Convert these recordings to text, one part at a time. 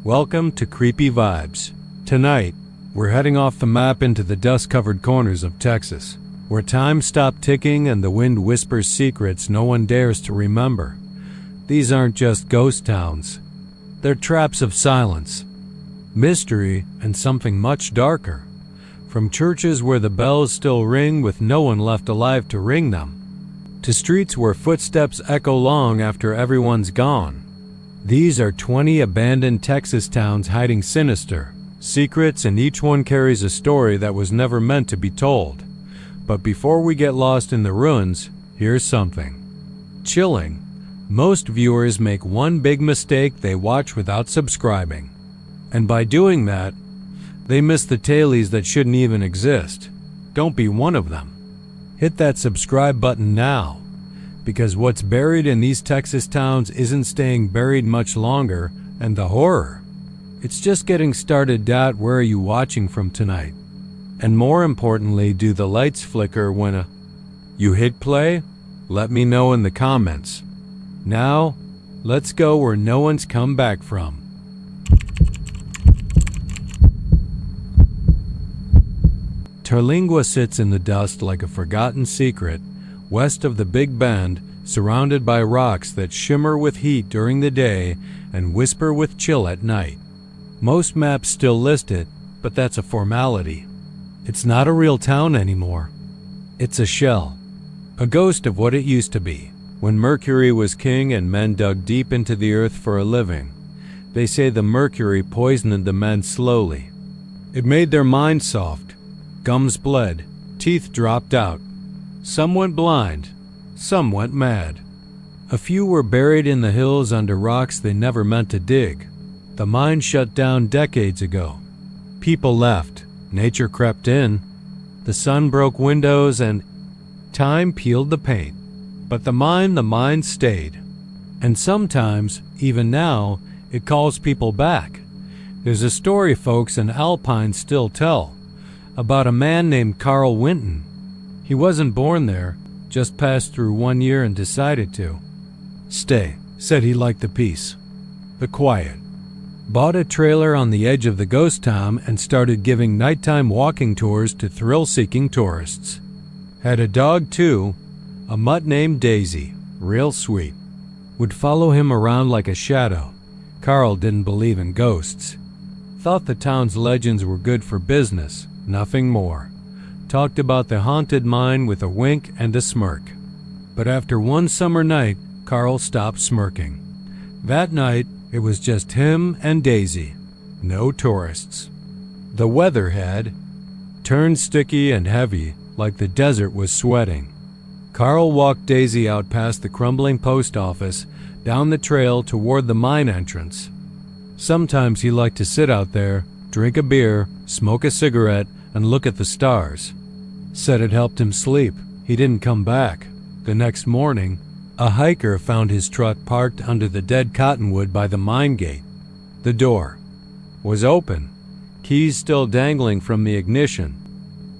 Welcome to Creepy Vibes. Tonight, we're heading off the map into the dust-covered corners of Texas, where time stopped ticking and the wind whispers secrets no one dares to remember. These aren't just ghost towns. They're traps of silence, mystery, and something much darker. From churches where the bells still ring with no one left alive to ring them, to streets where footsteps echo long after everyone's gone. These are 20 abandoned Texas towns hiding sinister secrets, and each one carries a story that was never meant to be told. But before we get lost in the ruins, here's something chilling. Most viewers make one big mistake: they watch without subscribing. And by doing that, they miss the tailies that shouldn't even exist. Don't be one of them. Hit that subscribe button now, because what's buried in these Texas towns isn't staying buried much longer, and the horror, it's just getting started. Where are you watching from tonight? And more importantly, do the lights flicker when you hit play? Let me know in the comments. Now, let's go where no one's come back from. Terlingua sits in the dust like a forgotten secret, west of the Big Bend, surrounded by rocks that shimmer with heat during the day and whisper with chill at night. Most maps still list it, but that's a formality. It's not a real town anymore. It's a shell, a ghost of what it used to be, when Mercury was king and men dug deep into the earth for a living. They say the mercury poisoned the men slowly. It made their minds soft, gums bled, teeth dropped out. Some went blind, some went mad. A few were buried in the hills under rocks they never meant to dig. The mine shut down decades ago. People left, nature crept in, the sun broke windows, and time peeled the paint. But the mine stayed. And sometimes, even now, it calls people back. There's a story folks in Alpine still tell, about a man named Carl Winton. He wasn't born there, just passed through 1 year and decided to stay. Said he liked the peace, the quiet. Bought a trailer on the edge of the ghost town and started giving nighttime walking tours to thrill-seeking tourists. Had a dog too, a mutt named Daisy, real sweet. Would follow him around like a shadow. Carl didn't believe in ghosts. Thought the town's legends were good for business, nothing more. Talked about the haunted mine with a wink and a smirk. But after one summer night, Carl stopped smirking. That night, it was just him and Daisy. No tourists. The weather had turned sticky and heavy, like the desert was sweating. Carl walked Daisy out past the crumbling post office, down the trail toward the mine entrance. Sometimes he liked to sit out there, drink a beer, smoke a cigarette, and look at the stars. Said it helped him sleep. He didn't come back. The next morning, a hiker found his truck parked under the dead cottonwood by the mine gate. The door was open, keys still dangling from the ignition.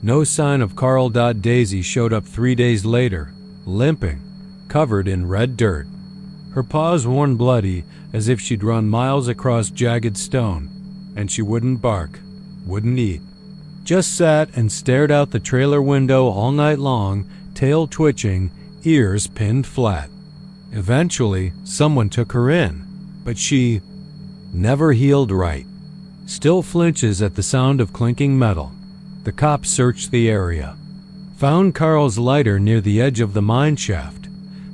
No sign of Carl. Daisy showed up 3 days later, limping, covered in red dirt. Her paws worn bloody, as if she'd run miles across jagged stone, and she wouldn't bark, wouldn't eat. Just sat and stared out the trailer window all night long, tail twitching, ears pinned flat. Eventually, someone took her in, but she never healed right. Still flinches at the sound of clinking metal. The cops searched the area. Found Carl's lighter near the edge of the mine shaft.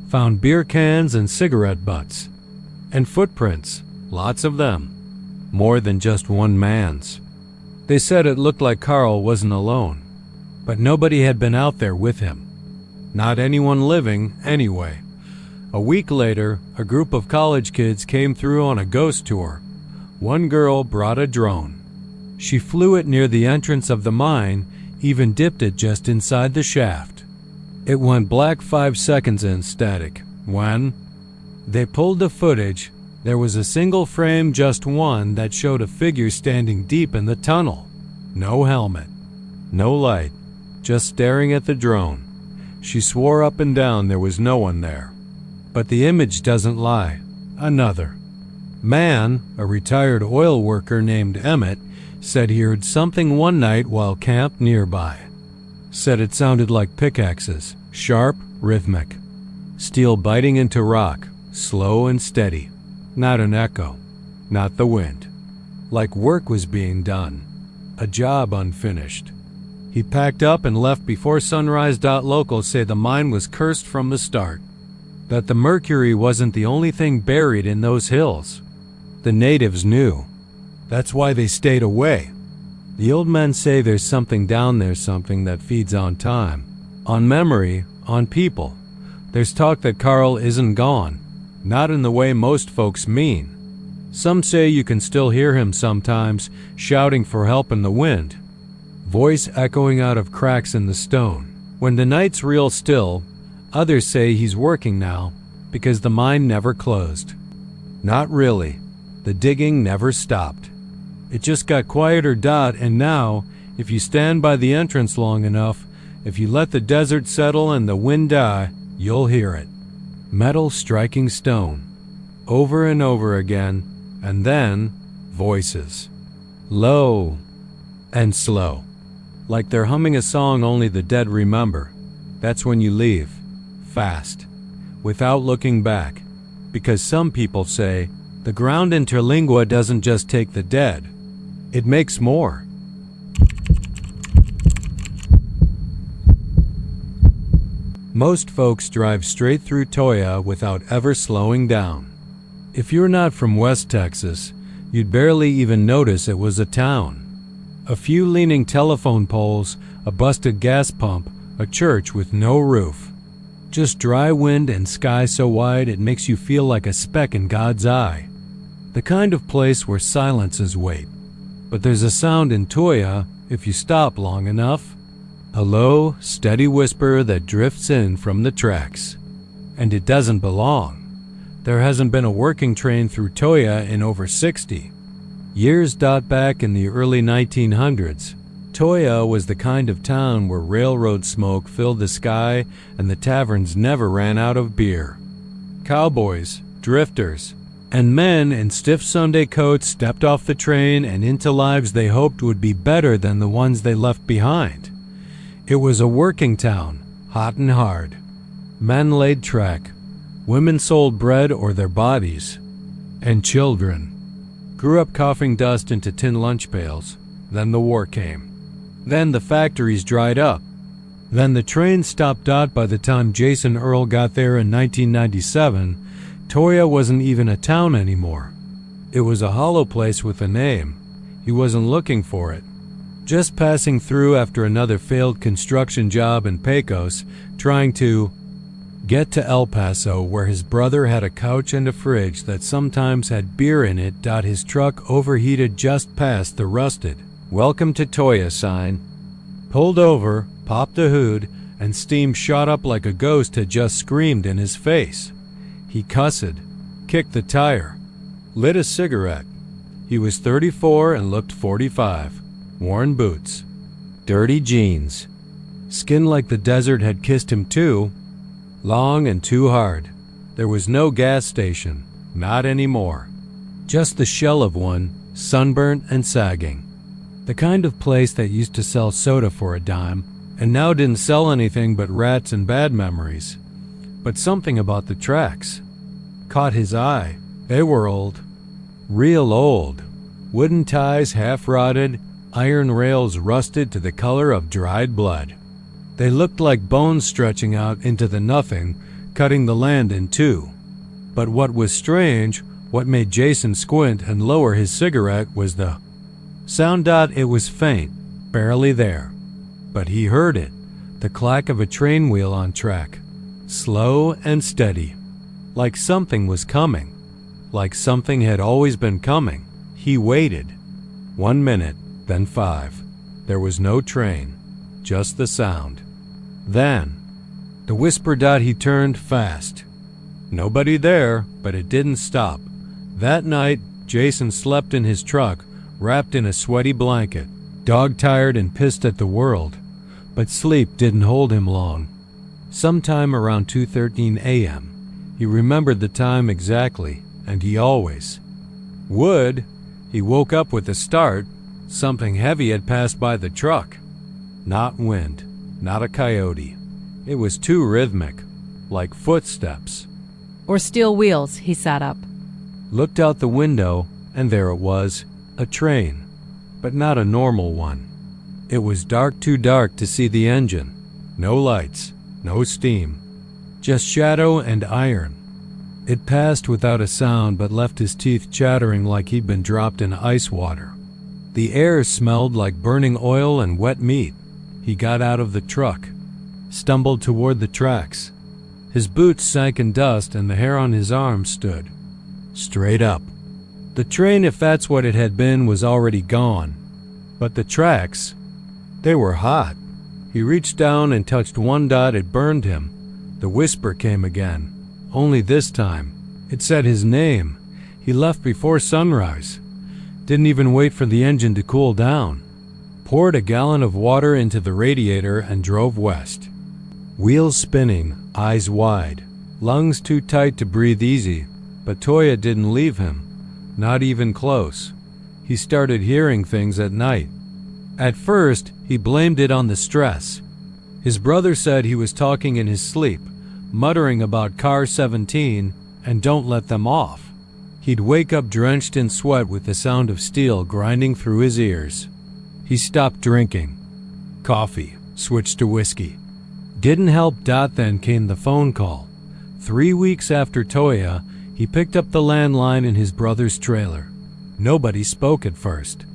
Found beer cans and cigarette butts. And footprints, lots of them. More than just one man's. They said it looked like Carl wasn't alone, but nobody had been out there with him. Not anyone living, anyway. A week later, a group of college kids came through on a ghost tour. One girl brought a drone. She flew it near the entrance of the mine, even dipped it just inside the shaft. It went black 5 seconds in static. When they pulled the footage, there was a single frame, just one, that showed a figure standing deep in the tunnel. No helmet, no light, just staring at the drone. She swore up and down there was no one there. But the image doesn't lie. Another. Man, a retired oil worker named Emmett, said he heard something one night while camped nearby. Said it sounded like pickaxes, sharp, rhythmic. Steel biting into rock, slow and steady. Not an echo, not the wind. Like work was being done, a job unfinished. He packed up and left before sunrise. Locals say the mine was cursed from the start. That the mercury wasn't the only thing buried in those hills. The natives knew. That's why they stayed away. The old men say there's something down there, something that feeds on time, on memory, on people. There's talk that Carl isn't gone, not in the way most folks mean. Some say you can still hear him sometimes, shouting for help in the wind, voice echoing out of cracks in the stone. When the night's real still, others say he's working now, because the mine never closed. Not really. The digging never stopped. It just got quieter. And now, if you stand by the entrance long enough, if you let the desert settle and the wind die, you'll hear it. Metal striking stone. Over and over again. And then, voices. Low and slow. Like they're humming a song only the dead remember. That's when you leave. Fast. Without looking back. Because some people say, the ground interlingua doesn't just take the dead. It makes more. Most folks drive straight through Toya without ever slowing down. If you're not from West Texas, you'd barely even notice it was a town. A few leaning telephone poles, a busted gas pump, a church with no roof. Just dry wind and sky so wide it makes you feel like a speck in God's eye. The kind of place where silences wait. But there's a sound in Toya if you stop long enough. A low, steady whisper that drifts in from the tracks. And it doesn't belong. There hasn't been a working train through Toya in over 60 years. Back in the early 1900s, Toya was the kind of town where railroad smoke filled the sky and the taverns never ran out of beer. Cowboys, drifters, and men in stiff Sunday coats stepped off the train and into lives they hoped would be better than the ones they left behind. It was a working town, hot and hard. Men laid track. Women sold bread or their bodies. And children grew up coughing dust into tin lunch pails. Then the war came. Then the factories dried up. Then the train stopped. By the time Jason Earl got there in 1997, Toya wasn't even a town anymore. It was a hollow place with a name. He wasn't looking for it. Just passing through after another failed construction job in Pecos, trying to get to El Paso, where his brother had a couch and a fridge that sometimes had beer in it. His truck overheated just past the rusted "Welcome to Toya" sign. Pulled over, popped the hood, and steam shot up like a ghost had just screamed in his face. He cussed, kicked the tire, lit a cigarette. He was 34 and looked 45. Worn boots, dirty jeans, skin like the desert had kissed him too. Long and too hard. There was no gas station, not anymore. Just the shell of one, sunburnt and sagging. The kind of place that used to sell soda for a dime, and now didn't sell anything but rats and bad memories. But something about the tracks caught his eye. They were old. Real old. Wooden ties half rotted, iron rails rusted to the color of dried blood. They looked like bones stretching out into the nothing, cutting the land in two. But what was strange, what made Jason squint and lower his cigarette, was the sound. It was faint, barely there. But he heard it, the clack of a train wheel on track. Slow and steady. Like something was coming. Like something had always been coming. He waited. 1 minute, then 5. There was no train, just the sound. Then, the whisper. He turned fast. Nobody there, but it didn't stop. That night, Jason slept in his truck, wrapped in a sweaty blanket, dog-tired and pissed at the world. But sleep didn't hold him long. Sometime around 2:13 a.m., he remembered the time exactly, and he always Wood. He woke up with a start. Something heavy had passed by the truck. Not wind, not a coyote. It was too rhythmic, like footsteps. Or steel wheels. He sat up. Looked out the window, and there it was, a train, but not a normal one. It was dark, too dark to see the engine. No lights, no steam, just shadow and iron. It passed without a sound but left his teeth chattering like he'd been dropped in ice water. The air smelled like burning oil and wet meat. He got out of the truck, stumbled toward the tracks. His boots sank in dust and the hair on his arms stood straight up. The train, if that's what it had been, was already gone. But the tracks, they were hot. He reached down and touched one dot. It burned him. The whisper came again. Only this time, it said his name. He left before sunrise. Didn't even wait for the engine to cool down. Poured a gallon of water into the radiator and drove west. Wheels spinning, eyes wide, lungs too tight to breathe easy. But Toya didn't leave him, not even close. He started hearing things at night. At first, he blamed it on the stress. His brother said he was talking in his sleep, muttering about car 17 and don't let them off. He'd wake up drenched in sweat with the sound of steel grinding through his ears. He stopped drinking. Coffee, switched to whiskey. Didn't help. Then came the phone call. 3 weeks after Toya, he picked up the landline in his brother's trailer. Nobody spoke at first.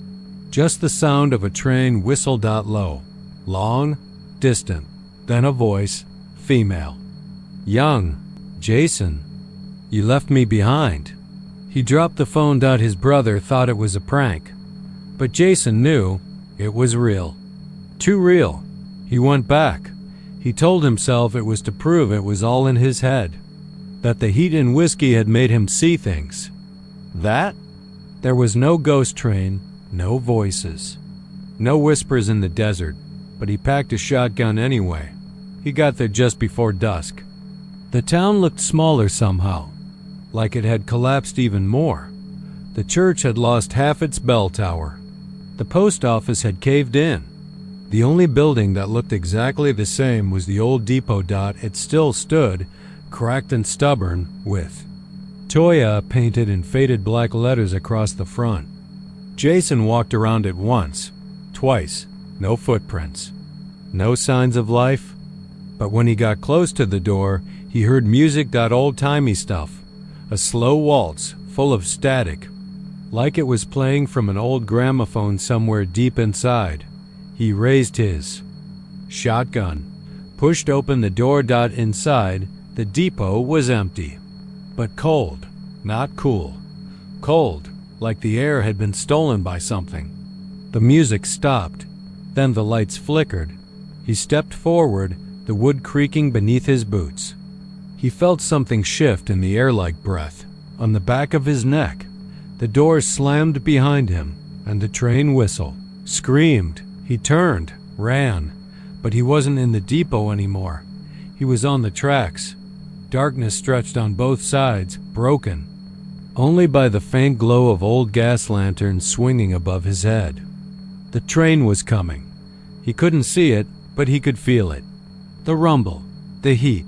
Just the sound of a train whistle. Low, long, distant. Then a voice, female. Young, Jason, you left me behind. He dropped the phone. His brother thought it was a prank. But Jason knew it was real. Too real. He went back. He told himself it was to prove it was all in his head. That the heat and whiskey had made him see things. That? There was no ghost train, no voices, no whispers in the desert, but he packed a shotgun anyway. He got there just before dusk. The town looked smaller somehow, like it had collapsed even more. The church had lost half its bell tower. The post office had caved in. The only building that looked exactly the same was the old depot. It still stood, cracked and stubborn, with Toya painted in faded black letters across the front. Jason walked around it once, twice, no footprints, no signs of life. But when he got close to the door, he heard music. Old-timey stuff, a slow waltz full of static, like it was playing from an old gramophone somewhere deep inside. He raised his shotgun, pushed open the door. Inside, the depot was empty, but cold, not cool. Cold, like the air had been stolen by something. The music stopped, then the lights flickered. He stepped forward, the wood creaking beneath his boots. He felt something shift in the air like breath, on the back of his neck. The door slammed behind him, and the train whistle screamed. He turned, ran, but he wasn't in the depot anymore. He was on the tracks. Darkness stretched on both sides, broken only by the faint glow of old gas lanterns swinging above his head. The train was coming. He couldn't see it, but he could feel it. The rumble, the heat,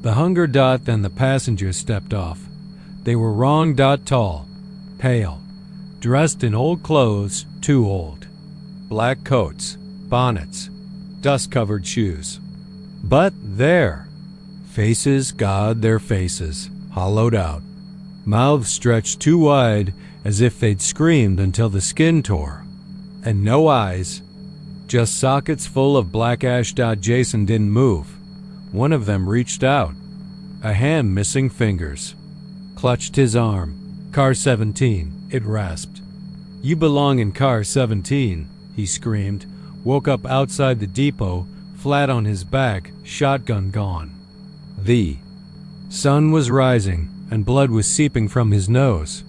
the hunger. Then the passengers stepped off. They were wrong. Tall, pale, dressed in old clothes, too old. Black coats, bonnets, dust-covered shoes. But there, faces, God, their faces, hollowed out. Mouths stretched too wide, as if they'd screamed until the skin tore. And no eyes, just sockets full of black ash. Jason didn't move. One of them reached out. A hand missing fingers. Clutched his arm. Car 17, it rasped. You belong in car 17, he screamed. Woke up outside the depot, flat on his back, shotgun gone. The sun was rising, and blood was seeping from his nose.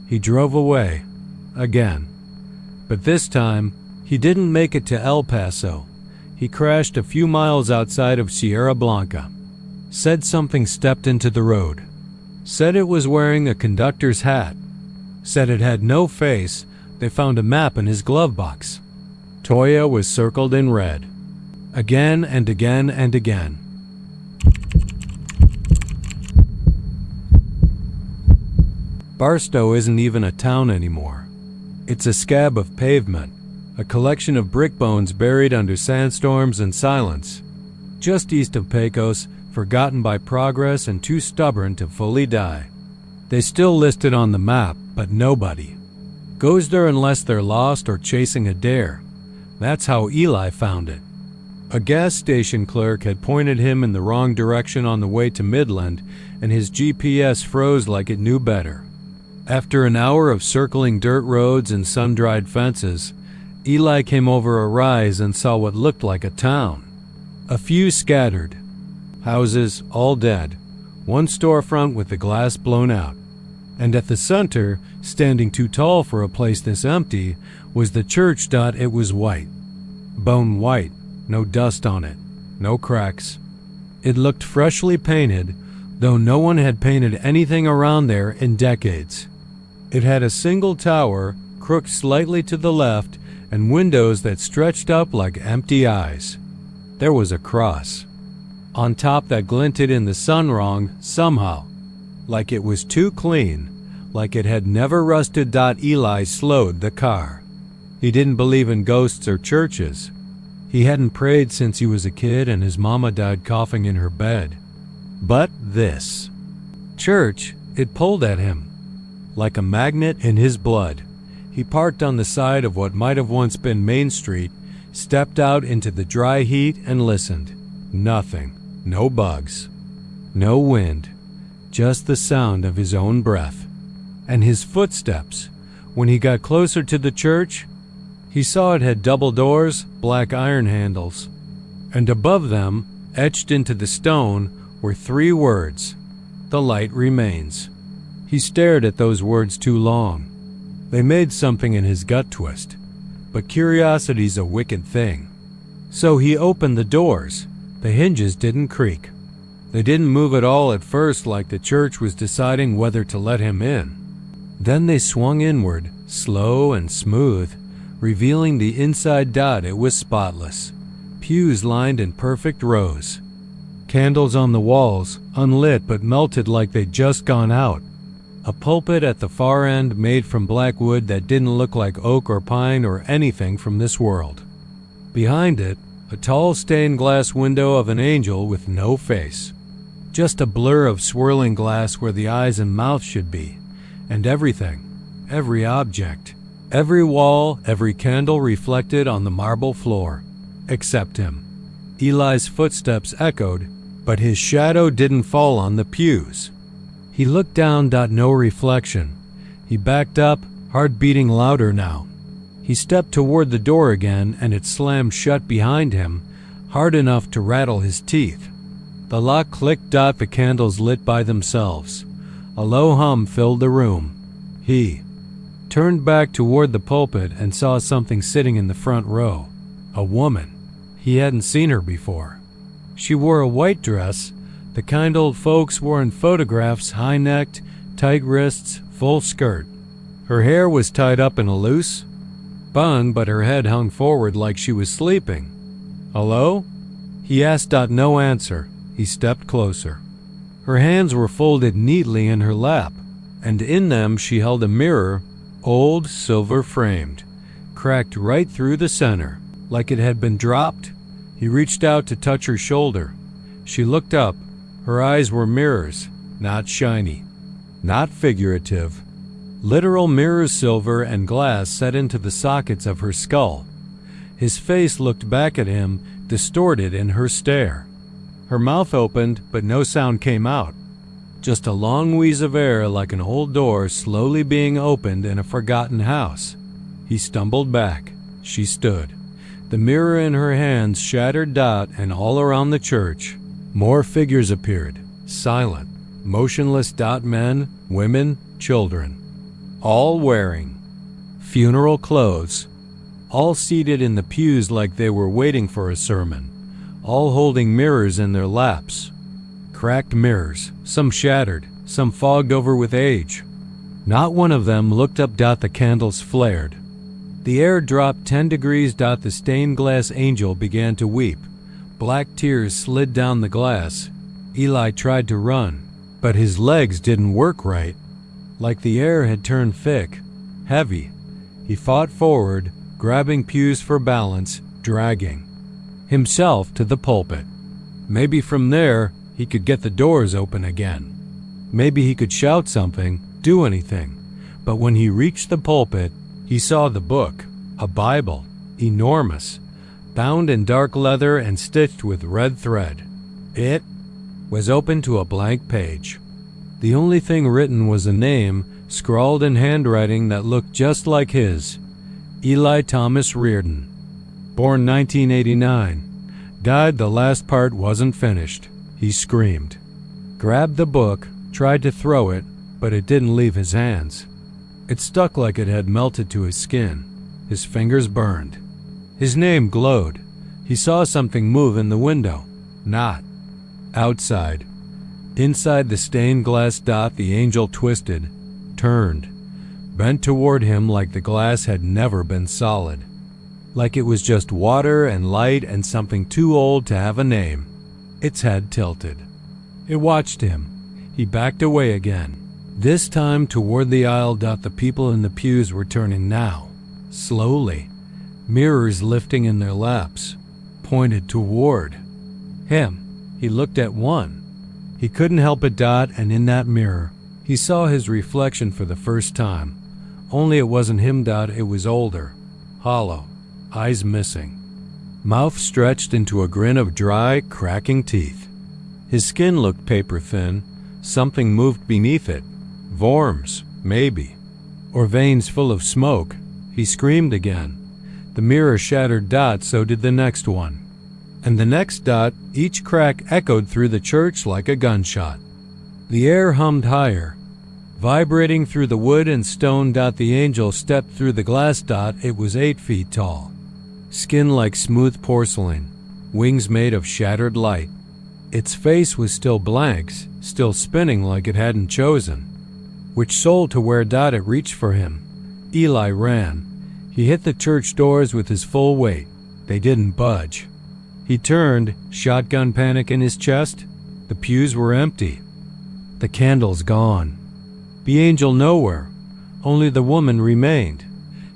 He drove away. Again. But this time, he didn't make it to El Paso. He crashed a few miles outside of Sierra Blanca. Said something stepped into the road. Said it was wearing a conductor's hat. said it had no face, they found a map in his glove box. Toya was circled in red. Again and again and again. Barstow isn't even a town anymore. It's a scab of pavement, a collection of brick bones buried under sandstorms and silence. Just east of Pecos, forgotten by progress and too stubborn to fully die. They still list it on the map, but nobody goes there unless they're lost or chasing a dare. That's how Eli found it. A gas station clerk had pointed him in the wrong direction on the way to Midland, and his GPS froze like it knew better. After an hour of circling dirt roads and sun-dried fences, Eli came over a rise and saw what looked like a town. A few scattered. Houses, all dead. One storefront with the glass blown out. And at the center, standing too tall for a place this empty, was the church. It was white. Bone white. No dust on it. No cracks. It looked freshly painted, though no one had painted anything around there in decades. It had a single tower, crooked slightly to the left, and windows that stretched up like empty eyes. There was a cross on top that glinted in the sun wrong somehow, like it was too clean, like it had never rusted. Eli slowed the car. He didn't believe in ghosts or churches. He hadn't prayed since he was a kid and his mama died coughing in her bed. But this church, it pulled at him like a magnet in his blood. He parked on the side of what might have once been Main Street, stepped out into the dry heat and listened. Nothing. No bugs. No wind. Just the sound of his own breath. And his footsteps. When he got closer to the church, he saw it had double doors, black iron handles. And above them, etched into the stone, were 3 words. The light remains. He stared at those words too long. They made something in his gut twist. But curiosity's a wicked thing. So he opened the doors. The hinges didn't creak. They didn't move at all at first, like the church was deciding whether to let him in. Then they swung inward, slow and smooth, revealing the inside. It was spotless. Pews lined in perfect rows. Candles on the walls, unlit but melted like they'd just gone out. A pulpit at the far end made from black wood that didn't look like oak or pine or anything from this world. Behind it, a tall stained glass window of an angel with no face. Just a blur of swirling glass where the eyes and mouth should be. And everything, every object, every wall, every candle reflected on the marble floor. Except him. Eli's footsteps echoed, but his shadow didn't fall on the pews. He looked down. No reflection. He backed up, heart beating louder now. He stepped toward the door again, and it slammed shut behind him, hard enough to rattle his teeth. The lock clicked. The candles lit by themselves. A low hum filled the room. He turned back toward the pulpit and saw something sitting in the front row. A woman. He hadn't seen her before. She wore a white dress, the kind old folks wore in photographs, high-necked, tight wrists, full skirt. Her hair was tied up in a loose bun, but her head hung forward like she was sleeping. "Hello?" he asked. No answer. He stepped closer. Her hands were folded neatly in her lap, and in them she held a mirror, old, silver-framed, cracked right through the center, like it had been dropped. He reached out to touch her shoulder. She looked up. Her eyes were mirrors, not shiny, not figurative. Literal mirrors, silver and glass set into the sockets of her skull. His face looked back at him, distorted in her stare. Her mouth opened, but no sound came out. Just a long wheeze of air like an old door slowly being opened in a forgotten house. He stumbled back. She stood. The mirror in her hands shattered. And all around the church, more figures appeared, silent, motionless. Men, women, children. All wearing funeral clothes. All seated in the pews like they were waiting for a sermon. All holding mirrors in their laps. Cracked mirrors, some shattered, some fogged over with age. Not one of them looked up. The candles flared. The air dropped 10 degrees. The stained glass angel began to weep. Black tears slid down the glass. Eli tried to run, but his legs didn't work right. Like the air had turned thick, heavy. He fought forward, grabbing pews for balance, dragging himself to the pulpit. Maybe from there he could get the doors open again. Maybe he could shout something, do anything. But when he reached the pulpit, he saw the book, a Bible, enormous, bound in dark leather and stitched with red thread. It was open to a blank page. The only thing written was a name, scrawled in handwriting that looked just like his. Eli Thomas Reardon. Born 1989. Died the last part wasn't finished. He screamed. Grabbed the book, tried to throw it, but it didn't leave his hands. It stuck like it had melted to his skin. His fingers burned. His name glowed. He saw something move in the window. Not outside. Inside the stained glass, the angel twisted, turned, bent toward him like the glass had never been solid. Like it was just water and light and something too old to have a name. Its head tilted. It watched him. He backed away again. This time toward the aisle. The people in the pews were turning now, slowly. Mirrors lifting in their laps, pointed toward him. He looked at one. He couldn't help it. And in that mirror, he saw his reflection for the first time. Only it wasn't him. It was older, hollow, eyes missing, mouth stretched into a grin of dry, cracking teeth. His skin looked paper thin. Something moved beneath it. Worms, maybe, or veins full of smoke. He screamed again. The mirror shattered. So did the next one. And the next. Each crack echoed through the church like a gunshot. The air hummed higher, vibrating through the wood and stone. The angel stepped through the glass. It was 8 feet tall. Skin like smooth porcelain, wings made of shattered light. Its face was still blank, still spinning like it hadn't chosen which soul to wear. It reached for him. Eli ran. He hit the church doors with his full weight. They didn't budge. He turned, shotgun panic in his chest. The pews were empty. The candles gone. The angel nowhere. Only the woman remained.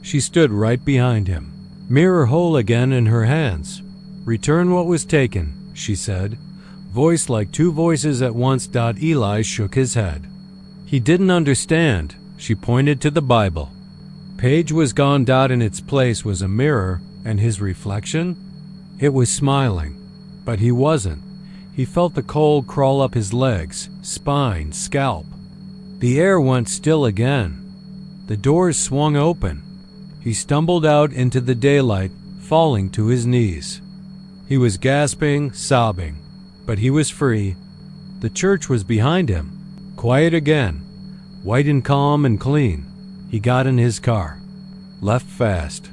She stood right behind him. Mirror whole again in her hands. Return what was taken, she said. Voice like two voices at once. Eli shook his head. He didn't understand. She pointed to the Bible. Page was gone. In its place was a mirror, and his reflection? It was smiling, but he wasn't. He felt the cold crawl up his legs, spine, scalp. The air went still again. The doors swung open. He stumbled out into the daylight, falling to his knees. He was gasping, sobbing, but he was free. The church was behind him. Quiet again, white and calm and clean. He got in his car, left fast.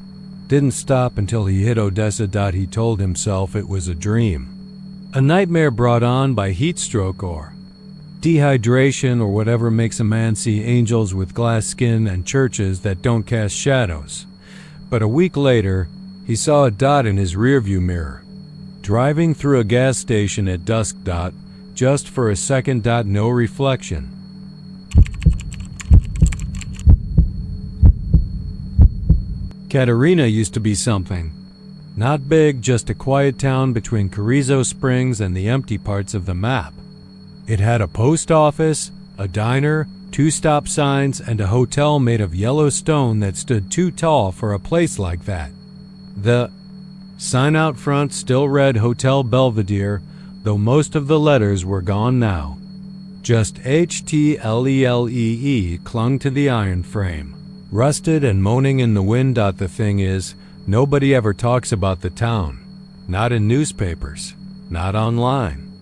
Didn't stop until he hit Odessa. He told himself it was a dream. A nightmare brought on by heat stroke or dehydration or whatever makes a man see angels with glass skin and churches that don't cast shadows. But a week later, he saw a dot in his rearview mirror. Driving through a gas station at dusk. Just for a second. No reflection. Katerina used to be something. Not big, just a quiet town between Carrizo Springs and the empty parts of the map. It had a post office, a diner, 2 stop signs, and a hotel made of yellow stone that stood too tall for a place like that. The sign out front still read Hotel Belvedere, though most of the letters were gone now. Just HTLELEE clung to the iron frame, rusted and moaning in the wind. The thing is, nobody ever talks about the town. Not in newspapers, not online,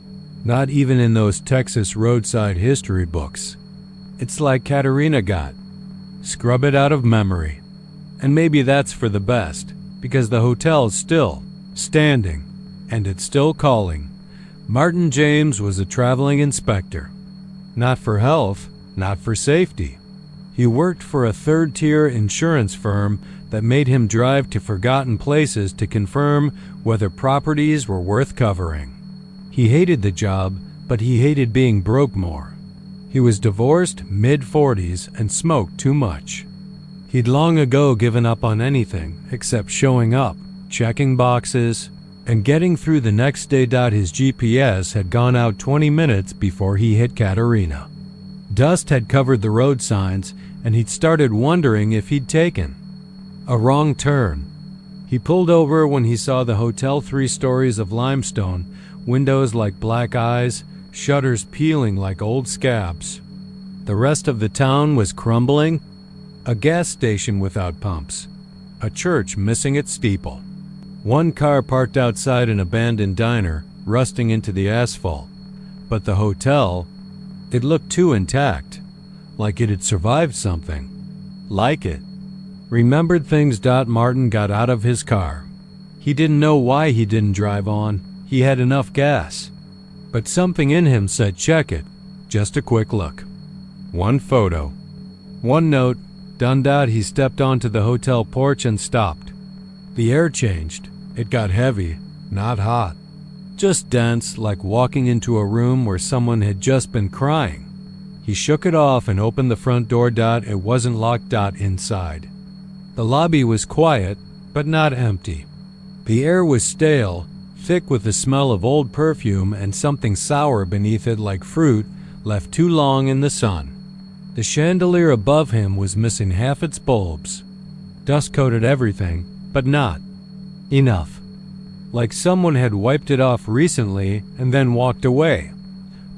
not even in those Texas roadside history books. It's like Katerina got. Scrub it out of memory. And maybe that's for the best, because the hotel's still standing, and it's still calling. Martin James was a traveling inspector. Not for health, not for safety. He worked for a third-tier insurance firm that made him drive to forgotten places to confirm whether properties were worth covering. He hated the job, but he hated being broke more. He was divorced, mid-40s, and smoked too much. He'd long ago given up on anything except showing up, checking boxes, and getting through the next day. His GPS had gone out 20 minutes before he hit Katerina. Dust had covered the road signs, and he'd started wondering if he'd taken a wrong turn. He pulled over when he saw the hotel 3 stories of limestone, windows like black eyes, shutters peeling like old scabs. The rest of the town was crumbling, a gas station without pumps, a church missing its steeple. One car parked outside an abandoned diner, rusting into the asphalt. But the hotel, it looked too intact, like it had survived something. Like it. Remembered things. Martin got out of his car. He didn't know why he didn't drive on. He had enough gas. But something in him said check it. Just a quick look. One photo. One note. Done. He stepped onto the hotel porch and stopped. The air changed. It got heavy, not hot. Just dense, like walking into a room where someone had just been crying. He shook it off and opened the front door. It wasn't locked. Inside. The lobby was quiet, but not empty. The air was stale, thick with the smell of old perfume and something sour beneath it like fruit left too long in the sun. The chandelier above him was missing half its bulbs. Dust coated everything, but not enough. Like someone had wiped it off recently and then walked away.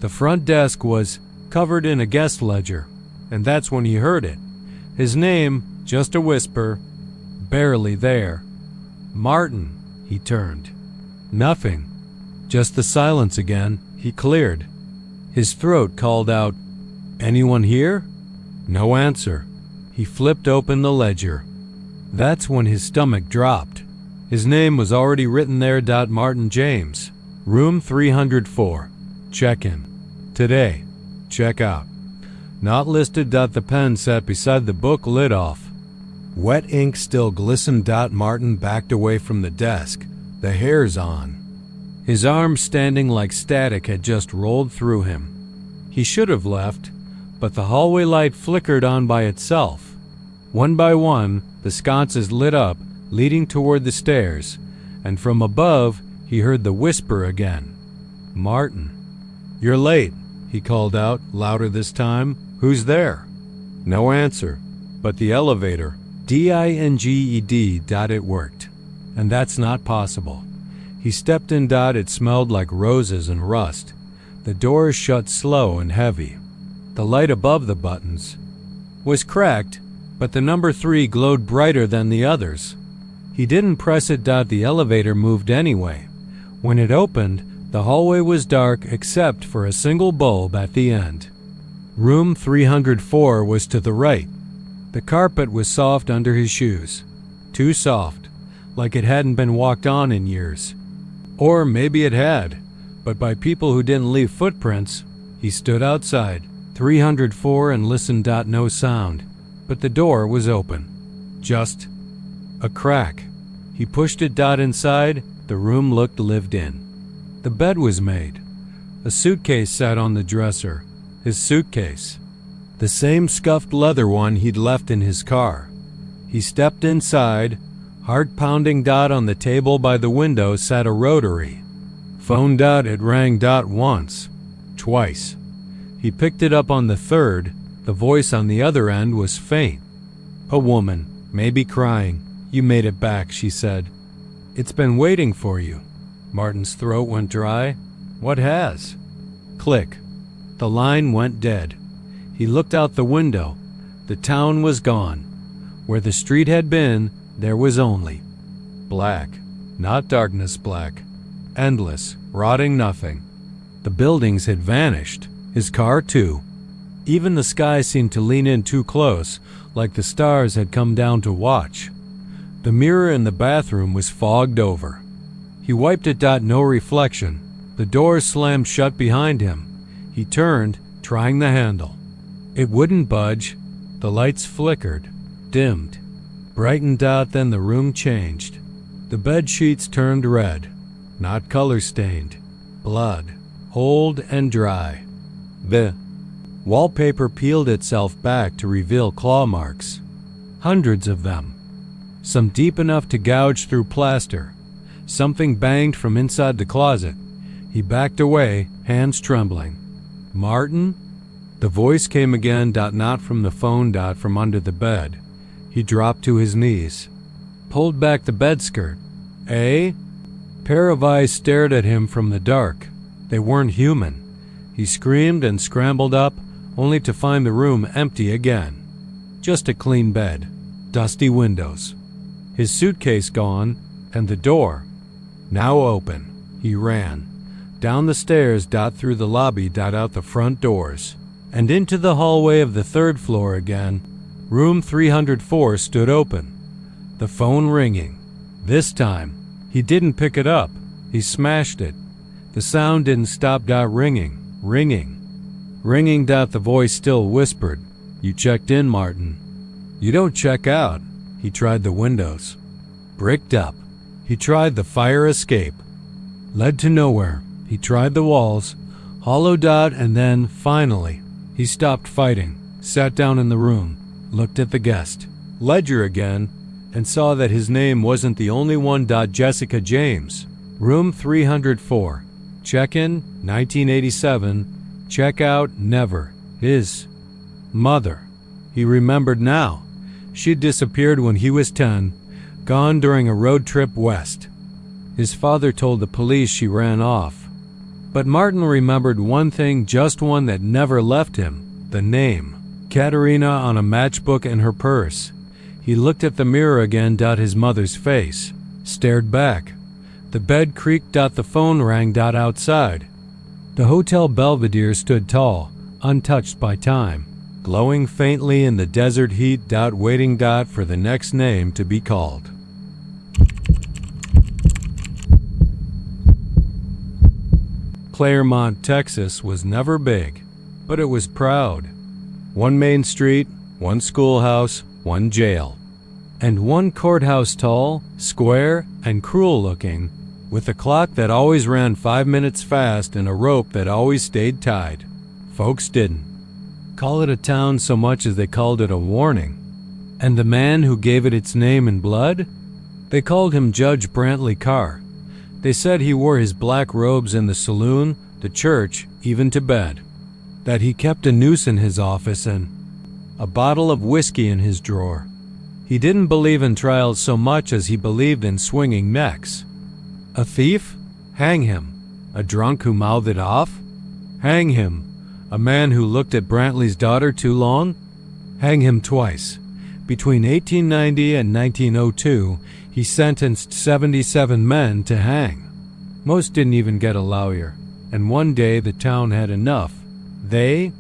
The front desk was covered in a guest ledger, and that's when he heard it. His name, just a whisper, barely there. Martin, he turned. Nothing. Just the silence again. He cleared. His throat called out, "Anyone here?" No answer. He flipped open the ledger. That's when his stomach dropped. His name was already written there. Martin James. Room 304. Check-in. Today. Check out. Not listed. The pen sat beside the book, lid off. Wet ink still glistened. Martin backed away from the desk, the hairs on. His arms standing like static had just rolled through him. He should have left, but the hallway light flickered on by itself. One by one, the sconces lit up, leading toward the stairs, and from above he heard the whisper again. Martin. "You're late," he called out, louder this time. "Who's there?" No answer, but the elevator. DINGED. It worked. And that's not possible. He stepped in. It smelled like roses and rust. The doors shut slow and heavy. The light above the buttons was cracked, but the number 3 glowed brighter than the others. He didn't press it. The elevator moved anyway. When it opened, the hallway was dark except for a single bulb at the end. Room 304 was to the right. The carpet was soft under his shoes. Too soft, like it hadn't been walked on in years. Or maybe it had, but by people who didn't leave footprints. He stood outside, 304, and listened. No sound, but the door was open. Just a crack. He pushed it. Inside, the room looked lived in. The bed was made. A suitcase sat on the dresser. His suitcase. The same scuffed leather one he'd left in his car. He stepped inside. Heart pounding. On the table by the window sat a rotary. Phone. It rang. Once. Twice. He picked it up on the third. The voice on the other end was faint. A woman, maybe crying. "You made it back," she said. "It's been waiting for you." Martin's throat went dry. "What has?" Click. The line went dead. He looked out the window. The town was gone. Where the street had been, there was only black. Not darkness black. Endless, rotting nothing. The buildings had vanished. His car, too. Even the sky seemed to lean in too close, like the stars had come down to watch. The mirror in the bathroom was fogged over. He wiped it. No reflection. The door slammed shut behind him. He turned, trying the handle. It wouldn't budge. The lights flickered, dimmed, brightened out, then the room changed. The bed sheets turned red, not color-stained, blood, old and dry. The wallpaper peeled itself back to reveal claw marks, hundreds of them, some deep enough to gouge through plaster. Something banged from inside the closet. He backed away, hands trembling. "Martin?" The voice came again, not from the phone, from under the bed. He dropped to his knees, pulled back the bed skirt. "Eh?" Pair of eyes stared at him from the dark. They weren't human. He screamed and scrambled up, only to find the room empty again. Just a clean bed, dusty windows, his suitcase gone, and the door now open. He ran down the stairs, through the lobby, out the front doors, and into the hallway of the third floor again. Room 304 stood open, the phone ringing. This time, he didn't pick it up. He smashed it. The sound didn't stop, ringing. The voice still whispered, "You checked in, Martin." "You don't check out." He tried the windows. Bricked up. He tried the fire escape. Led to nowhere. He tried the walls. Hollow, and then, finally, he stopped fighting, sat down in the room, looked at the guest, ledger again, and saw that his name wasn't the only one. Jessica James. Room 304. Check-in, 1987. Check-out, never. His mother. He remembered now. She'd disappeared when he was 10, gone during a road trip west. His father told the police she ran off. But Martin remembered one thing, just one that never left him: the name. Katerina on a matchbook in her purse. He looked at the mirror again, his mother's face. Stared back. The bed creaked, the phone rang, outside. The Hotel Belvedere stood tall, untouched by time, glowing faintly in the desert heat, waiting, for the next name to be called. Claremont, Texas was never big, but it was proud. One main street, one schoolhouse, one jail, and one courthouse, tall, square, and cruel-looking, with a clock that always ran 5 minutes fast and a rope that always stayed tied. Folks didn't call it a town so much as they called it a warning. And the man who gave it its name in blood? They called him Judge Brantley Carr. They said he wore his black robes in the saloon, the church, even to bed. That he kept a noose in his office and a bottle of whiskey in his drawer. He didn't believe in trials so much as he believed in swinging necks. A thief? Hang him. A drunk who mouthed it off? Hang him. A man who looked at Brantley's daughter too long? Hang him twice. Between 1890 and 1902, he sentenced 77 men to hang. Most didn't even get a lawyer, and one day the town had enough. They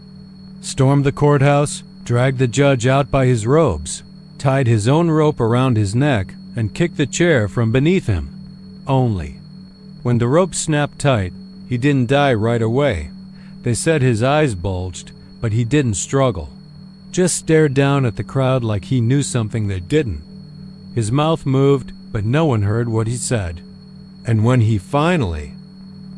stormed the courthouse, dragged the judge out by his robes, tied his own rope around his neck, and kicked the chair from beneath him. Only, when the rope snapped tight, he didn't die right away. They said his eyes bulged, but he didn't struggle. Just stared down at the crowd like he knew something they didn't. His mouth moved, but no one heard what he said. And when he finally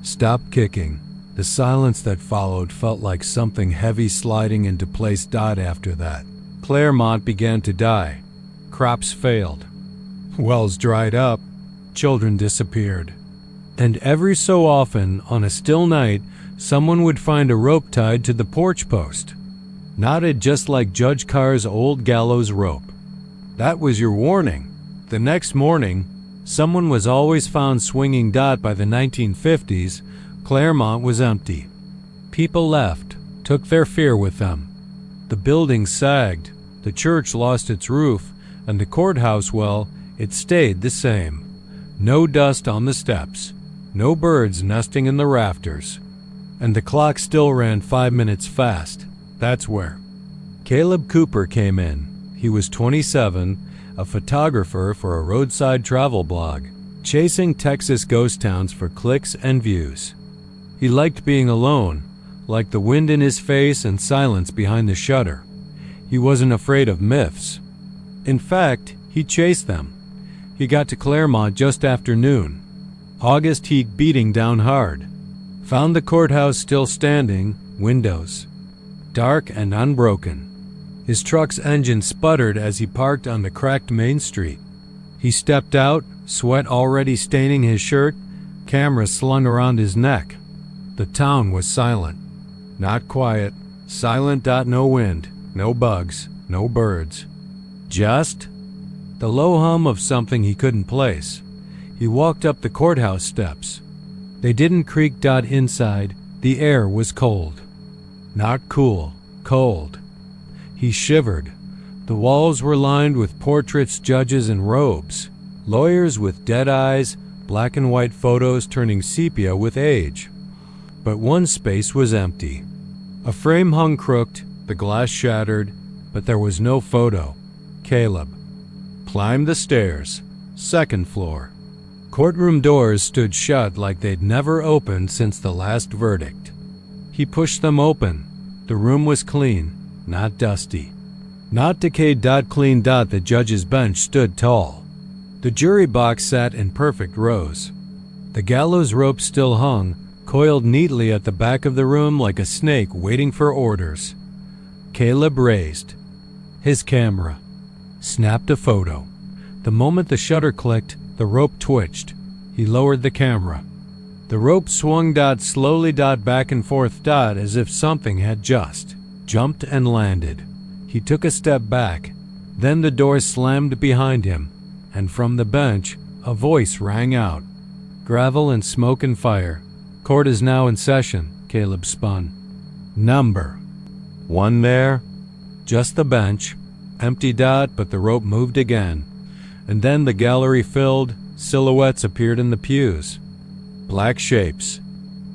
stopped kicking, the silence that followed felt like something heavy sliding into place. After that, Claremont began to die. Crops failed. Wells dried up. Children disappeared. And every so often, on a still night, someone would find a rope tied to the porch post, knotted just like Judge Carr's old gallows rope. That was your warning. The next morning, someone was always found swinging. By the 1950s, Claremont was empty. People left, took their fear with them. The buildings sagged, the church lost its roof, and the courthouse, well, it stayed the same. No dust on the steps, no birds nesting in the rafters. And the clock still ran 5 minutes fast. That's where Caleb Cooper came in. He was 27, a photographer for a roadside travel blog, chasing Texas ghost towns for clicks and views. He liked being alone, liked the wind in his face and silence behind the shutter. He wasn't afraid of myths. In fact, he chased them. He got to Claremont just after noon. August heat beating down hard. Found the courthouse still standing, windows dark and unbroken. His truck's engine sputtered as he parked on the cracked main street. He stepped out, sweat already staining his shirt, camera slung around his neck. The town was silent. Not quiet. Silent. No wind, no bugs, no birds. Just the low hum of something he couldn't place. He walked up the courthouse steps. They didn't creak. Inside, the air was cold. Not cool, cold. He shivered. The walls were lined with portraits, judges in robes, lawyers with dead eyes, black and white photos turning sepia with age. But one space was empty. A frame hung crooked, the glass shattered, but there was no photo. Caleb climbed the stairs, second floor. Courtroom doors stood shut like they'd never opened since the last verdict. He pushed them open. The room was clean, not dusty. Not decayed. Clean. The judge's bench stood tall. The jury box sat in perfect rows. The gallows rope still hung, coiled neatly at the back of the room like a snake waiting for orders. Caleb raised his camera, snapped a photo. The moment the shutter clicked, the rope twitched. He lowered the camera. The rope swung. Slowly. Back and forth. As if something had just jumped and landed. He took a step back. Then the door slammed behind him, and from the bench, a voice rang out. Gravel and smoke and fire. Court is now in session. Caleb spun. Number one there. Just the bench. Empty. But the rope moved again. And then the gallery filled. Silhouettes appeared in the pews. Black shapes.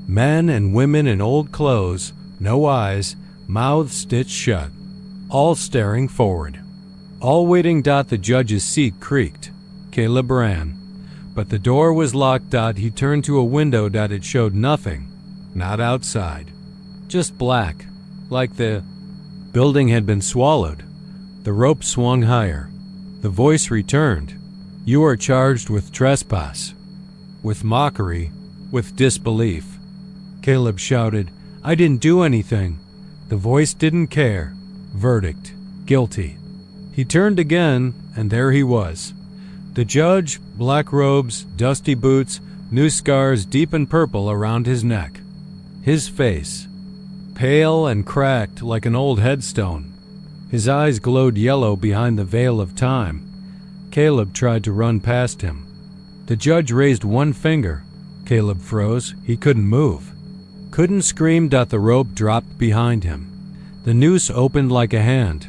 Men and women in old clothes, no eyes, mouths stitched shut. All staring forward. All waiting. The judge's seat creaked. Caleb ran. But the door was locked. He turned to a window. It showed nothing. Not outside. Just black. Like the building had been swallowed. The rope swung higher. The voice returned. You are charged with trespass. With mockery. With disbelief. Caleb shouted, I didn't do anything. The voice didn't care. Verdict. Guilty. He turned again, and there he was. The judge, black robes, dusty boots, new scars deep in purple around his neck. His face, pale and cracked like an old headstone. His eyes glowed yellow behind the veil of time. Caleb tried to run past him. The judge raised one finger. Caleb froze. He couldn't move. Couldn't scream. The rope dropped behind him. The noose opened like a hand.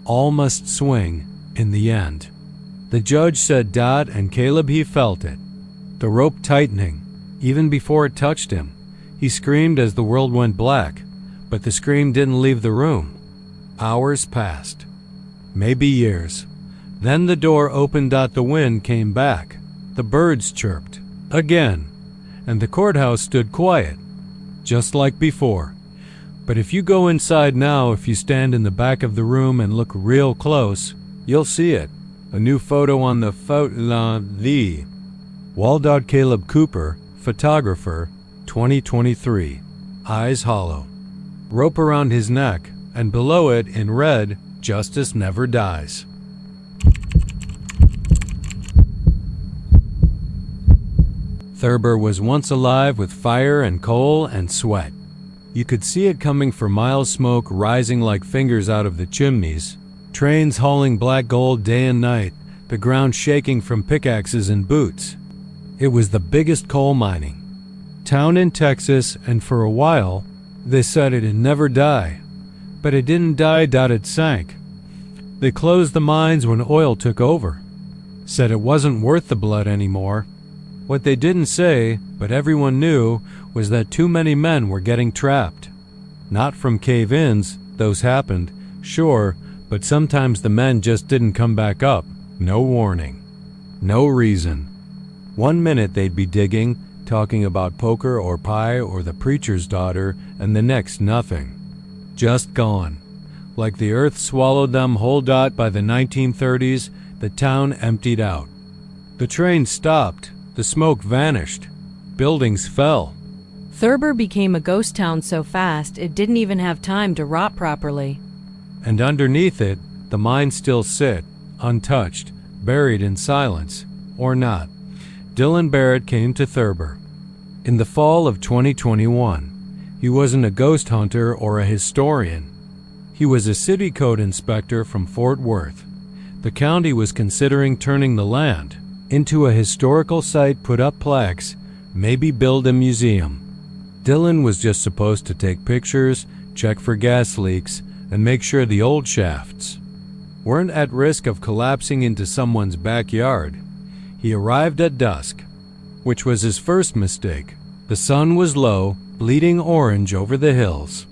All must swing in the end. The judge said and Caleb, he felt it. The rope tightening, even before it touched him. He screamed as the world went black, but the scream didn't leave the room. Hours passed. Maybe years. Then the door opened. The wind came back. The birds chirped. Again. And the courthouse stood quiet. Just like before. But if you go inside now, if you stand in the back of the room and look real close, you'll see it. A new photo on the Wall. Caleb Cooper, photographer, 2023. Eyes hollow. Rope around his neck, and below it, in red, Justice Never Dies. Thurber was once alive with fire and coal and sweat. You could see it coming for miles, smoke rising like fingers out of the chimneys, trains hauling black gold day and night, the ground shaking from pickaxes and boots. It was the biggest coal mining town in Texas, and for a while, they said it'd never die. But it didn't die. It sank. They closed the mines when oil took over. Said it wasn't worth the blood anymore. What they didn't say, but everyone knew, was that too many men were getting trapped. Not from cave-ins, those happened, sure, but sometimes the men just didn't come back up. No warning. No reason. 1 minute they'd be digging, talking about poker or pie or the preacher's daughter, and the next nothing. Just gone. Like the earth swallowed them whole. By the 1930s, the town emptied out. The train stopped, the smoke vanished, buildings fell. Thurber became a ghost town so fast it didn't even have time to rot properly. And underneath it, the mines still sit, untouched, buried in silence, or not. Dylan Barrett came to Thurber in the fall of 2021. He wasn't a ghost hunter or a historian. He was a city code inspector from Fort Worth. The county was considering turning the land into a historical site, put up plaques, maybe build a museum. Dylan was just supposed to take pictures, check for gas leaks, and make sure the old shafts weren't at risk of collapsing into someone's backyard. He arrived at dusk, which was his first mistake. The sun was low, bleeding orange over the hills.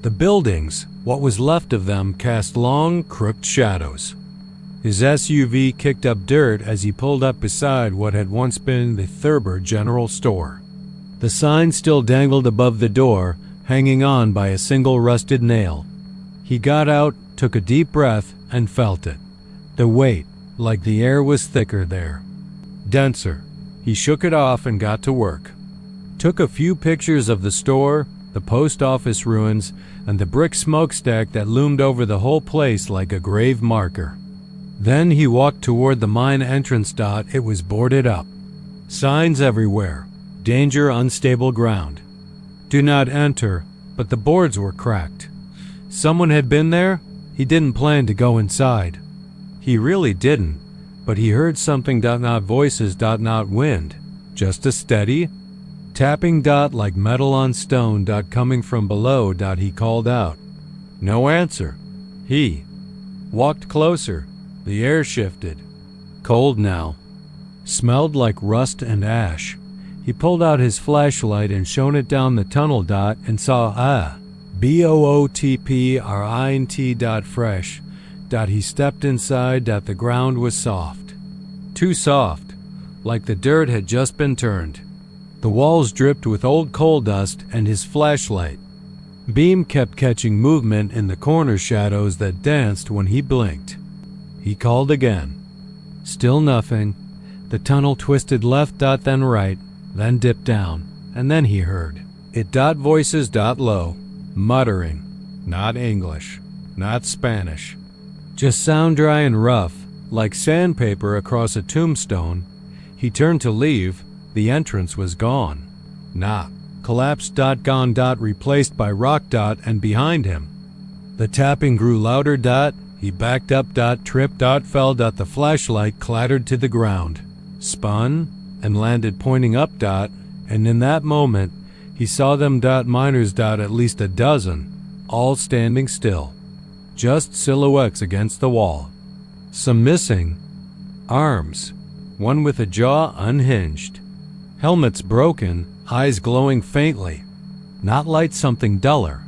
The buildings, what was left of them, cast long, crooked shadows. His SUV kicked up dirt as he pulled up beside what had once been the Thurber General Store. The sign still dangled above the door, hanging on by a single rusted nail. He got out, took a deep breath, and felt it. The weight, like the air was thicker there. Denser. He shook it off and got to work. Took a few pictures of the store, the post office ruins, and the brick smokestack that loomed over the whole place like a grave marker. Then he walked toward the mine entrance. It was boarded up. Signs everywhere. Danger, unstable ground. Do not enter, but the boards were cracked. Someone had been there? He didn't plan to go inside. He really didn't, but he heard something. Not voices. Not wind. Just a steady tapping. Like metal on stone. Coming from below. He called out. No answer. He walked closer. The air shifted. Cold now. Smelled like rust and ash. He pulled out his flashlight and shone it down the tunnel. And saw BOOTPRINT. Fresh. He stepped inside. The ground was soft. Too soft. Like the dirt had just been turned. The walls dripped with old coal dust, and his flashlight beam kept catching movement in the corner shadows that danced when he blinked. He called again. Still nothing. The tunnel twisted left. Then right, then dipped down, and then he heard it. Voices. Low, muttering. Not English, not Spanish. Just sound dry and rough, like sandpaper across a tombstone. He turned to leave. The entrance was gone. Not collapsed. Gone. Replaced by rock. And behind him, the tapping grew louder. He backed up. Tripped. Fell. The flashlight clattered to the ground, spun, and landed pointing up. And in that moment, he saw them. Miners. At least a dozen, all standing still. Just silhouettes against the wall. Some missing arms, one with a jaw unhinged. Helmets broken, eyes glowing faintly. Not light, something duller.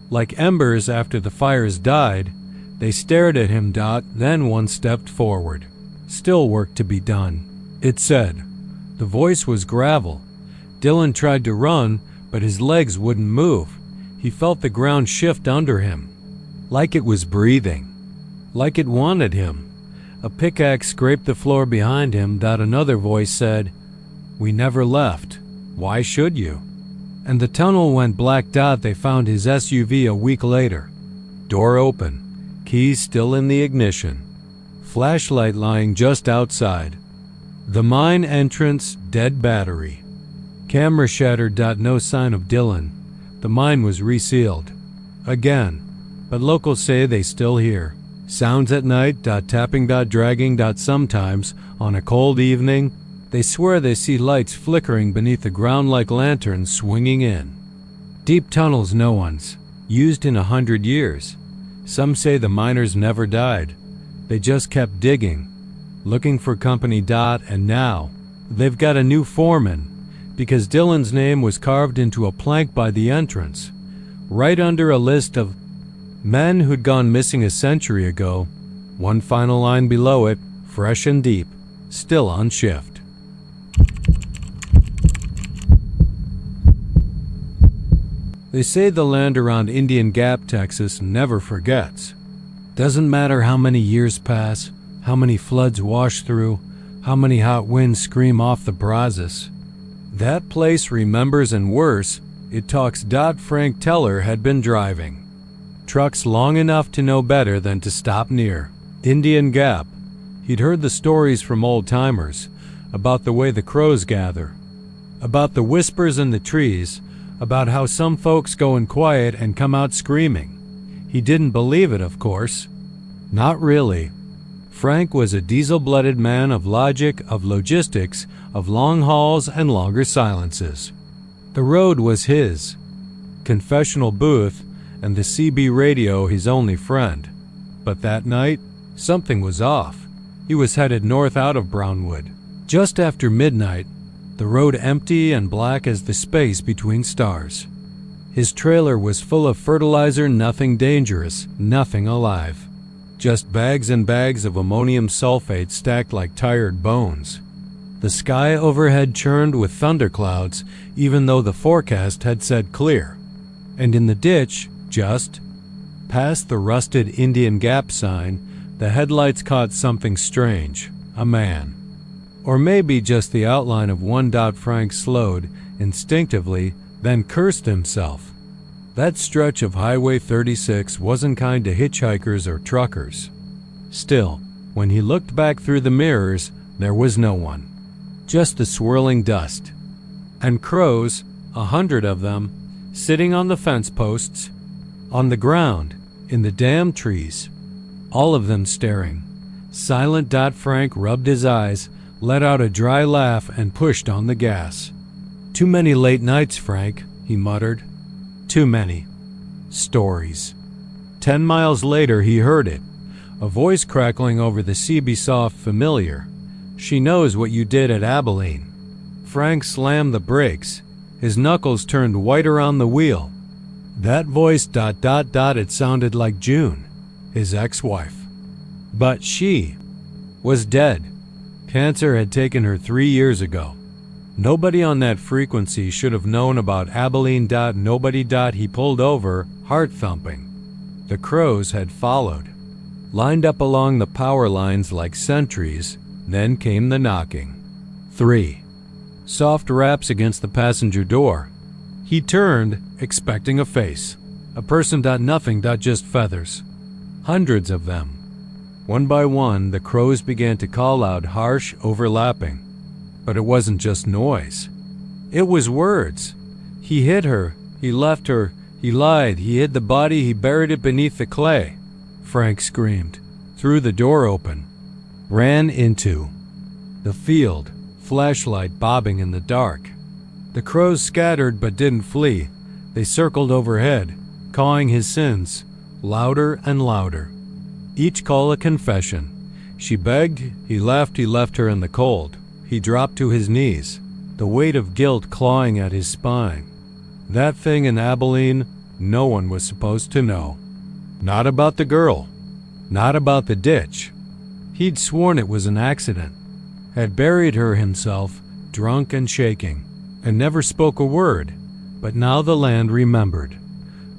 Like embers after the fires died, they stared at him. Then one stepped forward. Still work to be done, it said. The voice was gravel. Dylan tried to run, but his legs wouldn't move. He felt the ground shift under him. Like it was breathing. Like it wanted him. A pickaxe scraped the floor behind him. Another voice said, "We never left. Why should you?" And the tunnel went black. They found his SUV a week later. Door open. Keys still in the ignition. Flashlight lying just outside. The mine entrance, dead battery. Camera shattered. No sign of Dylan. The mine was resealed. Again. But locals say they still hear sounds at night. Tapping. Dragging. Sometimes, on a cold evening, they swear they see lights flickering beneath the ground like lanterns swinging in. Deep tunnels no one's used in 100 years. Some say the miners never died. They just kept digging, looking for company. And now, they've got a new foreman, because Dylan's name was carved into a plank by the entrance, right under a list of men who'd gone missing a century ago. One final line below it, fresh and deep, still on shift. They say the land around Indian Gap, Texas never forgets. Doesn't matter how many years pass, how many floods wash through, how many hot winds scream off the Brazos. That place remembers, and worse, it talks. Frank Teller had been driving trucks long enough to know better than to stop near Indian Gap. He'd heard the stories from old-timers about the way the crows gather, about the whispers in the trees, about how some folks go in quiet and come out screaming. He didn't believe it, of course. Not really. Frank was a diesel-blooded man of logic, of logistics, of long hauls and longer silences. The road was his confessional booth, and the CB radio his only friend. But that night, something was off. He was headed north out of Brownwood. Just after midnight, the road empty and black as the space between stars. His trailer was full of fertilizer, nothing dangerous, nothing alive. Just bags and bags of ammonium sulfate stacked like tired bones. The sky overhead churned with thunderclouds, even though the forecast had said clear. And in the ditch, just past the rusted Indian Gap sign, the headlights caught something strange. A man. Or maybe just the outline of one. Frank slowed, instinctively, then cursed himself. That stretch of Highway 36 wasn't kind to hitchhikers or truckers. Still, when he looked back through the mirrors, there was no one. Just the swirling dust. And crows, 100 of them, sitting on the fence posts, on the ground, in the damn trees, all of them staring. Silent. Frank rubbed his eyes, let out a dry laugh, and pushed on the gas. Too many late nights, Frank, he muttered. Too many. Stories. 10 miles later he heard it, a voice crackling over the CB soft familiar. She knows what you did at Abilene. Frank slammed the brakes. His knuckles turned white around the wheel. That voice. It sounded like June, his ex-wife. But she was dead. Cancer had taken her 3 years ago. Nobody on that frequency should have known about Abilene. Nobody. He pulled over, heart thumping. The crows had followed, lined up along the power lines like sentries. Then came the knocking. 3 soft raps against the passenger door. He turned, expecting a face. A person. Nothing. Just feathers. Hundreds of them. One by one, the crows began to call out, harsh, overlapping. But it wasn't just noise. It was words. He hid her. He left her. He lied. He hid the body. He buried it beneath the clay. Frank screamed, threw the door open, ran into the field, flashlight bobbing in the dark. The crows scattered but didn't flee. They circled overhead, cawing his sins, louder and louder. Each call a confession. She begged, he left her in the cold. He dropped to his knees, the weight of guilt clawing at his spine. That thing in Abilene, no one was supposed to know. Not about the girl. Not about the ditch. He'd sworn it was an accident. Had buried her himself, drunk and shaking, and never spoke a word. But now the land remembered.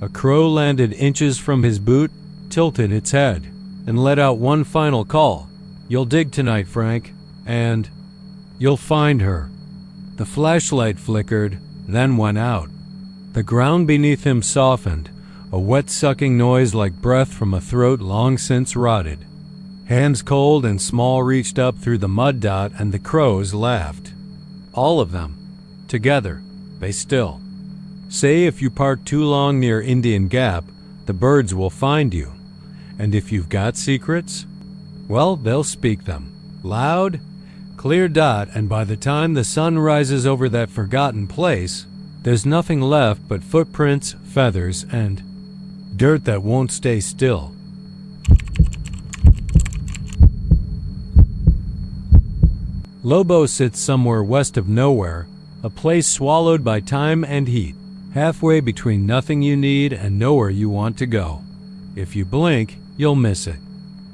A crow landed inches from his boot, tilted its head, and let out one final call. You'll dig tonight, Frank, and you'll find her. The flashlight flickered, then went out. The ground beneath him softened, a wet sucking noise like breath from a throat long since rotted. Hands cold and small reached up through the mud. And the crows laughed. All of them. Together. They still. Say if you park too long near Indian Gap, the birds will find you. And if you've got secrets, well, they'll speak them. Loud, clear. And by the time the sun rises over that forgotten place, there's nothing left but footprints, feathers, and dirt that won't stay still. Lobo sits somewhere west of nowhere, a place swallowed by time and heat, halfway between nothing you need and nowhere you want to go. If you blink, you'll miss it.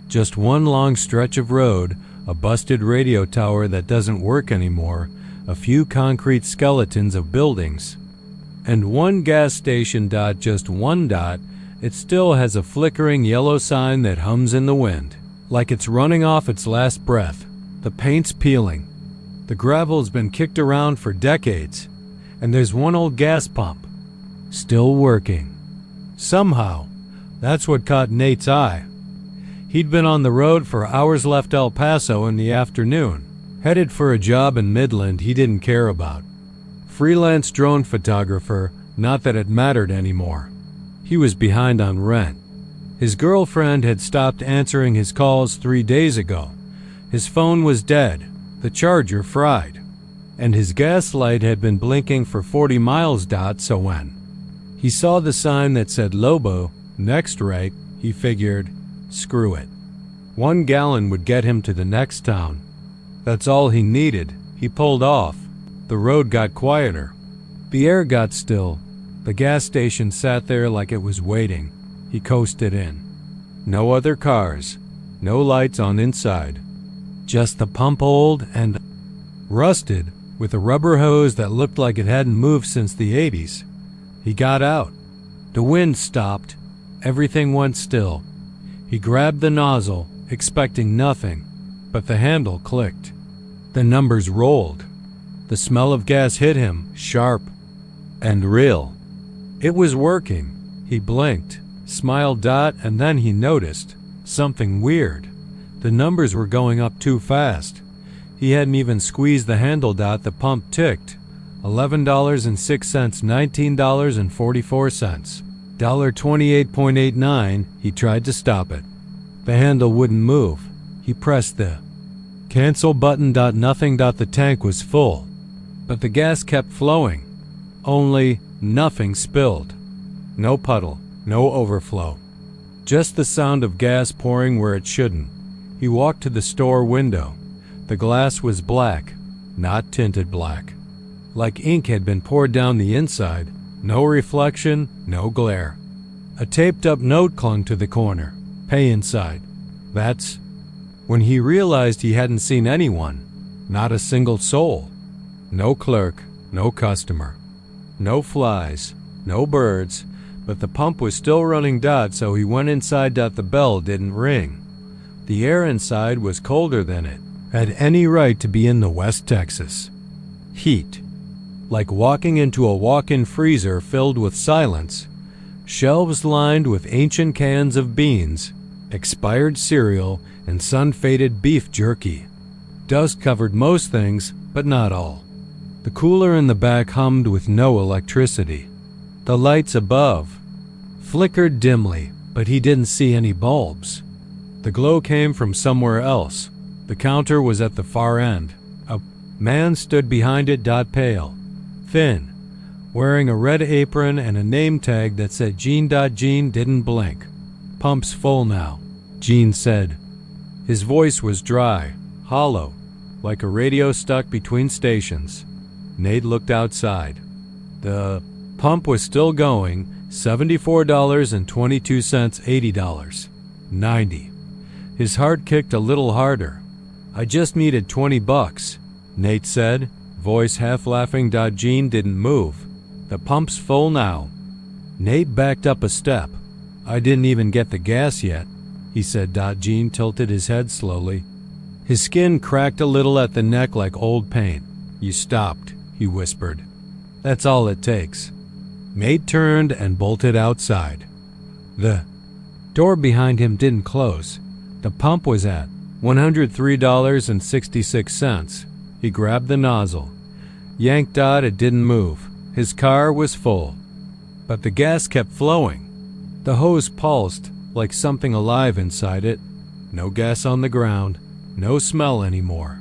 Just one long stretch of road, a busted radio tower that doesn't work anymore, a few concrete skeletons of buildings. And one gas station dot, just one dot, it still has a flickering yellow sign that hums in the wind, like it's running off its last breath. The paint's peeling. The gravel's been kicked around for decades, and there's one old gas pump, still working. Somehow, that's what caught Nate's eye. He'd been on the road for hours, left El Paso in the afternoon, headed for a job in Midland he didn't care about. Freelance drone photographer, not that it mattered anymore. He was behind on rent. His girlfriend had stopped answering his calls 3 days ago. His phone was dead, the charger fried, and his gas light had been blinking for 40 miles. So when he saw the sign that said Lobo, next right, he figured, screw it. 1 gallon would get him to the next town. That's all he needed. He pulled off. The road got quieter. The air got still. The gas station sat there like it was waiting. He coasted in. No other cars. No lights on inside. Just the pump, old and rusted, with a rubber hose that looked like it hadn't moved since the 80s. He got out. The wind stopped. Everything went still. He grabbed the nozzle, expecting nothing, but the handle clicked. The numbers rolled. The smell of gas hit him, sharp and real. It was working. He blinked, smiled, and then he noticed something weird. The numbers were going up too fast. He hadn't even squeezed the handle. The pump ticked. $11.06, $19.44, $28.89. He tried to stop it. The handle wouldn't move. He pressed the cancel button. Nothing. The tank was full, but the gas kept flowing. Only nothing spilled. No puddle, no overflow. Just the sound of gas pouring where it shouldn't. He walked to the store window. The glass was black, not tinted black. Like ink had been poured down the inside. No reflection, no glare. A taped-up note clung to the corner. Pay inside. That's when he realized he hadn't seen anyone. Not a single soul. No clerk, no customer. No flies, no birds, but the pump was still running. So he went inside. The bell didn't ring. The air inside was colder than it had any right to be in the West Texas. Heat. Like walking into a walk-in freezer filled with silence. Shelves lined with ancient cans of beans, expired cereal, and sun-faded beef jerky. Dust covered most things, but not all. The cooler in the back hummed with no electricity. The lights above flickered dimly, but he didn't see any bulbs. The glow came from somewhere else. The counter was at the far end. A man stood behind it. Pale, thin, wearing a red apron and a name tag that said Gene. Gene didn't blink. Pump's full now, Gene said. His voice was dry, hollow, like a radio stuck between stations. Nate looked outside. The pump was still going. $74.22, $80, $90. His heart kicked a little harder. I just needed $20, Nate said, voice half laughing. Gene didn't move. The pump's full now. Nate backed up a step. I didn't even get the gas yet, he said. Gene tilted his head slowly. His skin cracked a little at the neck like old paint. You stopped, he whispered. That's all it takes. Nate turned and bolted outside. The door behind him didn't close. The pump was at $103.66. He grabbed the nozzle. Yanked. It didn't move. His car was full. But the gas kept flowing. The hose pulsed like something alive inside it. No gas on the ground. No smell anymore.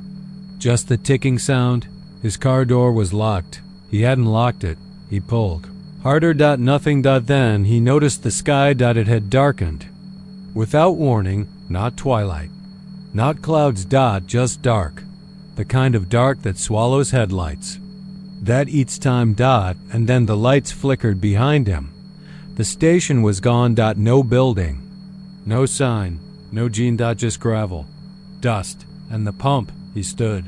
Just the ticking sound. His car door was locked. He hadn't locked it. He pulled. Harder. Nothing. Then he noticed the sky. It had darkened. Without warning, not twilight. Not clouds. Just dark. The kind of dark that swallows headlights. That eats time. And then the lights flickered behind him. The station was gone. No building. No sign. No Gene. Just gravel. Dust. And the pump. He stood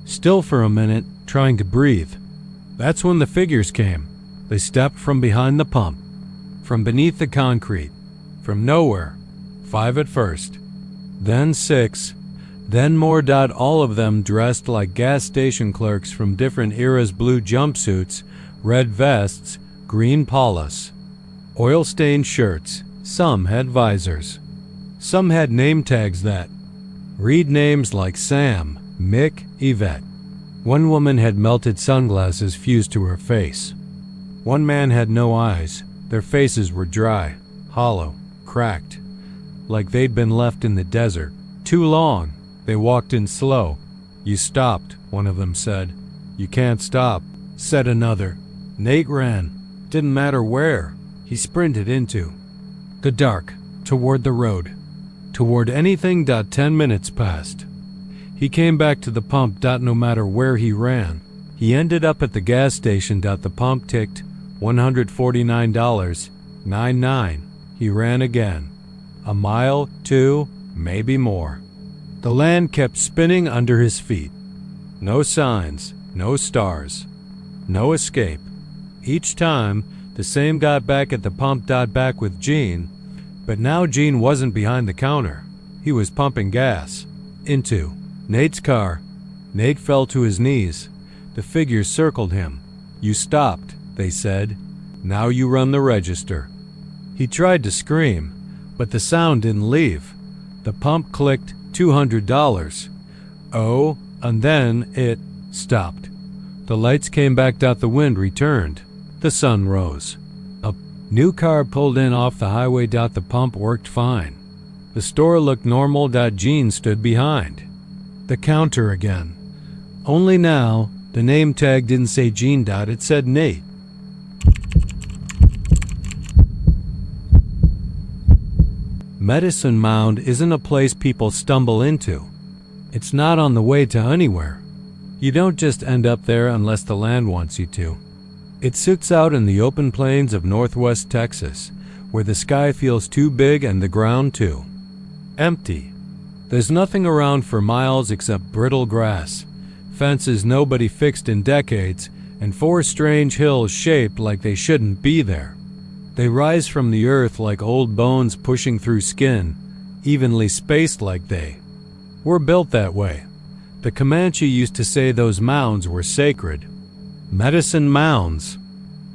still for a minute, trying to breathe. That's when the figures came. They stepped from behind the pump, from beneath the concrete, from nowhere. 5 at first, then 6, then more. All of them dressed like gas station clerks from different eras, blue jumpsuits, red vests, green polos, oil-stained shirts. Some had visors. Some had name tags that read names like Sam, Mick, Yvette. One woman had melted sunglasses fused to her face. One man had no eyes. Their faces were dry, hollow, cracked, like they'd been left in the desert too long. They walked in slow. "You stopped," one of them said. "You can't stop," said another. Nate ran. Didn't matter where. He sprinted into the dark, toward the road, toward anything. 10 minutes passed. He came back to the pump. No matter where he ran, he ended up at the gas station. The pump ticked $149.99. He ran again. A mile, 2, maybe more. The land kept spinning under his feet. No signs, no stars, no escape. Each time, the same guy back at the pump. Back with Gene, but now Gene wasn't behind the counter. He was pumping gas into Nate's car. Nate fell to his knees. The figures circled him. "You stopped," they said. "Now you run the register." He tried to scream, but the sound didn't leave. The pump clicked $200. Oh, and then it stopped. The lights came back. The wind returned. The sun rose. A new car pulled in off the highway. The pump worked fine. The store looked normal. Gene stood behind the counter again. Only now, the name tag didn't say Gene. It said Nate. Medicine Mound isn't a place people stumble into. It's not on the way to anywhere. You don't just end up there unless the land wants you to. It sits out in the open plains of northwest Texas, where the sky feels too big and the ground too empty. There's nothing around for miles except brittle grass, fences nobody fixed in decades, and 4 strange hills shaped like they shouldn't be there. They rise from the earth like old bones pushing through skin, evenly spaced like they were built that way. The Comanche used to say those mounds were sacred. Medicine mounds,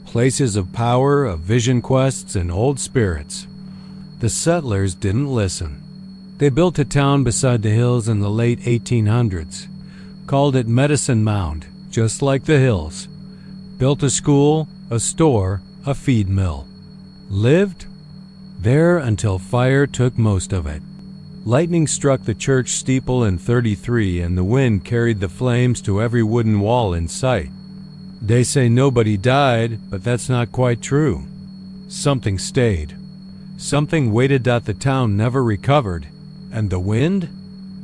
places of power, of vision quests, and old spirits. The settlers didn't listen. They built a town beside the hills in the late 1800s, called it Medicine Mound, just like the hills. Built a school, a store, a feed mill. Lived there until fire took most of it. Lightning struck the church steeple in '33 and the wind carried the flames to every wooden wall in sight. They say nobody died, but that's not quite true. Something stayed. Something waited. The town never recovered. And the wind?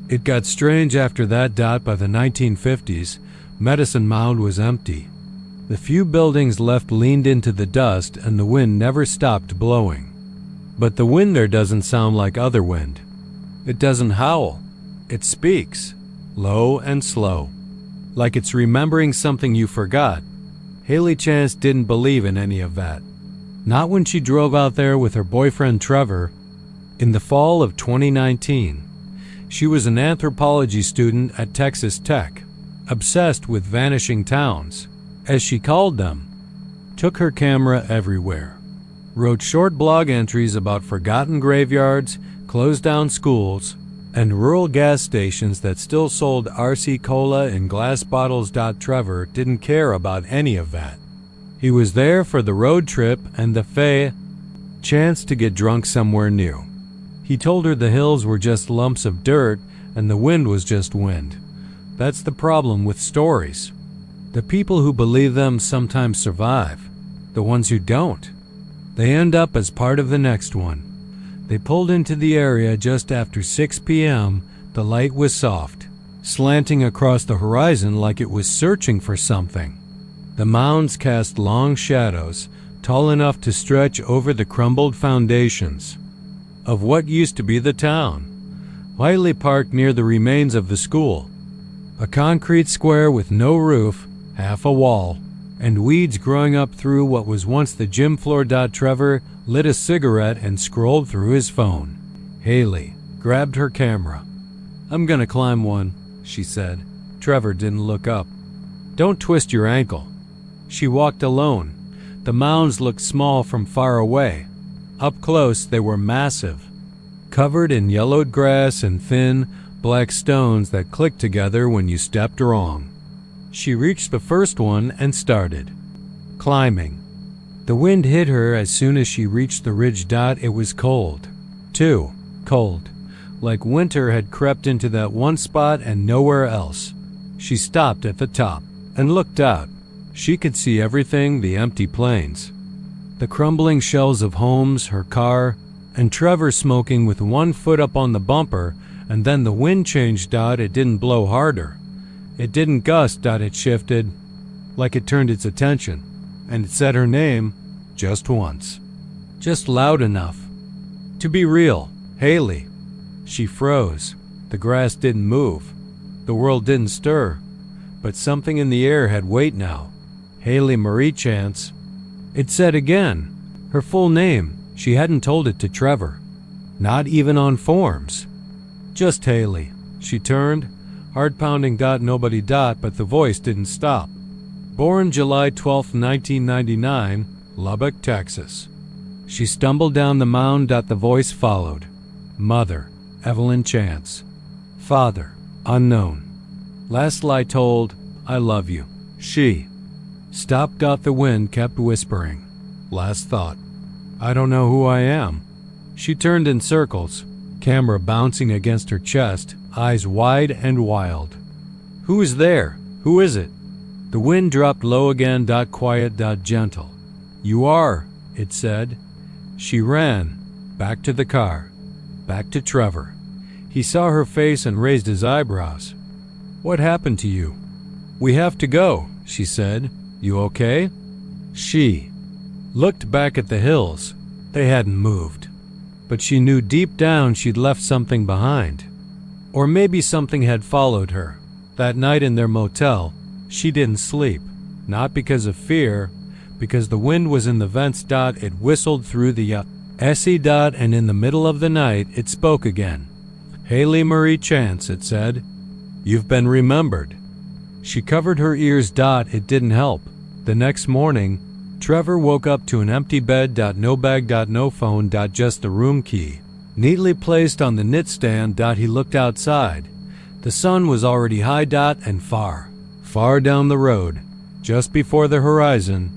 It got strange after that. By the 1950s, Medicine Mound was empty. The few buildings left leaned into the dust and the wind never stopped blowing. But the wind there doesn't sound like other wind. It doesn't howl. It speaks, low and slow, like it's remembering something you forgot. Haley Chance didn't believe in any of that. Not when she drove out there with her boyfriend Trevor in the fall of 2019. She was an anthropology student at Texas Tech, obsessed with vanishing towns, as she called them. Took her camera everywhere. Wrote short blog entries about forgotten graveyards, closed down schools, and rural gas stations that still sold RC Cola in glass bottles. Trevor didn't care about any of that. He was there for the road trip and the chance to get drunk somewhere new. He told her the hills were just lumps of dirt and the wind was just wind. That's the problem with stories. The people who believe them sometimes survive. The ones who don't, they end up as part of the next one. They pulled into the area just after 6 p.m. The light was soft, slanting across the horizon like it was searching for something. The mounds cast long shadows, tall enough to stretch over the crumbled foundations of what used to be the town. Wiley parked near the remains of the school, a concrete square with no roof, half a wall. and weeds growing up through what was once the gym floor. Trevor lit a cigarette and scrolled through his phone. Haley grabbed her camera. "I'm gonna climb one," she said. Trevor didn't look up. "Don't twist your ankle." She walked alone. The mounds looked small from far away. Up close, they were massive, covered in yellowed grass and thin, black stones that clicked together when you stepped wrong. She reached the first one and started climbing. The wind hit her as soon as she reached the ridge. It was cold, too cold, like winter had crept into that one spot and nowhere else. She stopped at the top and looked out. She could see everything: the empty plains, the crumbling shells of homes, her car, and Trevor smoking with one foot up on the bumper. And then the wind changed. It didn't blow harder. It didn't gust. It shifted, like it turned its attention, and it said her name just once, just loud enough to be real. "Haley." She froze. The grass didn't move. The world didn't stir. But something in the air had weight now. Haley Marie Chance. It said again, her full name. She hadn't told it to Trevor, not even on forms. Just Haley. She turned, heart pounding. Nobody. But the voice didn't stop. Born July 12, 1999, Lubbock, Texas. She stumbled down the mound. The voice followed. Mother, Evelyn Chance. Father, unknown. Last lie told, I love you. She stopped. The wind kept whispering. Last thought, I don't know who I am. She turned in circles, camera bouncing against her chest, eyes wide and wild. Who is there? Who is it? The wind dropped low again. Quiet. Gentle. You are, it said. She ran, back to the car, back to Trevor. He saw her face and raised his eyebrows. What happened to you? We have to go, she said. You okay? She looked back at the hills. They hadn't moved. But she knew deep down she'd left something behind. Or maybe something had followed her. That night in their motel, she didn't sleep. Not because of fear, because the wind was in the vents. It whistled through the SE. And in the middle of the night, it spoke again. Haley Marie Chance, it said. You've been remembered. She covered her ears. It didn't help. The next morning, Trevor woke up to an empty bed. No bag. No phone. Just the room key, neatly placed on the nightstand. He looked outside. The sun was already high. And far, far down the road, just before the horizon,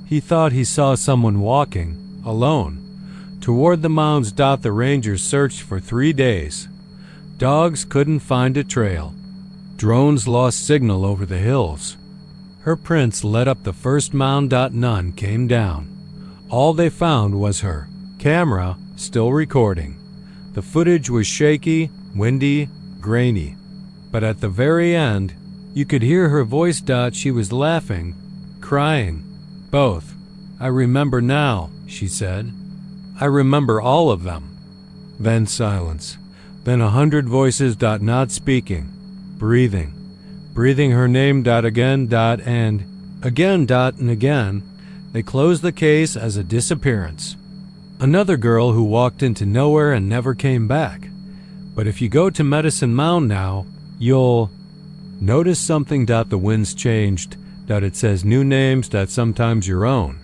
he thought he saw someone walking, alone, toward the mounds. The rangers searched for 3 days. Dogs couldn't find a trail. Drones lost signal over the hills. Her prints led up the first mound. None came down. All they found was her camera still recording. The footage was shaky, windy, grainy. But at the very end, you could hear her voice. She was laughing, crying, both. I remember now, she said. I remember all of them. Then silence. Then 100 voices. Not speaking. Breathing her name. Again. And again. And again. They closed the case as a disappearance. Another girl who walked into nowhere and never came back. But if you go to Medicine Mound now, you'll notice something. The wind's changed. It says new names. Sometimes your own.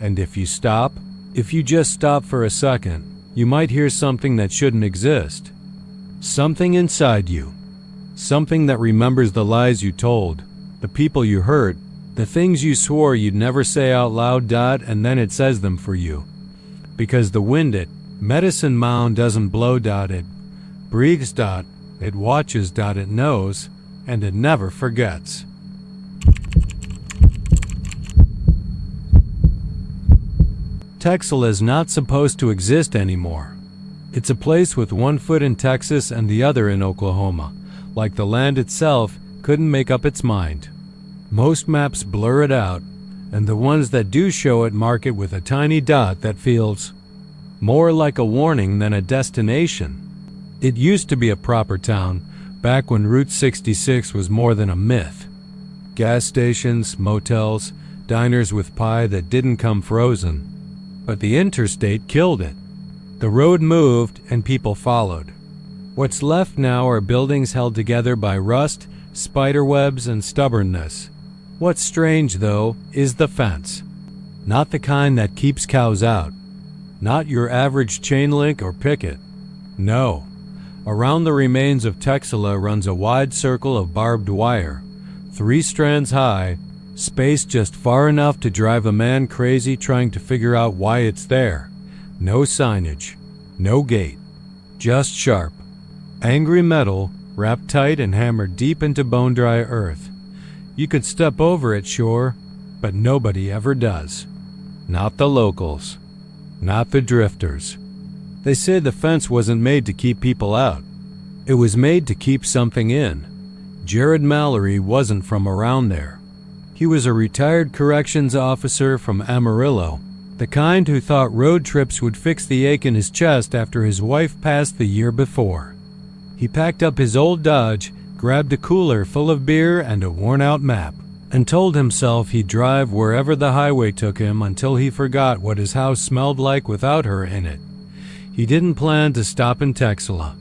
And if you just stop for a second, you might hear something that shouldn't exist. Something inside you. Something that remembers the lies you told, the people you hurt, the things you swore you'd never say out loud. And then it says them for you. Because the wind at Medicine Mound doesn't blow. It breathes. It watches. It knows. And it never forgets. Texel is not supposed to exist anymore. It's a place with one foot in Texas and the other in Oklahoma. Like the land itself couldn't make up its mind. Most maps blur it out, and the ones that do show it mark it with a tiny dot that feels more like a warning than a destination. It used to be a proper town, back when Route 66 was more than a myth. Gas stations, motels, diners with pie that didn't come frozen. But the interstate killed it. The road moved and people followed. What's left now are buildings held together by rust, spiderwebs, and stubbornness. What's strange, though, is the fence. Not the kind that keeps cows out. Not your average chain link or picket. No. Around the remains of Texela runs a wide circle of barbed wire, 3 strands high, spaced just far enough to drive a man crazy trying to figure out why it's there. No signage, no gate, just sharp, angry metal wrapped tight and hammered deep into bone-dry earth. You could step over it, sure, but nobody ever does. Not the locals, not the drifters. They say the fence wasn't made to keep people out. It was made to keep something in. Jared Mallory wasn't from around there. He was a retired corrections officer from Amarillo, the kind who thought road trips would fix the ache in his chest after his wife passed the year before. He packed up his old Dodge, grabbed a cooler full of beer and a worn-out map, and told himself he'd drive wherever the highway took him until he forgot what his house smelled like without her in it. He didn't plan to stop in Texela.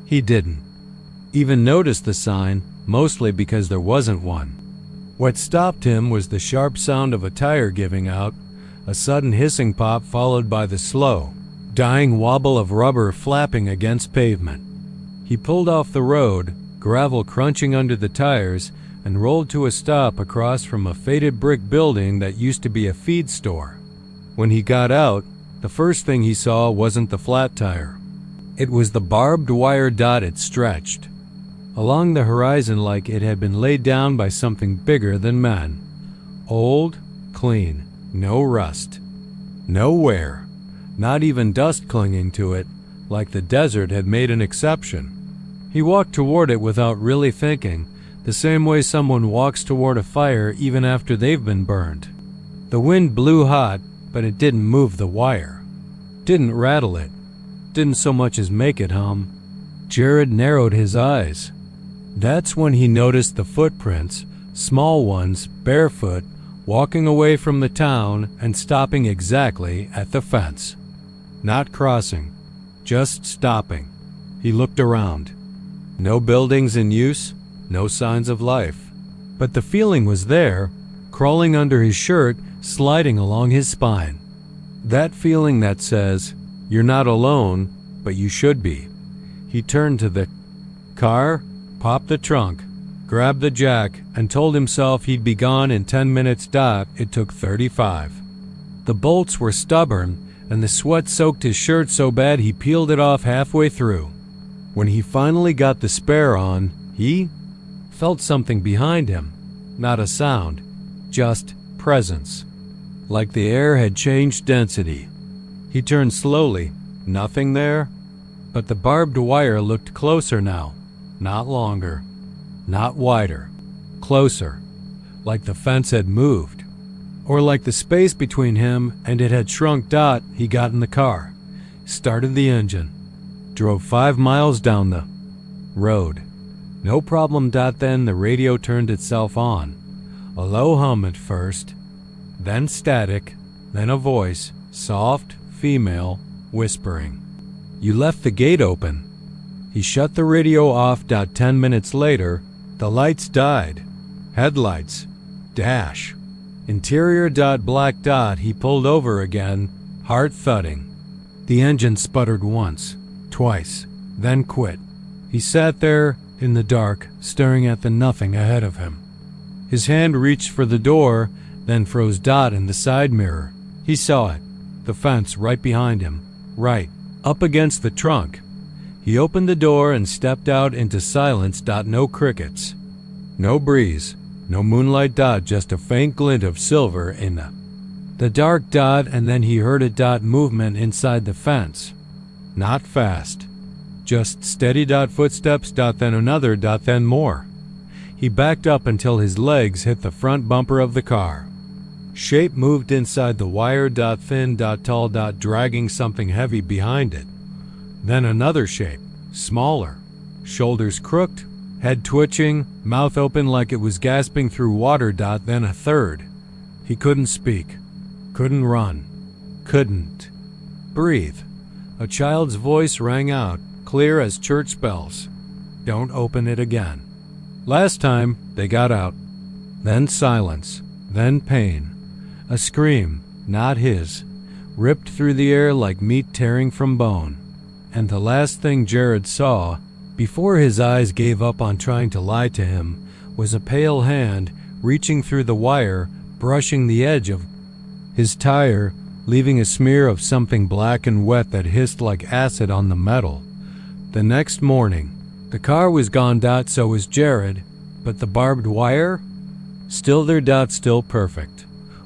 He didn't even notice the sign, mostly because there wasn't one. What stopped him was the sharp sound of a tire giving out, a sudden hissing pop followed by the slow, dying wobble of rubber flapping against pavement. He pulled off the road, gravel crunching under the tires, and rolled to a stop across from a faded brick building that used to be a feed store. When he got out, the first thing he saw wasn't the flat tire. It was the barbed wire dot it stretched along the horizon like it had been laid down by something bigger than man. Old, clean, no rust. No wear, not even dust clinging to it, like the desert had made an exception. He walked toward it without really thinking, the same way someone walks toward a fire even after they've been burned. The wind blew hot, but it didn't move the wire. Didn't rattle it. Didn't so much as make it hum. Jared narrowed his eyes. That's when he noticed the footprints, small ones, barefoot, walking away from the town and stopping exactly at the fence. Not crossing, just stopping. He looked around. No buildings in use, no signs of life. But the feeling was there, crawling under his shirt, sliding along his spine. That feeling that says, you're not alone, but you should be. He turned to the car, popped the trunk, grabbed the jack, and told himself he'd be gone in 10 minutes dot. It took 35. The bolts were stubborn, and the sweat soaked his shirt so bad he peeled it off halfway through. When he finally got the spare on, he felt something behind him. Not a sound, just presence. Like the air had changed density. He turned slowly. Nothing there. But the barbed wire looked closer now. Not longer. Not wider. Closer. Like the fence had moved. Or like the space between him and it had shrunk dot. He got in the car. Started the engine. Drove 5 miles down the road. No problem dot. Then the radio turned itself on. A low hum at first. Then static. Then a voice. Soft, female, whispering. You left the gate open. He shut the radio off. 10 minutes later, the lights died. Headlights. Dash. Interior. Black. He pulled over again, heart thudding. The engine sputtered once, twice, then quit. He sat there in the dark, staring at the nothing ahead of him. His hand reached for the door, then froze. In the side mirror. He saw it, the fence right behind him, right up against the trunk. He opened the door and stepped out into silence. No crickets. No breeze. No moonlight. Just a faint glint of silver in the dark. And then he heard a movement inside the fence. Not fast. Just steady. Footsteps. Then another. Then more. He backed up until his legs hit the front bumper of the car. Shape moved inside the wire. Thin. Tall. Dragging something heavy behind it. Then another shape, smaller, shoulders crooked, head twitching, mouth open like it was gasping through water. Then a third. He couldn't speak, couldn't run, couldn't breathe. A child's voice rang out, clear as church bells. Don't open it again. Last time, they got out. Then silence, then pain. A scream, not his, ripped through the air like meat tearing from bone. And the last thing Jared saw, before his eyes gave up on trying to lie to him, was a pale hand reaching through the wire, brushing the edge of his tire, leaving a smear of something black and wet that hissed like acid on the metal. The next morning, the car was gone. So was Jared, but the barbed wire? Still there. Still perfect.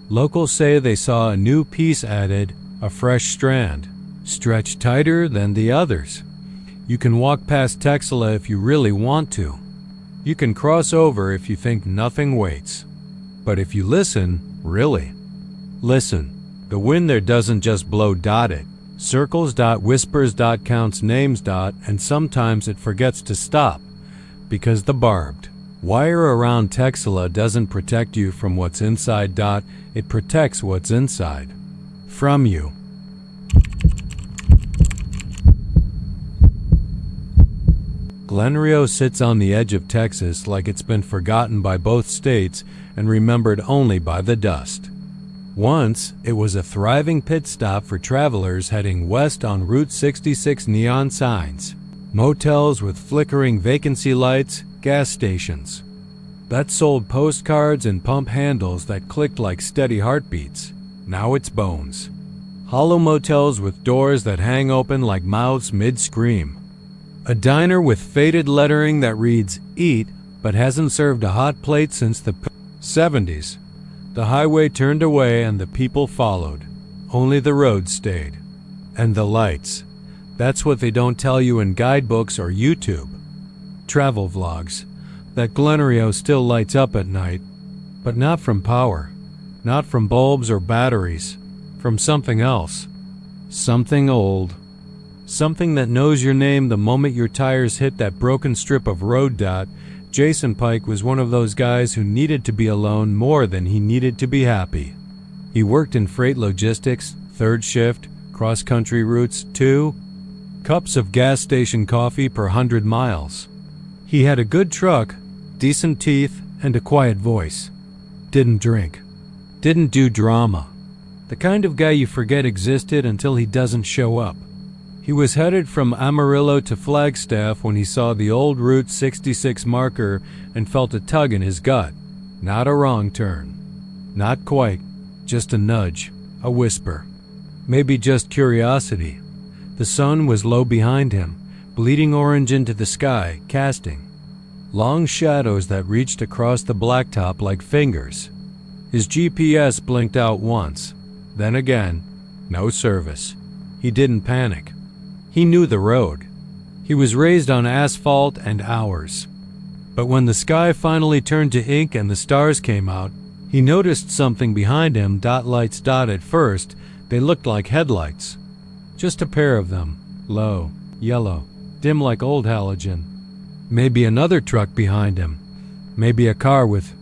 Locals say they saw a new piece added, a fresh strand, stretched tighter than the others. You can walk past Texela if you really want to. You can cross over if you think nothing waits. But if you listen, really, listen, the wind there doesn't just blow. It circles. Whispers. Counts names. And sometimes it forgets to stop, because the barbed wire around Texela doesn't protect you from what's inside. It protects what's inside from you. Glen Rio sits on the edge of Texas like it's been forgotten by both states and remembered only by the dust. Once, it was a thriving pit stop for travelers heading west on Route 66. Neon signs, motels with flickering vacancy lights, gas stations that sold postcards and pump handles that clicked like steady heartbeats. Now it's bones. Hollow motels with doors that hang open like mouths mid-scream. A diner with faded lettering that reads, "Eat," but hasn't served a hot plate since the 70s. The highway turned away and the people followed. Only the road stayed. And the lights. That's what they don't tell you in guidebooks or YouTube travel vlogs. That Glen Rio still lights up at night, but not from power, not from bulbs or batteries, from something else. Something old. Something that knows your name the moment your tires hit that broken strip of road. Jason Pike was one of those guys who needed to be alone more than he needed to be happy. He worked in freight logistics, third shift, cross-country routes, 2 cups of gas station coffee per 100 miles. He had a good truck, decent teeth, and a quiet voice. Didn't drink. Didn't do drama. The kind of guy you forget existed until he doesn't show up. He was headed from Amarillo to Flagstaff when he saw the old Route 66 marker and felt a tug in his gut. Not a wrong turn. Not quite. Just a nudge. A whisper. Maybe just curiosity. The sun was low behind him, bleeding orange into the sky, casting long shadows that reached across the blacktop like fingers. His GPS blinked out once. Then again, no service. He didn't panic. He knew the road. He was raised on asphalt and hours. But when the sky finally turned to ink and the stars came out, he noticed something behind him. Lights. At first, they looked like headlights. Just a pair of them, low, yellow, dim like old halogen. Maybe another truck behind him. Maybe a car with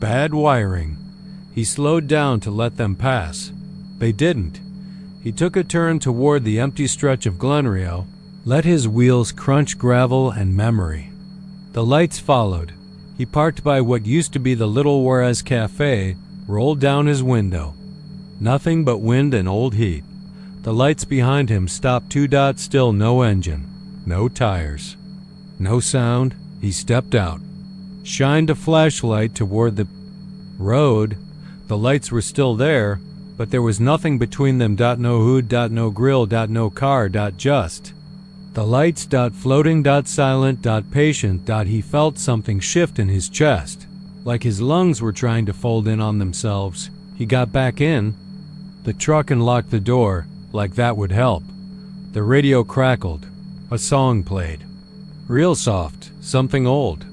bad wiring. He slowed down to let them pass. They didn't. He took a turn toward the empty stretch of Glen Rio, let his wheels crunch gravel and memory. The lights followed. He parked by what used to be the Little Juarez Cafe, rolled down his window. Nothing but wind and old heat. The lights behind him stopped. Still no engine, no tires, no sound. He stepped out, shined a flashlight toward the road. The lights were still there, but there was nothing between them. No hood, no grill, no car, just the lights. Floating, silent, patient. He felt something shift in his chest, like his lungs were trying to fold in on themselves. He got back in the truck and locked the door, like that would help. The radio crackled. A song played. Real soft, something old.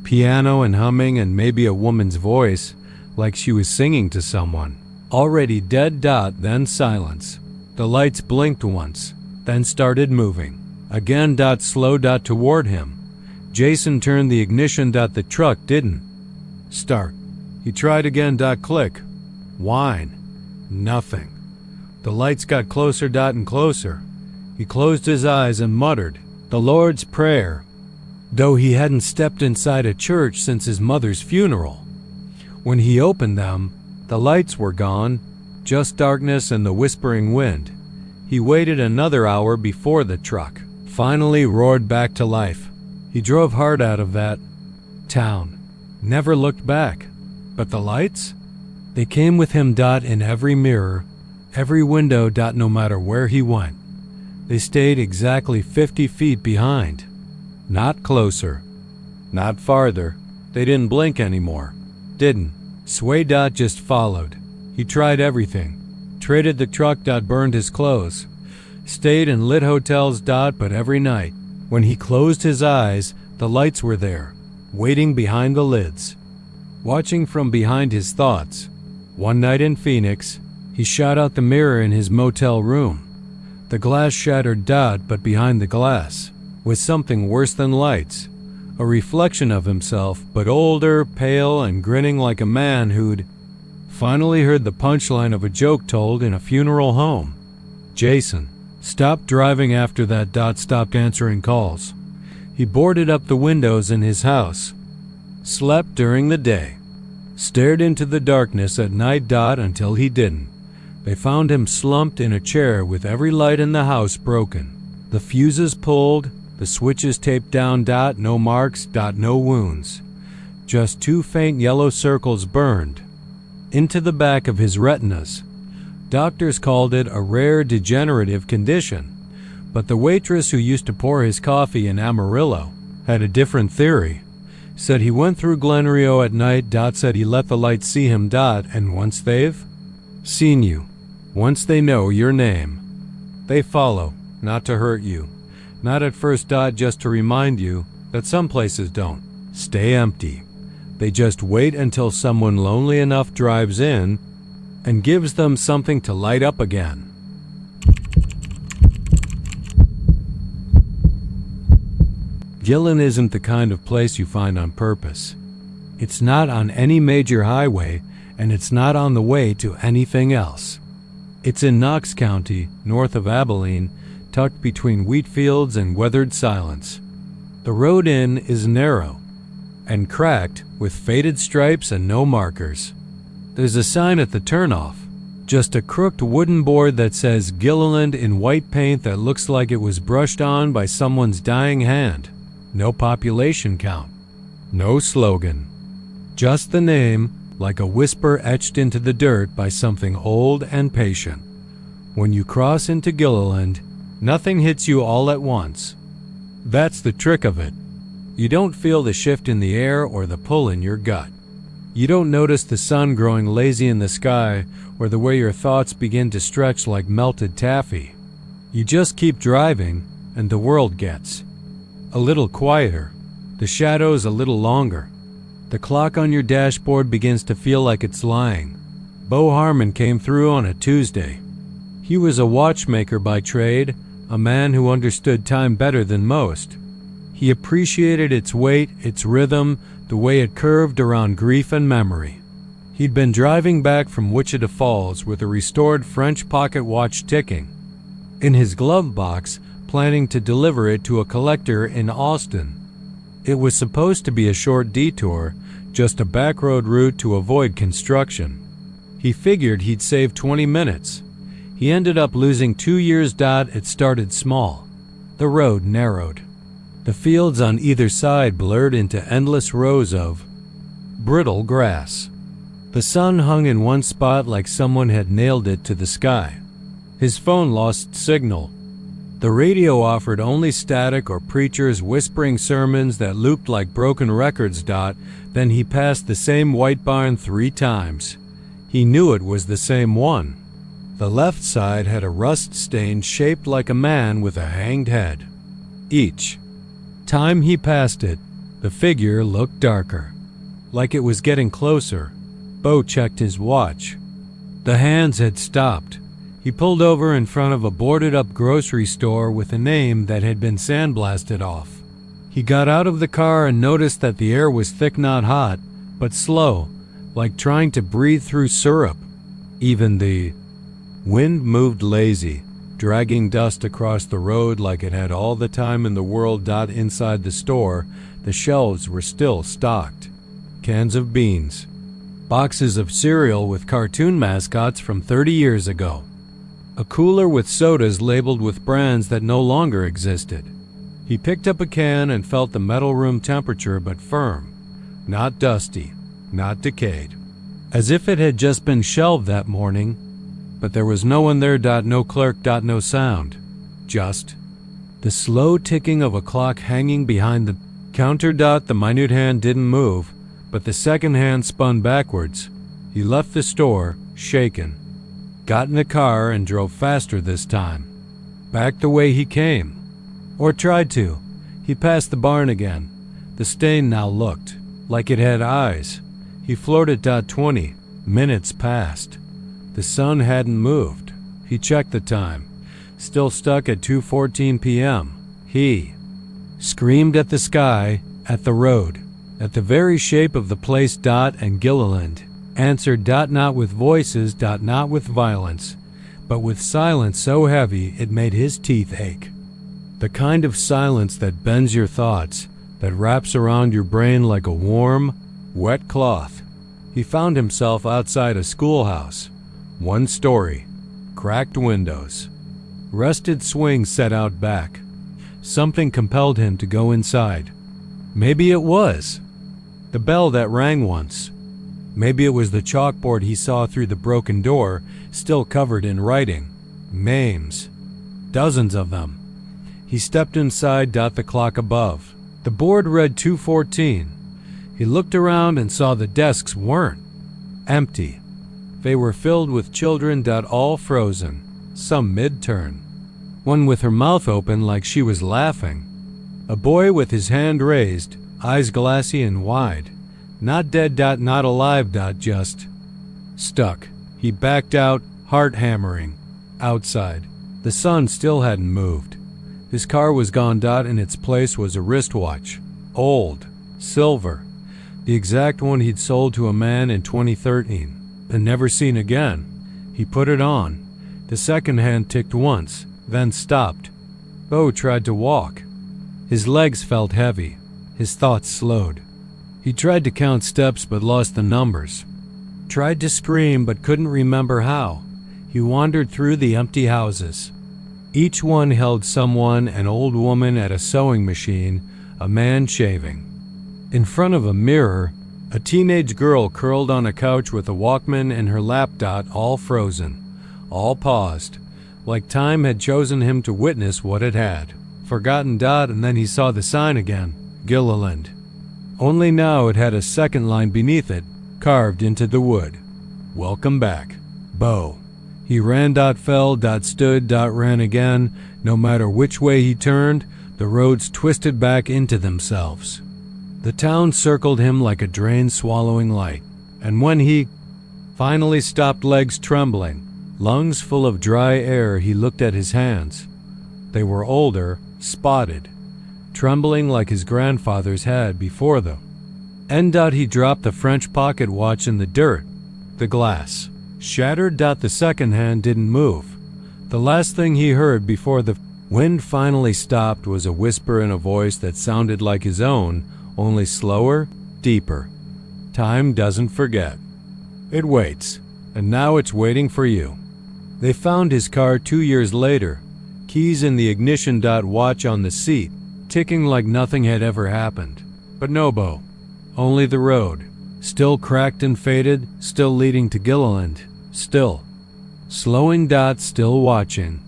Piano and humming and maybe a woman's voice, like she was singing to someone. Already dead. Then silence. The lights blinked once, then started moving. Again. Slow. Toward him. Jason turned the ignition. The truck didn't start. He tried again. Click. Whine. Nothing. The lights got closer and closer. He closed his eyes and muttered the Lord's Prayer, though he hadn't stepped inside a church since his mother's funeral. When he opened them, the lights were gone, just darkness and the whispering wind. He waited another hour before the truck finally roared back to life. He drove hard out of that town, never looked back. But the lights? They came with him in every mirror, every window no matter where he went. They stayed exactly 50 feet behind. Not closer. Not farther. They didn't blink anymore. Didn't. Sway just followed. He tried everything. Traded the truck burned his clothes. Stayed in lit hotels but every night, when he closed his eyes, the lights were there, waiting behind the lids, watching from behind his thoughts. One night in Phoenix, he shot out the mirror in his motel room. The glass shattered but behind the glass was something worse than lights, a reflection of himself, but older, pale, and grinning like a man who'd finally heard the punchline of a joke told in a funeral home. Jason stopped driving after that. Stopped answering calls. He boarded up the windows in his house, slept during the day, stared into the darkness at night. Until he didn't. They found him slumped in a chair with every light in the house broken, the fuses pulled, the switches taped down. No marks. No wounds. Just 2 faint yellow circles burned into the back of his retinas. Doctors called it a rare degenerative condition, but the waitress who used to pour his coffee in Amarillo had a different theory. Said he went through Glen Rio at night. Said he let the lights see him. And once they've seen you, once they know your name, they follow, not to hurt you, not at first. Just to remind you that some places don't stay empty. They just wait until someone lonely enough drives in and gives them something to light up again. Gillen isn't the kind of place you find on purpose. It's not on any major highway, and it's not on the way to anything else. It's in Knox County, north of Abilene, tucked between wheat fields and weathered silence. The road in is narrow and cracked with faded stripes and no markers. There's a sign at the turnoff, just a crooked wooden board that says Gilliland in white paint that looks like it was brushed on by someone's dying hand. No population count. No slogan. Just the name, like a whisper etched into the dirt by something old and patient. When you cross into Gilliland, nothing hits you all at once. That's the trick of it. You don't feel the shift in the air or the pull in your gut. You don't notice the sun growing lazy in the sky or the way your thoughts begin to stretch like melted taffy. You just keep driving, and the world gets a little quieter, the shadows a little longer. The clock on your dashboard begins to feel like it's lying. Bo Harmon came through on a Tuesday. He was a watchmaker by trade, a man who understood time better than most. He appreciated its weight, its rhythm, the way it curved around grief and memory. He'd been driving back from Wichita Falls with a restored French pocket watch ticking in his glove box, planning to deliver it to a collector in Austin. It was supposed to be a short detour, just a backroad route to avoid construction. He figured he'd save 20 minutes. He ended up losing 2 years. It started small. The road narrowed. The fields on either side blurred into endless rows of brittle grass. The sun hung in one spot like someone had nailed it to the sky. His phone lost signal. The radio offered only static or preachers whispering sermons that looped like broken records. Then he passed the same white barn 3 times. He knew it was the same one. The left side had a rust stain shaped like a man with a hanged head. Each time he passed it, the figure looked darker, like it was getting closer. Bo checked his watch. The hands had stopped. He pulled over in front of a boarded-up grocery store with a name that had been sandblasted off. He got out of the car and noticed that the air was thick, not hot, but slow, like trying to breathe through syrup. Even the wind moved lazy, dragging dust across the road like it had all the time in the world. Inside the store, the shelves were still stocked. Cans of beans, boxes of cereal with cartoon mascots from 30 years ago, a cooler with sodas labeled with brands that no longer existed. He picked up a can and felt the metal room temperature, but firm, not dusty, not decayed, as if it had just been shelved that morning. But there was no one there. No clerk. No sound. Just the slow ticking of a clock hanging behind the counter. The minute hand didn't move, but the second hand spun backwards. He left the store, shaken, got in the car and drove faster this time. Back the way he came. Or tried to. He passed the barn again. The stain now looked like it had eyes. He floated. 20 minutes passed. The sun hadn't moved. He checked the time. Still stuck at 2:14 p.m. He screamed at the sky, at the road, at the very shape of the place. And Gilliland answered. Not with voices. Not with violence, but with silence so heavy it made his teeth ache. The kind of silence that bends your thoughts, that wraps around your brain like a warm, wet cloth. He found himself outside a schoolhouse. One story, cracked windows, rusted swings set out back. Something compelled him to go inside. Maybe it was the bell that rang once. Maybe it was the chalkboard he saw through the broken door, still covered in writing. Names. Dozens of them. He stepped inside. The clock above. The board read 2:14. He looked around and saw the desks weren't empty. They were filled with children. All frozen, some mid-turn. One with her mouth open like she was laughing. A boy with his hand raised, eyes glassy and wide. Not dead. Not alive. Just stuck. He backed out, heart hammering. Outside, the sun still hadn't moved. His car was gone. In its place was a wristwatch. Old, silver. The exact one he'd sold to a man in 2013. And never seen again. He put it on. The second hand ticked once, then stopped. Bo tried to walk. His legs felt heavy. His thoughts slowed. He tried to count steps but lost the numbers. Tried to scream but couldn't remember how. He wandered through the empty houses. Each one held someone, an old woman at a sewing machine, a man shaving. In front of a mirror, a teenage girl curled on a couch with a Walkman in her lap. All frozen, all paused, like time had chosen him to witness what it had. Forgotten. And then he saw the sign again. Gilliland. Only now it had a second line beneath it, carved into the wood. Welcome back, Bo. He ran. Fell. Stood. Ran again. No matter which way he turned, the roads twisted back into themselves. The town circled him like a drain swallowing light, and when he finally stopped, legs trembling, lungs full of dry air, he looked at his hands. They were older, spotted, trembling like his grandfather's had before them. He dropped the French pocket watch in the dirt. The glass shattered. The second hand didn't move. The last thing he heard before the wind finally stopped was a whisper in a voice that sounded like his own, only slower, deeper. Time doesn't forget. It waits, and now it's waiting for you. They found his car 2 years later, keys in the ignition. Watch on the seat, ticking like nothing had ever happened. But no Bo. Only the road, still cracked and faded, still leading to Gilliland, still slowing. Still watching.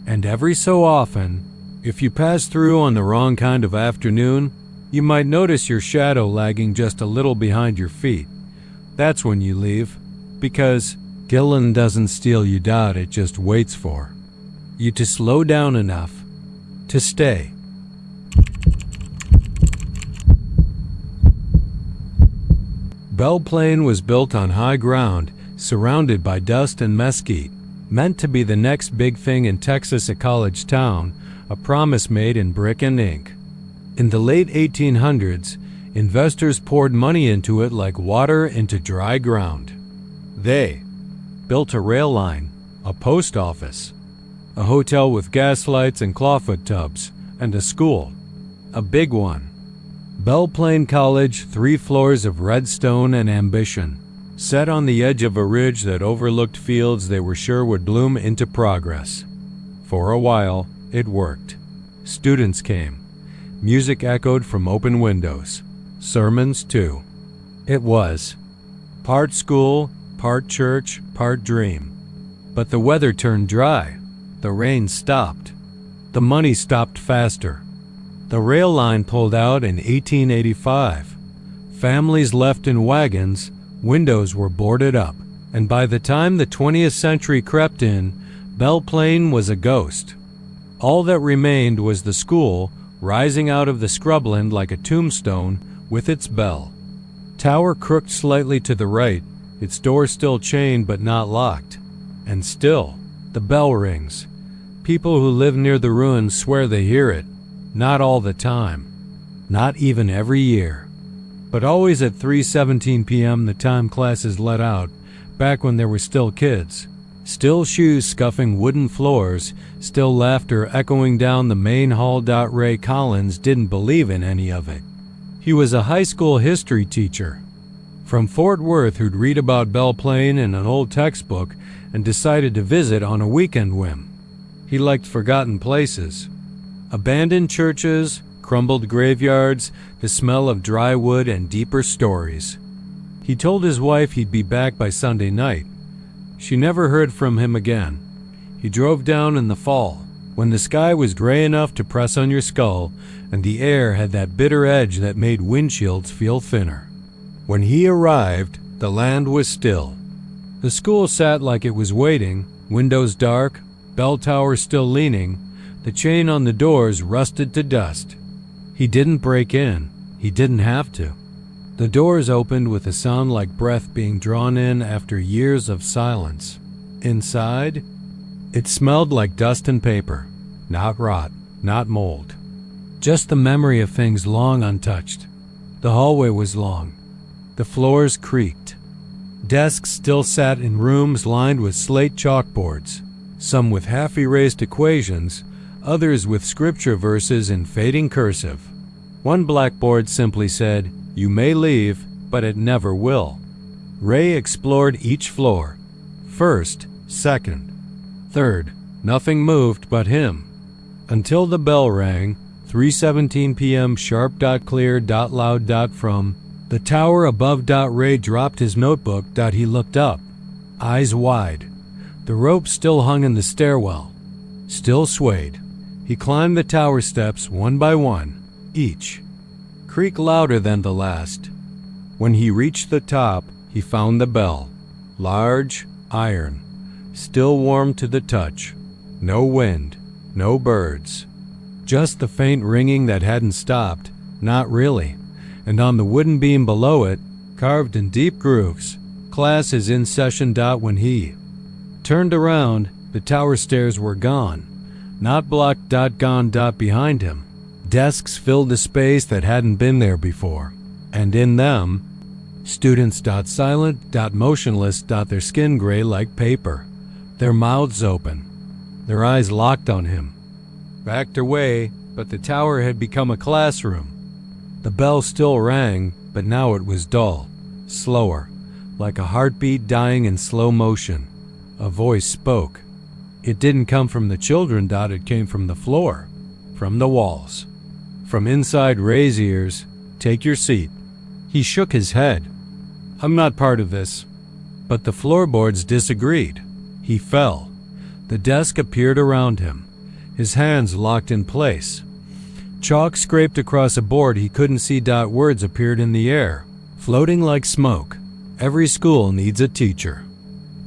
And every so often, if you pass through on the wrong kind of afternoon, you might notice your shadow lagging just a little behind your feet. That's when you leave, because Gilliland doesn't steal you. It just waits for you to slow down enough to stay. Belle Plaine was built on high ground, surrounded by dust and mesquite, meant to be the next big thing in Texas, a college town, a promise made in brick and ink. In the late 1800s, investors poured money into it like water into dry ground. They built a rail line, a post office, a hotel with gas lights and clawfoot tubs, and a school. A big one. Belle Plaine College, 3 floors of red stone and ambition, set on the edge of a ridge that overlooked fields they were sure would bloom into progress. For a while, it worked. Students came. Music echoed from open windows. Sermons, too. It was part school, part church, part dream. But the weather turned dry. The rain stopped. The money stopped faster. The rail line pulled out in 1885. Families left in wagons, windows were boarded up, and by the time the 20th century crept in, Belle Plaine was a ghost. All that remained was the school, rising out of the scrubland like a tombstone with its bell. Tower crooked slightly to the right, its door still chained but not locked. And still, the bell rings. People who live near the ruins swear they hear it. Not all the time. Not even every year. But always at 3:17 p.m. the time classes let out, back when there were still kids. Still shoes scuffing wooden floors, still laughter echoing down the main hall. Ray Collins didn't believe in any of it. He was a high school history teacher from Fort Worth who'd read about Belle Plaine in an old textbook and decided to visit on a weekend whim. He liked forgotten places. Abandoned churches, crumbled graveyards, the smell of dry wood, and deeper stories. He told his wife he'd be back by Sunday night. She never heard from him again. He drove down in the fall, when the sky was gray enough to press on your skull, and the air had that bitter edge that made windshields feel thinner. When he arrived, the land was still. The school sat like it was waiting, windows dark, bell tower still leaning, the chain on the doors rusted to dust. He didn't break in. He didn't have to. The doors opened with a sound like breath being drawn in after years of silence. Inside, it smelled like dust and paper. Not rot, not mold. Just the memory of things long untouched. The hallway was long. The floors creaked. Desks still sat in rooms lined with slate chalkboards, some with half-erased equations, others with scripture verses in fading cursive. One blackboard simply said, "You may leave, but it never will." Ray explored each floor. First, second, third. Nothing moved but him. Until the bell rang, 3:17 p.m. sharp. Clear. Loud. From the tower above. Ray dropped his notebook. He looked up, eyes wide. The rope still hung in the stairwell, still swayed. He climbed the tower steps one by one, each creak louder than the last. When he reached the top, he found the bell. Large, iron, still warm to the touch. No wind, no birds. Just the faint ringing that hadn't stopped, not really. And on the wooden beam below it, carved in deep grooves, "Class is in session." When he turned around, the tower stairs were gone. Not blocked. Gone. Behind him, desks filled the space that hadn't been there before. And in them, students. Silent. Motionless. Their skin gray like paper. Their mouths open. Their eyes locked on him. Backed away, but the tower had become a classroom. The bell still rang, but now it was dull, slower, like a heartbeat dying in slow motion. A voice spoke. It didn't come from the children. It came from the floor, from the walls. From inside Ray's ears, "Take your seat." He shook his head. "I'm not part of this." But the floorboards disagreed. He fell. The desk appeared around him, his hands locked in place. Chalk scraped across a board he couldn't see. Words appeared in the air, floating like smoke. "Every school needs a teacher."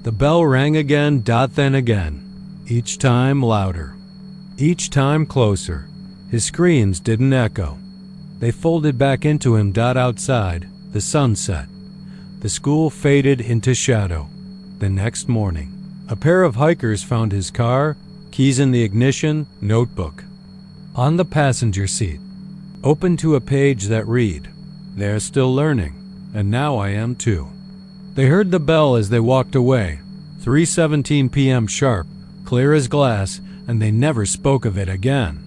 The bell rang again. Then again. Each time louder. Each time closer. His screams didn't echo. They folded back into him. Outside, the sun set. The school faded into shadow. The next morning, a pair of hikers found his car, keys in the ignition, notebook on the passenger seat, open to a page that read, "They're still learning, and now I am too." They heard the bell as they walked away, 3:17 p.m. sharp, clear as glass, and they never spoke of it again.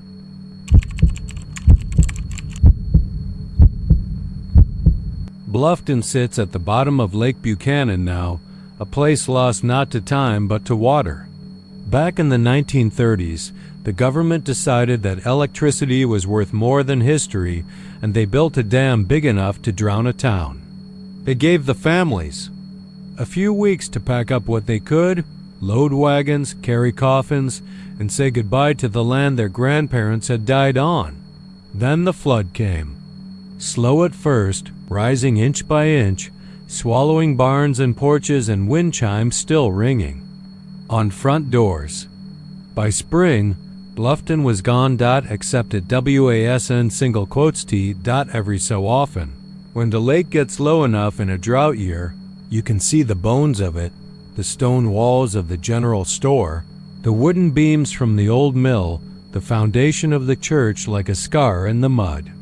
Bluffton sits at the bottom of Lake Buchanan now, a place lost not to time but to water. Back in the 1930s, the government decided that electricity was worth more than history, and they built a dam big enough to drown a town. They gave the families a few weeks to pack up what they could, load wagons, carry coffins, and say goodbye to the land their grandparents had died on. Then the flood came. Slow at first, rising inch by inch, swallowing barns and porches and wind chimes still ringing on front doors. By spring, Bluffton was gone. Except at WASN single quotes T. Every so often. When the lake gets low enough in a drought year, you can see the bones of it, the stone walls of the general store, the wooden beams from the old mill, the foundation of the church like a scar in the mud.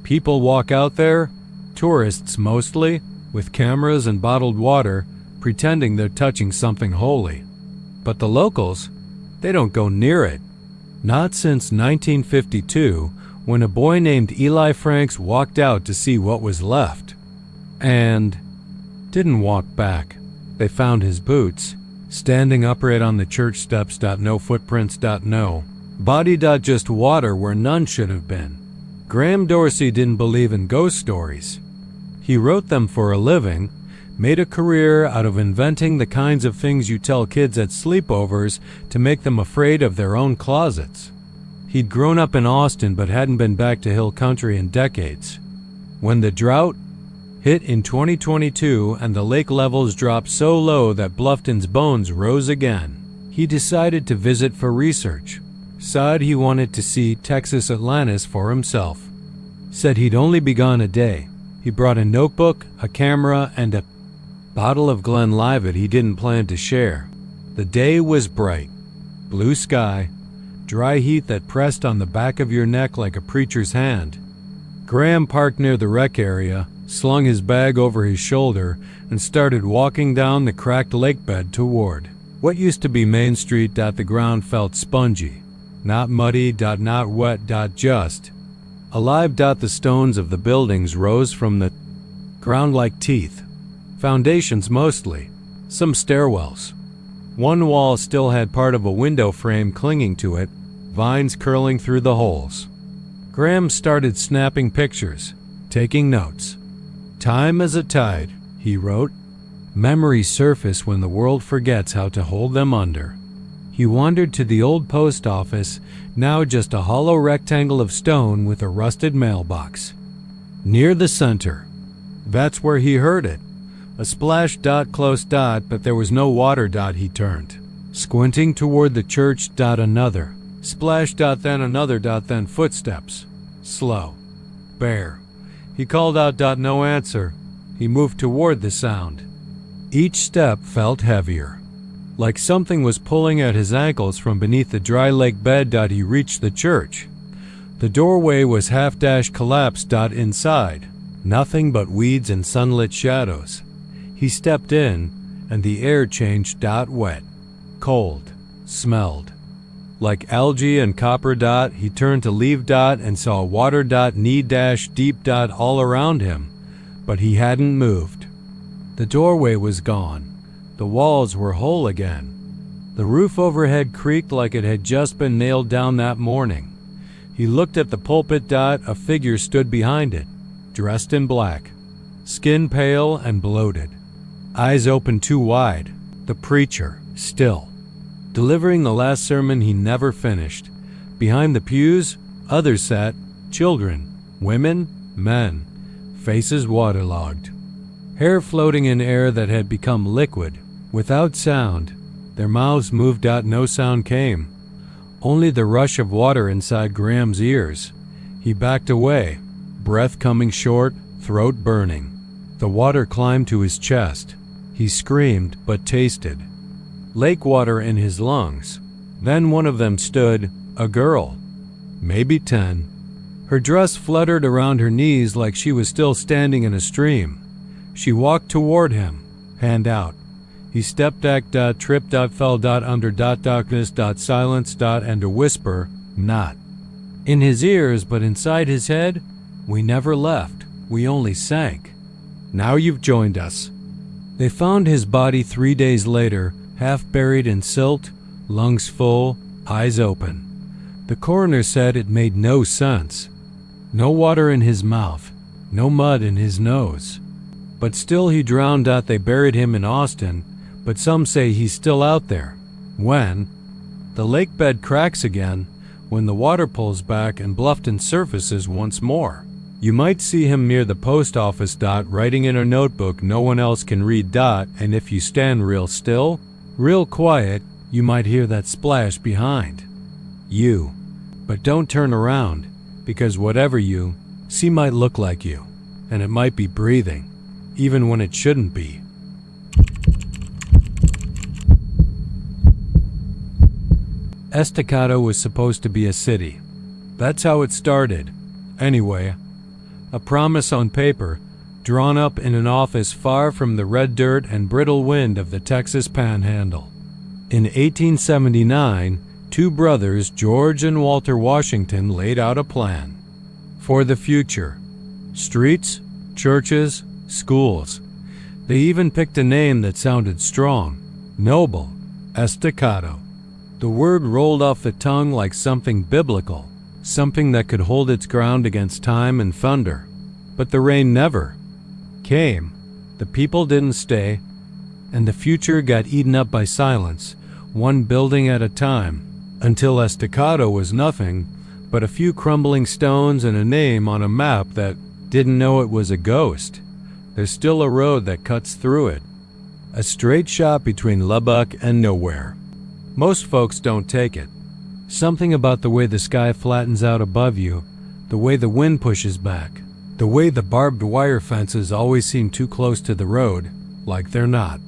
People walk out there, tourists mostly, with cameras and bottled water, pretending they're touching something holy. But the locals, they don't go near it. Not since 1952, when a boy named Eli Franks walked out to see what was left. And didn't walk back. They found his boots, standing upright on the church steps. No footprints. No body. Just water where none should have been. Graham Dorsey didn't believe in ghost stories. He wrote them for a living, made a career out of inventing the kinds of things you tell kids at sleepovers to make them afraid of their own closets. He'd grown up in Austin but hadn't been back to hill country in decades. When the drought hit in 2022 and the lake levels dropped so low that Bluffton's bones rose again, he decided to visit for research. Said he wanted to see Texas Atlantis for himself. Said he'd only be gone a day. He brought a notebook, a camera, and a bottle of Glenlivet he didn't plan to share. The day was bright. Blue sky, dry heat that pressed on the back of your neck like a preacher's hand. Graham parked near the rec area, slung his bag over his shoulder, and started walking down the cracked lake bed toward what used to be Main Street. The ground felt spongy. Not muddy. Not wet. Just alive. The stones of the buildings rose from the ground like teeth. Foundations mostly. Some stairwells. One wall still had part of a window frame clinging to it, vines curling through the holes. Graham started snapping pictures, taking notes. Time as a tide, he wrote. Memories surface when the world forgets how to hold them under. He wandered to the old post office, now just a hollow rectangle of stone with a rusted mailbox. Near the center. That's where he heard it. A splash. Close. But there was no water. He turned, squinting toward the church. Another splash. Then another. Then footsteps. Slow. Bare. He called out. No answer. He moved toward the sound. Each step felt heavier, like something was pulling at his ankles from beneath the dry lake bed. He reached the church. The doorway was half collapsed. Inside, nothing but weeds and sunlit shadows. He stepped in, and the air changed. Wet, cold, smelled like algae and copper. He turned to leave. And saw water. Knee deep. All around him, but he hadn't moved. The doorway was gone. The walls were whole again. The roof overhead creaked like it had just been nailed down that morning. He looked at the pulpit. A figure stood behind it, dressed in black, skin pale and bloated, eyes open too wide. The preacher, still, delivering the last sermon he never finished. Behind the pews, others sat, children, women, men, faces waterlogged, hair floating in air that had become liquid. Without sound, their mouths moved. No sound came, only the rush of water inside Graham's ears. He backed away, breath coming short, throat burning. The water climbed to his chest. He screamed, but tasted lake water in his lungs. Then one of them stood, a girl, maybe 10. Her dress fluttered around her knees like she was still standing in a stream. She walked toward him, hand out. He stepped, tripped, fell, under, darkness, silence, and a whisper, not. In his ears, but inside his head, we never left. We only sank. Now you've joined us. They found his body 3 days later, half buried in silt, lungs full, eyes open. The coroner said it made no sense. No water in his mouth, no mud in his nose. But still he drowned. They buried him in Austin, but some say he's still out there. When? The lake bed cracks again, when the water pulls back and Bluffton surfaces once more. You might see him near the post office, writing in a notebook no one else can read, and if you stand real still, real quiet, you might hear that splash behind you. But don't turn around, because whatever you see might look like you, and it might be breathing, even when it shouldn't be. Estacado was supposed to be a city. That's how it started. Anyway, a promise on paper, drawn up in an office far from the red dirt and brittle wind of the Texas Panhandle. In 1879, two brothers, George and Walter Washington, laid out a plan for the future. Streets, churches, schools. They even picked a name that sounded strong, noble, Estacado. The word rolled off the tongue like something biblical, something that could hold its ground against time and thunder. But the rain never came. The people didn't stay, and the future got eaten up by silence, one building at a time, until Estacado was nothing but a few crumbling stones and a name on a map that didn't know it was a ghost. There's still a road that cuts through it, a straight shot between Lubbock and nowhere. Most folks don't take it. Something about the way the sky flattens out above you, the way the wind pushes back, the way the barbed wire fences always seem too close to the road, like they're not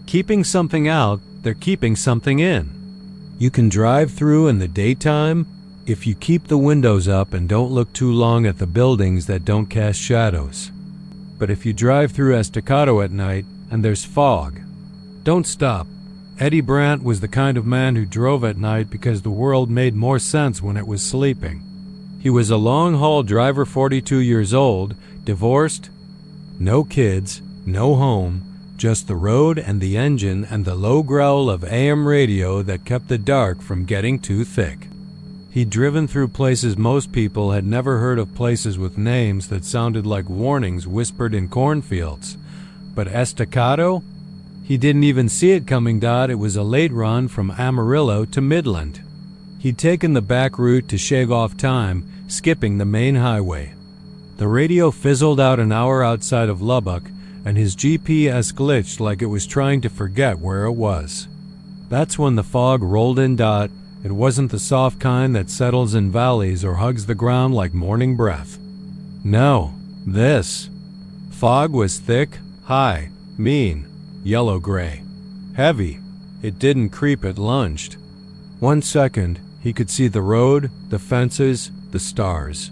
keeping something out, they're keeping something in. You can drive through in the daytime if you keep the windows up and don't look too long at the buildings that don't cast shadows. But if you drive through Estacado at night and there's fog, don't stop. Eddie Brandt was the kind of man who drove at night because the world made more sense when it was sleeping. He was a long-haul driver, 42 years old, divorced, no kids, no home, just the road and the engine and the low growl of AM radio that kept the dark from getting too thick. He'd driven through places most people had never heard of, places with names that sounded like warnings whispered in cornfields. But Estacado? He didn't even see it coming. It was a late run from Amarillo to Midland. He'd taken the back route to shave off time, skipping the main highway. The radio fizzled out an hour outside of Lubbock, and his GPS glitched like it was trying to forget where it was. That's when the fog rolled in. It wasn't the soft kind that settles in valleys or hugs the ground like morning breath. No, this fog was thick, high, mean, yellow-gray, heavy. It didn't creep, it lunged. 1 second, he could see the road, the fences, the stars.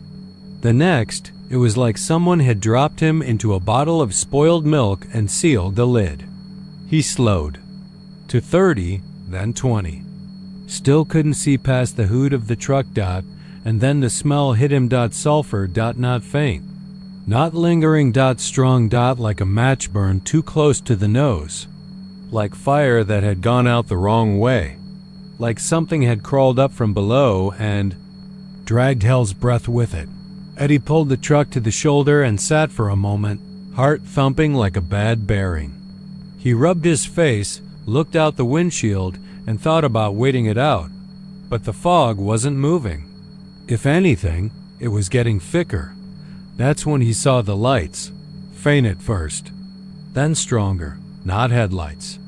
The next, it was like someone had dropped him into a bottle of spoiled milk and sealed the lid. He slowed to 30, then 20. Still couldn't see past the hood of the truck. And then the smell hit him. Sulfur. Not faint. Not lingering. Strong. Like a match burned too close to the nose. Like fire that had gone out the wrong way. Like something had crawled up from below and dragged hell's breath with it. Eddie pulled the truck to the shoulder and sat for a moment, heart thumping like a bad bearing. He rubbed his face, looked out the windshield, and thought about waiting it out. But the fog wasn't moving. If anything, it was getting thicker. That's when he saw the lights, faint at first, then stronger, not headlights.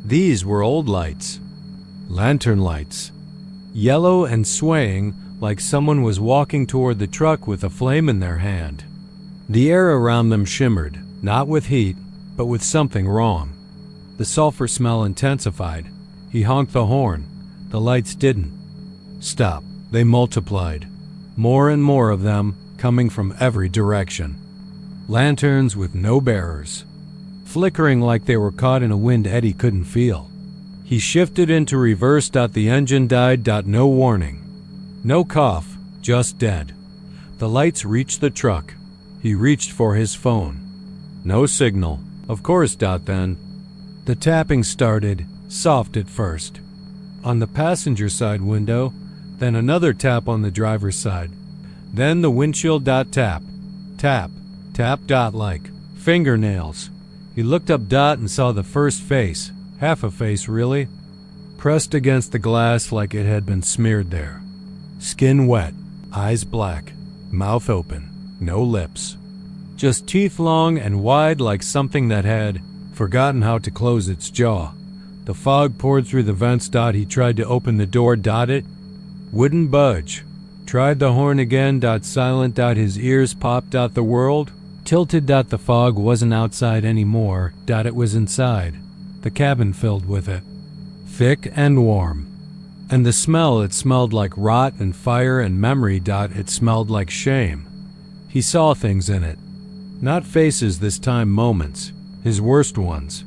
These were old lights, lantern lights, yellow and swaying like someone was walking toward the truck with a flame in their hand. The air around them shimmered, not with heat, but with something wrong. The sulfur smell intensified. He honked the horn. The lights didn't stop. They multiplied. More and more of them coming from every direction. Lanterns with no bearers. flickering like they were caught in a wind Eddie couldn't feel. He shifted into reverse. The engine died. No warning. No cough, just dead. The lights reached the truck. He reached for his phone. No signal. Of course. Then the tapping started, soft at first, on the passenger side window, then another tap on the driver's side. Then the windshield. Tap, tap, tap. Like fingernails. He looked up. And saw the first face, half a face really, pressed against the glass like it had been smeared there. Skin wet, eyes black, mouth open, no lips. Just teeth long and wide like something that had forgotten how to close its jaw. The fog poured through the vents. He tried to open the door. It wouldn't budge. Tried the horn again. Silent. His ears popped. The world tilted. The fog wasn't outside anymore. It was inside. The cabin filled with it. Thick and warm. And the smell, it smelled like rot and fire and memory. It smelled like shame. He saw things in it. Not faces this time, moments. His worst ones.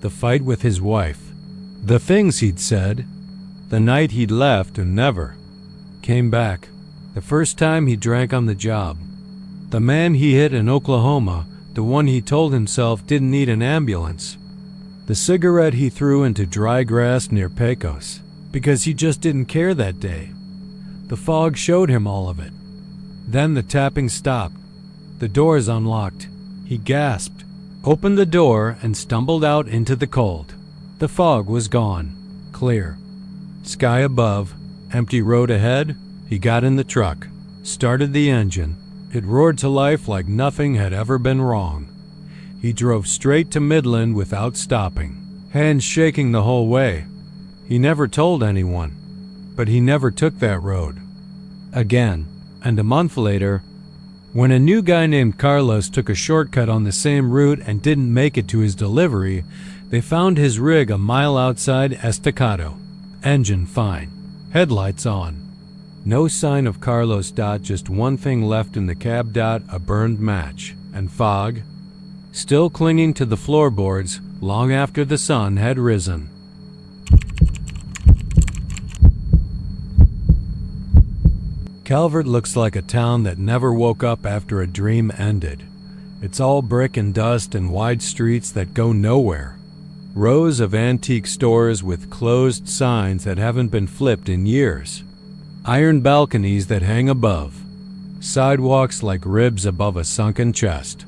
The fight with his wife. The things he'd said. The night he'd left and never came back. The first time he drank on the job. The man he hit in Oklahoma, the one he told himself didn't need an ambulance. The cigarette he threw into dry grass near Pecos, because he just didn't care that day. The fog showed him all of it. Then the tapping stopped. The doors unlocked. He gasped, opened the door, and stumbled out into the cold. The fog was gone, clear. Sky above, empty road ahead. He got in the truck, started the engine. It roared to life like nothing had ever been wrong. He drove straight to Midland without stopping, hands shaking the whole way. He never told anyone, but he never took that road again. And a month later, when a new guy named Carlos took a shortcut on the same route and didn't make it to his delivery, they found his rig a mile outside Estacado. Engine fine, headlights on. No sign of Carlos. Just one thing left in the cab. A burned match. And fog, still clinging to the floorboards long after the sun had risen. Calvert looks like a town that never woke up after a dream ended. It's all brick and dust and wide streets that go nowhere. Rows of antique stores with closed signs that haven't been flipped in years. Iron balconies that hang above. Sidewalks like ribs above a sunken chest.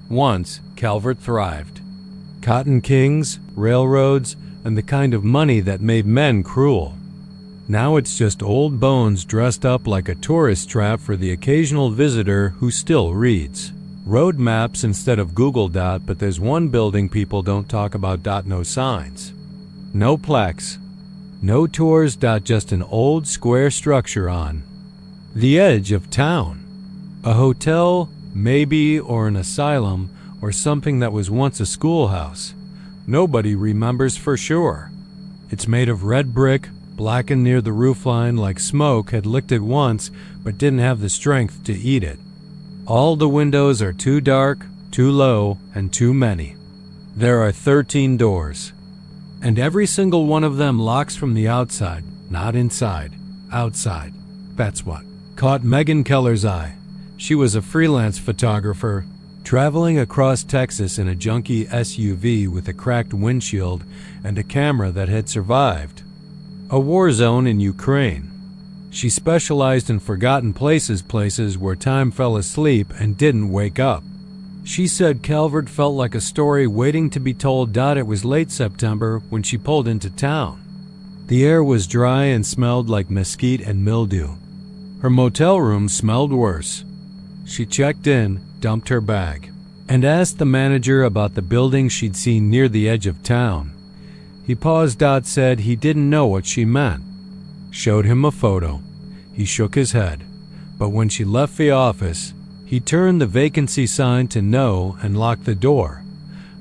Once, Calvert thrived. Cotton kings, railroads, and the kind of money that made men cruel. Now it's just old bones dressed up like a tourist trap for the occasional visitor who still reads. Road maps instead of Google. But there's one building people don't talk about. No signs. No plaques. No tours. Just an old square structure on the edge of town. A hotel, maybe, or an asylum, or something that was once a schoolhouse. Nobody remembers for sure. It's made of red brick, blackened near the roofline like smoke had licked it once but didn't have the strength to eat it. All the windows are too dark, too low, and too many. There are 13 doors, and every single one of them locks from the outside, not inside, outside. That's what caught Megan Keller's eye. She was a freelance photographer, traveling across Texas in a junky SUV with a cracked windshield and a camera that had survived a war zone in Ukraine. She specialized in forgotten places where time fell asleep and didn't wake up. She said Calvert felt like a story waiting to be told. It was late September when she pulled into town. The air was dry and smelled like mesquite and mildew. Her motel room smelled worse. She checked in, dumped her bag, and asked the manager about the building she'd seen near the edge of town. He paused. Said he didn't know what she meant. Showed him a photo. He shook his head. But when she left the office, he turned the vacancy sign to no and locked the door.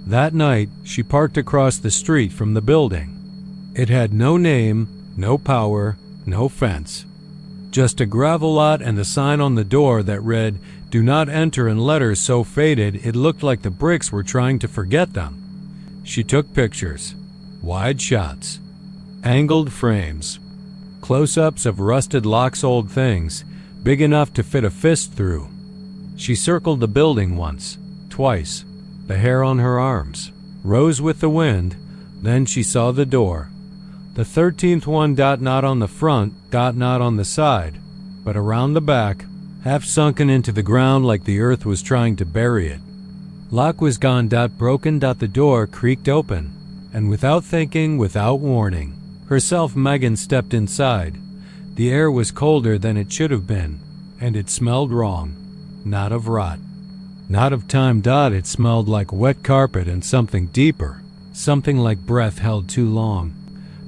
That night, she parked across the street from the building. It had no name, no power, no fence. Just a gravel lot and a sign on the door that read, "Do not enter," in letters so faded it looked like the bricks were trying to forget them. She took pictures, wide shots, angled frames, close-ups of rusted locks, old things, big enough to fit a fist through. She circled the building once, twice. The hair on her arms rose with the wind. Then she saw the door. The 13th one, not on the front, not on the side, but around the back, half sunken into the ground like the earth was trying to bury it. Lock was gone, broken. The door creaked open, and without thinking, without warning, herself Megan stepped inside. The air was colder than it should have been, and it smelled wrong. Not of rot, not of time. It smelled like wet carpet and something deeper, something like breath held too long.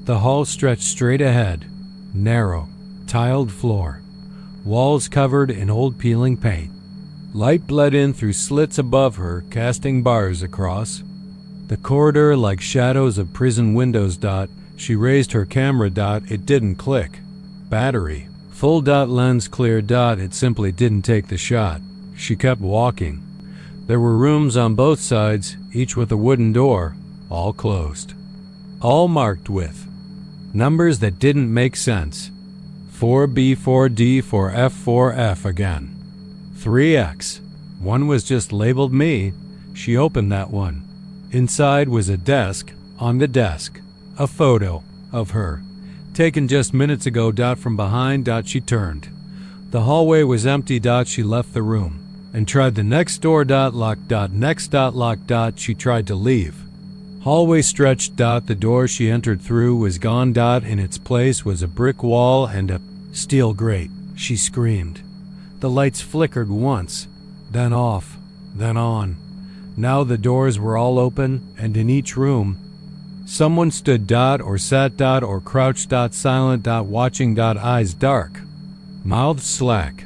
The hall stretched straight ahead, narrow, tiled floor, walls covered in old peeling paint. Light bled in through slits above her, casting bars across. The corridor like shadows of prison windows. She raised her camera. It didn't click. Battery full. Lens clear. It simply didn't take the shot. She kept walking. There were rooms on both sides, each with a wooden door, all closed, all marked with numbers that didn't make sense. 4B, 4D, 4F, 4F again. 3X. One was just labeled me. She opened that one. Inside was a desk. On the desk, a photo of her, taken just minutes ago. From behind. She turned. The hallway was empty. She left the room and tried the next door. Locked. Next. Locked. She tried to leave. Hallway stretched. The door she entered through was gone. In its place was a brick wall and a steel grate. She screamed. The lights flickered once, then off, then on. Now the doors were all open, and in each room, someone stood. Or sat. Or crouched. Silent. Watching. Eyes dark, mouths slack,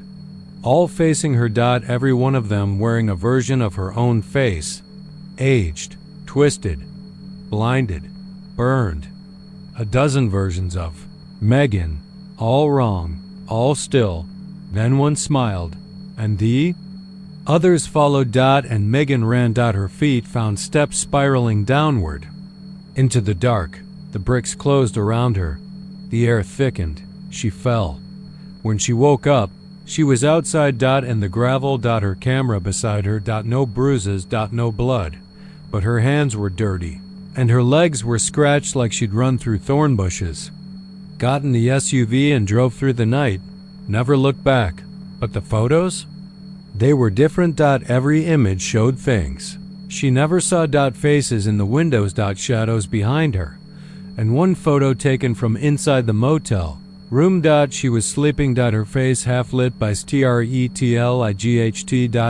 all facing her. Every one of them wearing a version of her own face, aged, twisted, blinded, burned. A dozen versions of Megan, all wrong, all still. Then one smiled, and the others followed. And Megan ran. Her feet found steps spiraling downward into the dark. The bricks closed around her. The air thickened. She fell. When she woke up, she was outside. In the gravel. Her camera beside her. No bruises. No blood. But her hands were dirty, and her legs were scratched like she'd run through thorn bushes. Got in the SUV and drove through the night. Never looked back. But the photos? They were different. Every image showed things. She never saw. Faces in the windows. Shadows behind her. And one photo taken from inside the motel room. She was sleeping. Her face half lit by streetlight.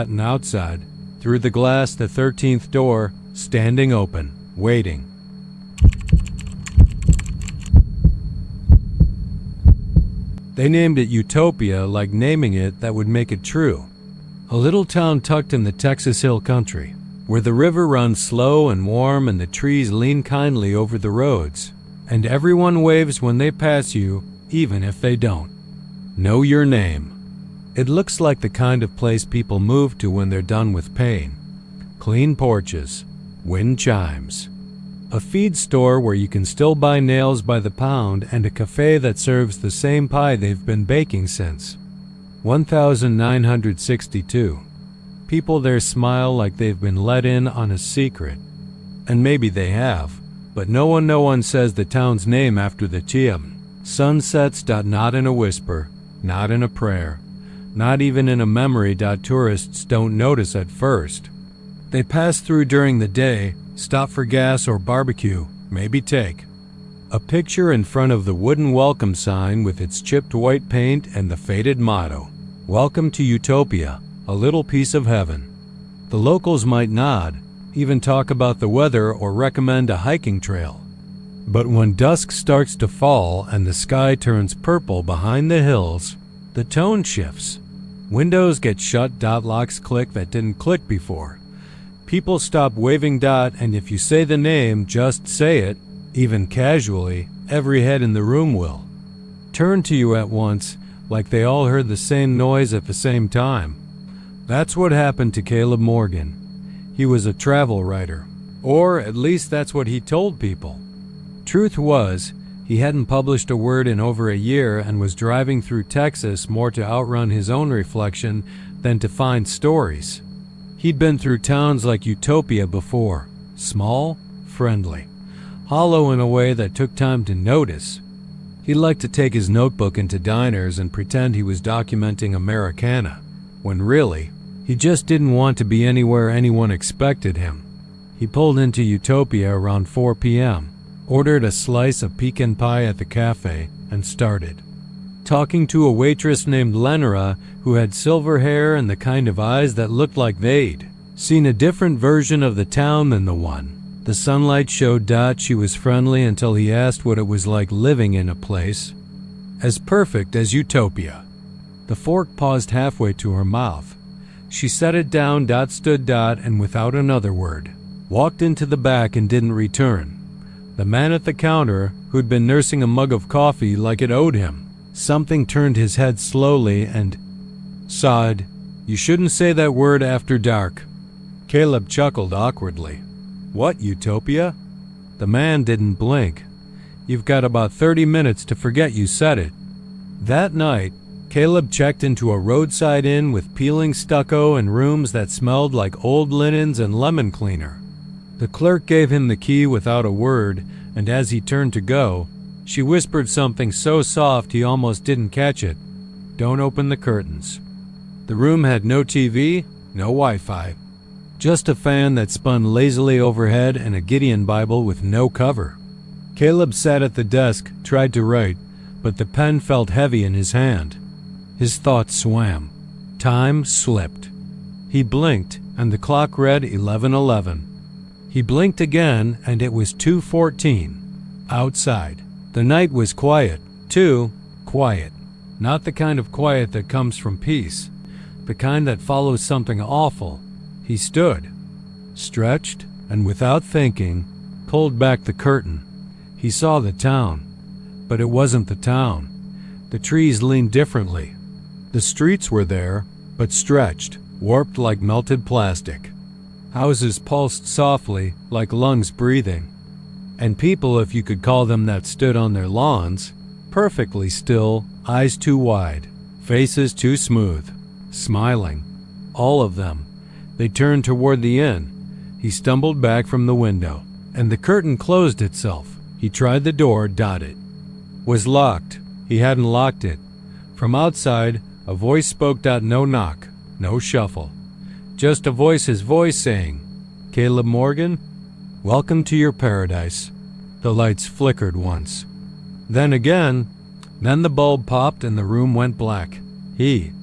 And outside, through the glass, the 13th door, standing open, waiting. They named it Utopia, like naming it that would make it true. A little town tucked in the Texas Hill Country, where the river runs slow and warm and the trees lean kindly over the roads, and everyone waves when they pass you, even if they don't know your name. It looks like the kind of place people move to when they're done with pain. Clean porches, wind chimes, a feed store where you can still buy nails by the pound, and a cafe that serves the same pie they've been baking since 1962. People there smile like they've been let in on a secret. And maybe they have, but no one says the town's name after the Chiam. Sunsets. Not in a whisper, not in a prayer, not even in a memory. Tourists don't notice at first. They pass through during the day, stop for gas or barbecue, maybe take a picture in front of the wooden welcome sign with its chipped white paint and the faded motto, "Welcome to Utopia, a little piece of heaven." The locals might nod, even talk about the weather or recommend a hiking trail. But when dusk starts to fall and the sky turns purple behind the hills, the tone shifts. Windows get shut. Locks click that didn't click before. People stop waving. And if you say the name, just say it, even casually, every head in the room will turn to you at once, like they all heard the same noise at the same time. That's what happened to Caleb Morgan. He was a travel writer. Or at least that's what he told people. Truth was, he hadn't published a word in over a year and was driving through Texas more to outrun his own reflection than to find stories. He'd been through towns like Utopia before, small, friendly, hollow in a way that took time to notice. He liked to take his notebook into diners and pretend he was documenting Americana, when really, he just didn't want to be anywhere anyone expected him. He pulled into Utopia around 4 p.m., ordered a slice of pecan pie at the cafe, and started. Talking to a waitress named Lenora who had silver hair and the kind of eyes that looked like they'd seen a different version of the town than the one. The sunlight showed Dot she was friendly until he asked what it was like living in a place as perfect as Utopia. The fork paused halfway to her mouth. She set it down. Dot stood Dot and without another word walked into the back and didn't return. The man at the counter, who'd been nursing a mug of coffee like it owed him, something turned his head slowly and sighed. "You shouldn't say that word after dark." Caleb chuckled awkwardly. "What, Utopia?" The man didn't blink. "You've got about 30 minutes to forget you said it." That night, Caleb checked into a roadside inn with peeling stucco and rooms that smelled like old linens and lemon cleaner. The clerk gave him the key without a word, and as he turned to go, she whispered something so soft he almost didn't catch it. "Don't open the curtains." The room had no TV, no Wi-Fi, just a fan that spun lazily overhead and a Gideon Bible with no cover. Caleb sat at the desk, tried to write, but the pen felt heavy in his hand. His thoughts swam. Time slipped. He blinked, and the clock read 11:11. He blinked again, and it was 2:14. Outside. The night was quiet, too quiet. Not the kind of quiet that comes from peace, the kind that follows something awful. He stood, stretched, and without thinking, pulled back the curtain. He saw the town, but it wasn't the town. The trees leaned differently. The streets were there, but stretched, warped like melted plastic. Houses pulsed softly, like lungs breathing. And people, if you could call them that, stood on their lawns, perfectly still, eyes too wide, faces too smooth, smiling. All of them. They turned toward the inn. He stumbled back from the window, and the curtain closed itself. He tried the door. It was locked. He hadn't locked it. From outside, a voice spoke. No knock, no shuffle. Just a voice, his voice saying, "Caleb Morgan, welcome to your paradise." The lights flickered once. Then again. Then the bulb popped and the room went black. He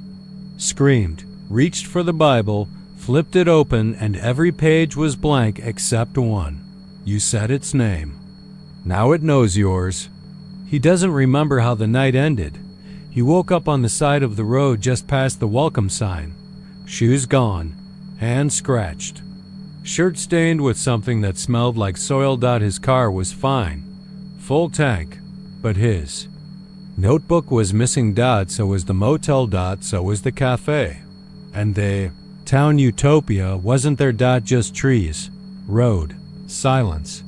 screamed, reached for the Bible, flipped it open, and every page was blank except one. You said its name. Now it knows yours. He doesn't remember how the night ended. He woke up on the side of the road just past the welcome sign. Shoes gone. Hand scratched. Shirt stained with something that smelled like soil. His car was fine. Full tank. But his notebook was missing. So was the motel. So was the cafe. And the town Utopia wasn't there. Just trees. Road. Silence.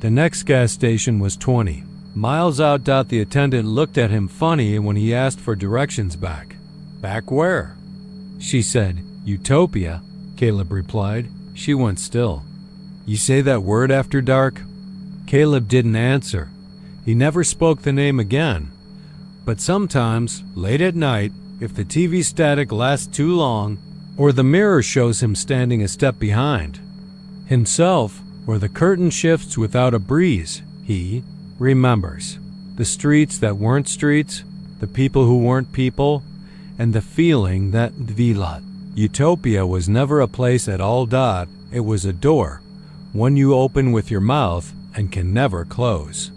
The next gas station was 20 miles out. The attendant looked at him funny when he asked for directions back. Back where? She said, Utopia. Caleb replied. She went still. You say that word after dark? Caleb didn't answer. He never spoke the name again. But sometimes, late at night, if the TV static lasts too long, or the mirror shows him standing a step behind himself, or the curtain shifts without a breeze, he remembers. The streets that weren't streets, the people who weren't people, and the feeling that Utopia was never a place at all. It was a door, one you open with your mouth and can never close.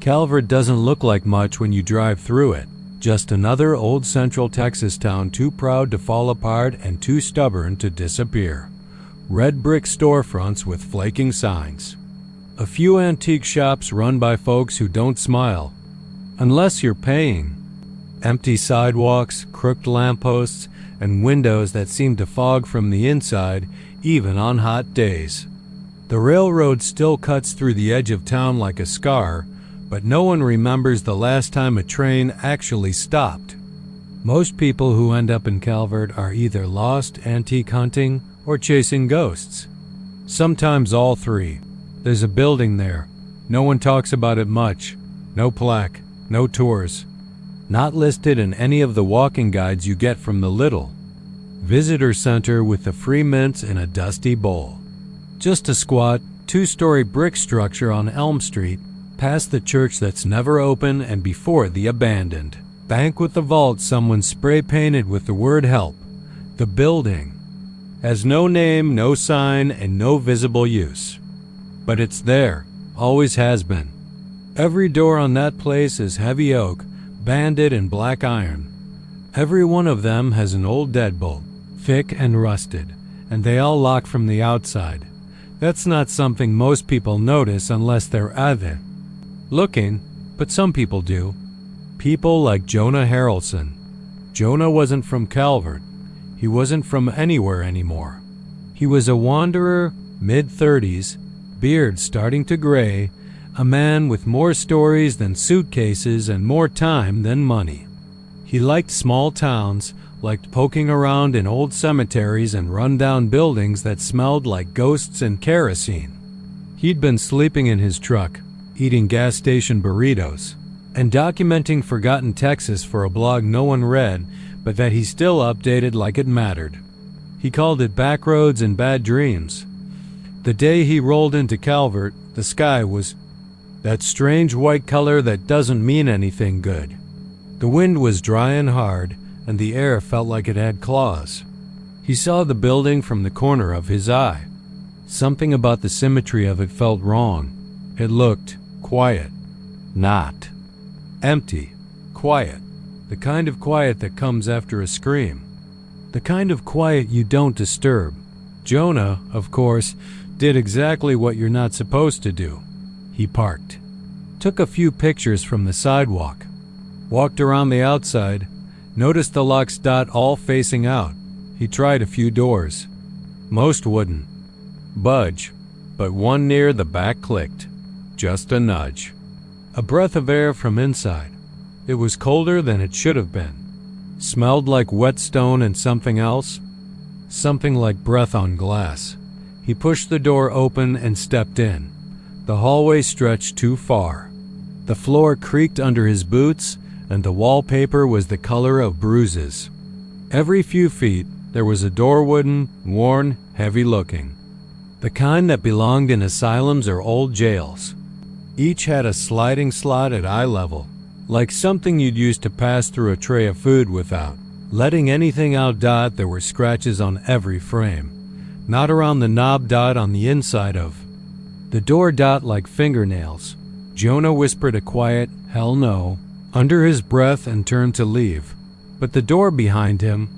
Calvert doesn't look like much when you drive through it. Just another old Central Texas town too proud to fall apart and too stubborn to disappear. Red brick storefronts with flaking signs. A few antique shops run by folks who don't smile, unless you're paying. Empty sidewalks, crooked lampposts, and windows that seemed to fog from the inside, even on hot days. The railroad still cuts through the edge of town like a scar, but no one remembers the last time a train actually stopped. Most people who end up in Calvert are either lost antique hunting or chasing ghosts. Sometimes all three. There's a building there. No one talks about it much. No plaque, no tours. Not listed in any of the walking guides you get from the little visitor center with the free mints in a dusty bowl. Just a squat, two-story brick structure on Elm Street, past the church that's never open and before the abandoned bank with the vault someone spray-painted with the word help. The building has no name, no sign, and no visible use. But it's there, always has been. Every door on that place is heavy oak, banded in black iron. Every one of them has an old deadbolt, thick and rusted, and they all lock from the outside. That's not something most people notice unless they're avid looking, but some people do. People like Jonah Harrelson. Jonah wasn't from Calvert. He wasn't from anywhere anymore. He was a wanderer, mid-30s, beard starting to gray, a man with more stories than suitcases and more time than money. He liked small towns, liked poking around in old cemeteries and run-down buildings that smelled like ghosts and kerosene. He'd been sleeping in his truck, eating gas station burritos, and documenting forgotten Texas for a blog no one read, but that he still updated like it mattered. He called it Backroads and Bad Dreams. The day he rolled into Calvert, the sky was that strange white color that doesn't mean anything good. The wind was dry and hard, and the air felt like it had claws. He saw the building from the corner of his eye. Something about the symmetry of it felt wrong. It looked quiet. Not. Empty. Quiet. The kind of quiet that comes after a scream. The kind of quiet you don't disturb. Jonah, of course, did exactly what you're not supposed to do. He parked. Took a few pictures from the sidewalk. Walked around the outside. Noticed the lock's dot all facing out. He tried a few doors. Most wouldn't budge, but one near the back clicked. Just a nudge. A breath of air from inside. It was colder than it should have been. Smelled like whetstone and something else. Something like breath on glass. He pushed the door open and stepped in. The hallway stretched too far. The floor creaked under his boots, and the wallpaper was the color of bruises. Every few feet, there was a door wooden, worn, heavy-looking. The kind that belonged in asylums or old jails. Each had a sliding slot at eye level, like something you'd use to pass through a tray of food without letting anything out. There were scratches on every frame, not around the knob. On the inside of the door. Like fingernails. Jonah whispered a quiet, "Hell no," under his breath and turned to leave. But the door behind him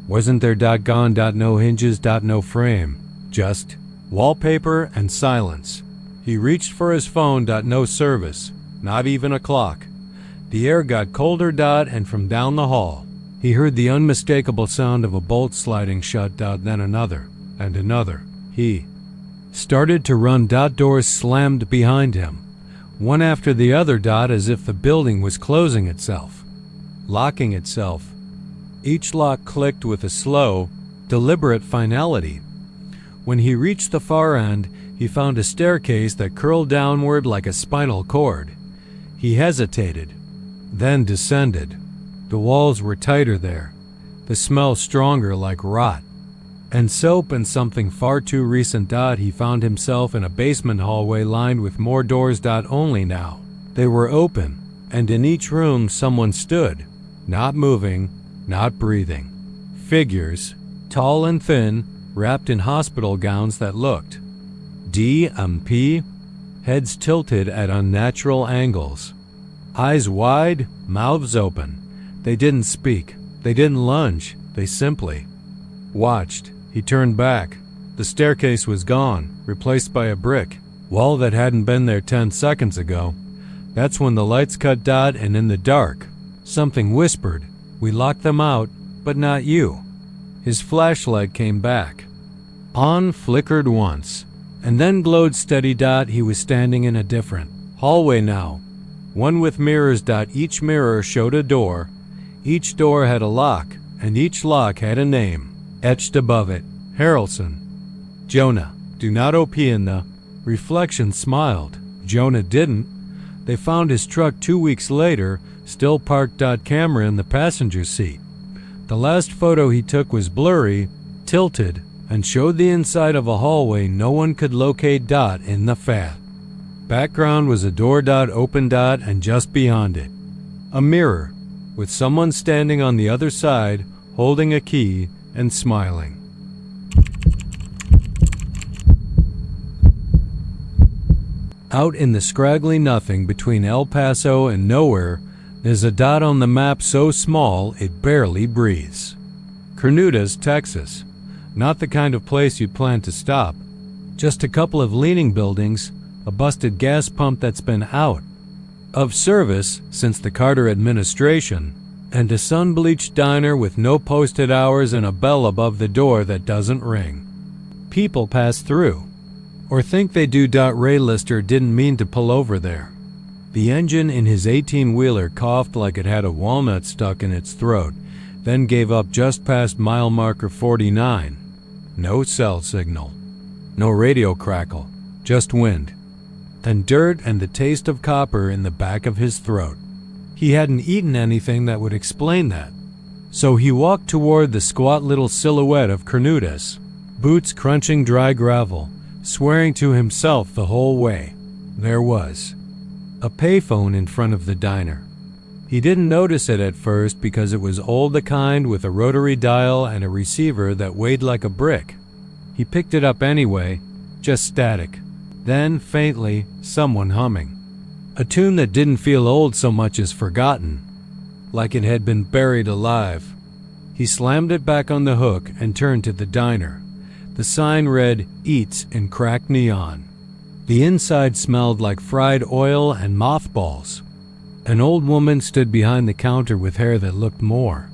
wasn't there. Gone. No hinges. No frame. Just wallpaper and silence. He reached for his phone. No service. Not even a clock. The air got colder. And from down the hall, he heard the unmistakable sound of a bolt sliding shut. Then another and another. He started to run. Doors slammed behind him, one after the other. As if the building was closing itself, locking itself. Each lock clicked with a slow, deliberate finality. When he reached the far end, he found a staircase that curled downward like a spinal cord. He hesitated, then descended. The walls were tighter there, the smell stronger, like rot and soap and something far too recent. He found himself in a basement hallway lined with more doors. Only now they were open, and in each room someone stood, not moving, not breathing. Figures, tall and thin, wrapped in hospital gowns that looked DMP, heads tilted at unnatural angles. Eyes wide, mouths open. They didn't speak. They didn't lunge. They simply watched. He turned back. The staircase was gone, replaced by a brick wall that hadn't been there 10 seconds ago. That's when the lights cut. And in the dark, something whispered, "We locked them out, but not you." His flashlight came back. On flickered once, and then glowed steady. He was standing in a different hallway now, one with mirrors. Each mirror showed a door. Each door had a lock, and each lock had a name etched above it. Harrelson. Jonah, do not open. The reflection smiled. Jonah didn't. They found his truck 2 weeks later, still parked. Camera in the passenger seat. The last photo he took was blurry, tilted, and showed the inside of a hallway no one could locate. In the background was a door. Open. And just beyond it, a mirror, with someone standing on the other side, holding a key and smiling. Out in the scraggly nothing between El Paso and nowhere, there's a dot on the map so small it barely breathes. Cornudas, Texas. Not the kind of place you'd plan to stop. Just a couple of leaning buildings, a busted gas pump that's been out of service since the Carter administration, and a sun-bleached diner with no posted hours and a bell above the door that doesn't ring. People pass through, or think they do. Ray Lister didn't mean to pull over there. The engine in his 18-wheeler coughed like it had a walnut stuck in its throat, then gave up just past mile marker 49. No cell signal. No radio crackle. Just wind. Then dirt and the taste of copper in the back of his throat. He hadn't eaten anything that would explain that. So he walked toward the squat little silhouette of Cornudas, boots crunching dry gravel, swearing to himself the whole way. There was a payphone in front of the diner. He didn't notice it at first because it was old, the kind with a rotary dial and a receiver that weighed like a brick. He picked it up anyway, just static. Then, faintly, someone humming. A tune that didn't feel old so much as forgotten, like it had been buried alive. He slammed it back on the hook and turned to the diner. The sign read, "Eats" in cracked neon. The inside smelled like fried oil and mothballs. An old woman stood behind the counter with hair that looked more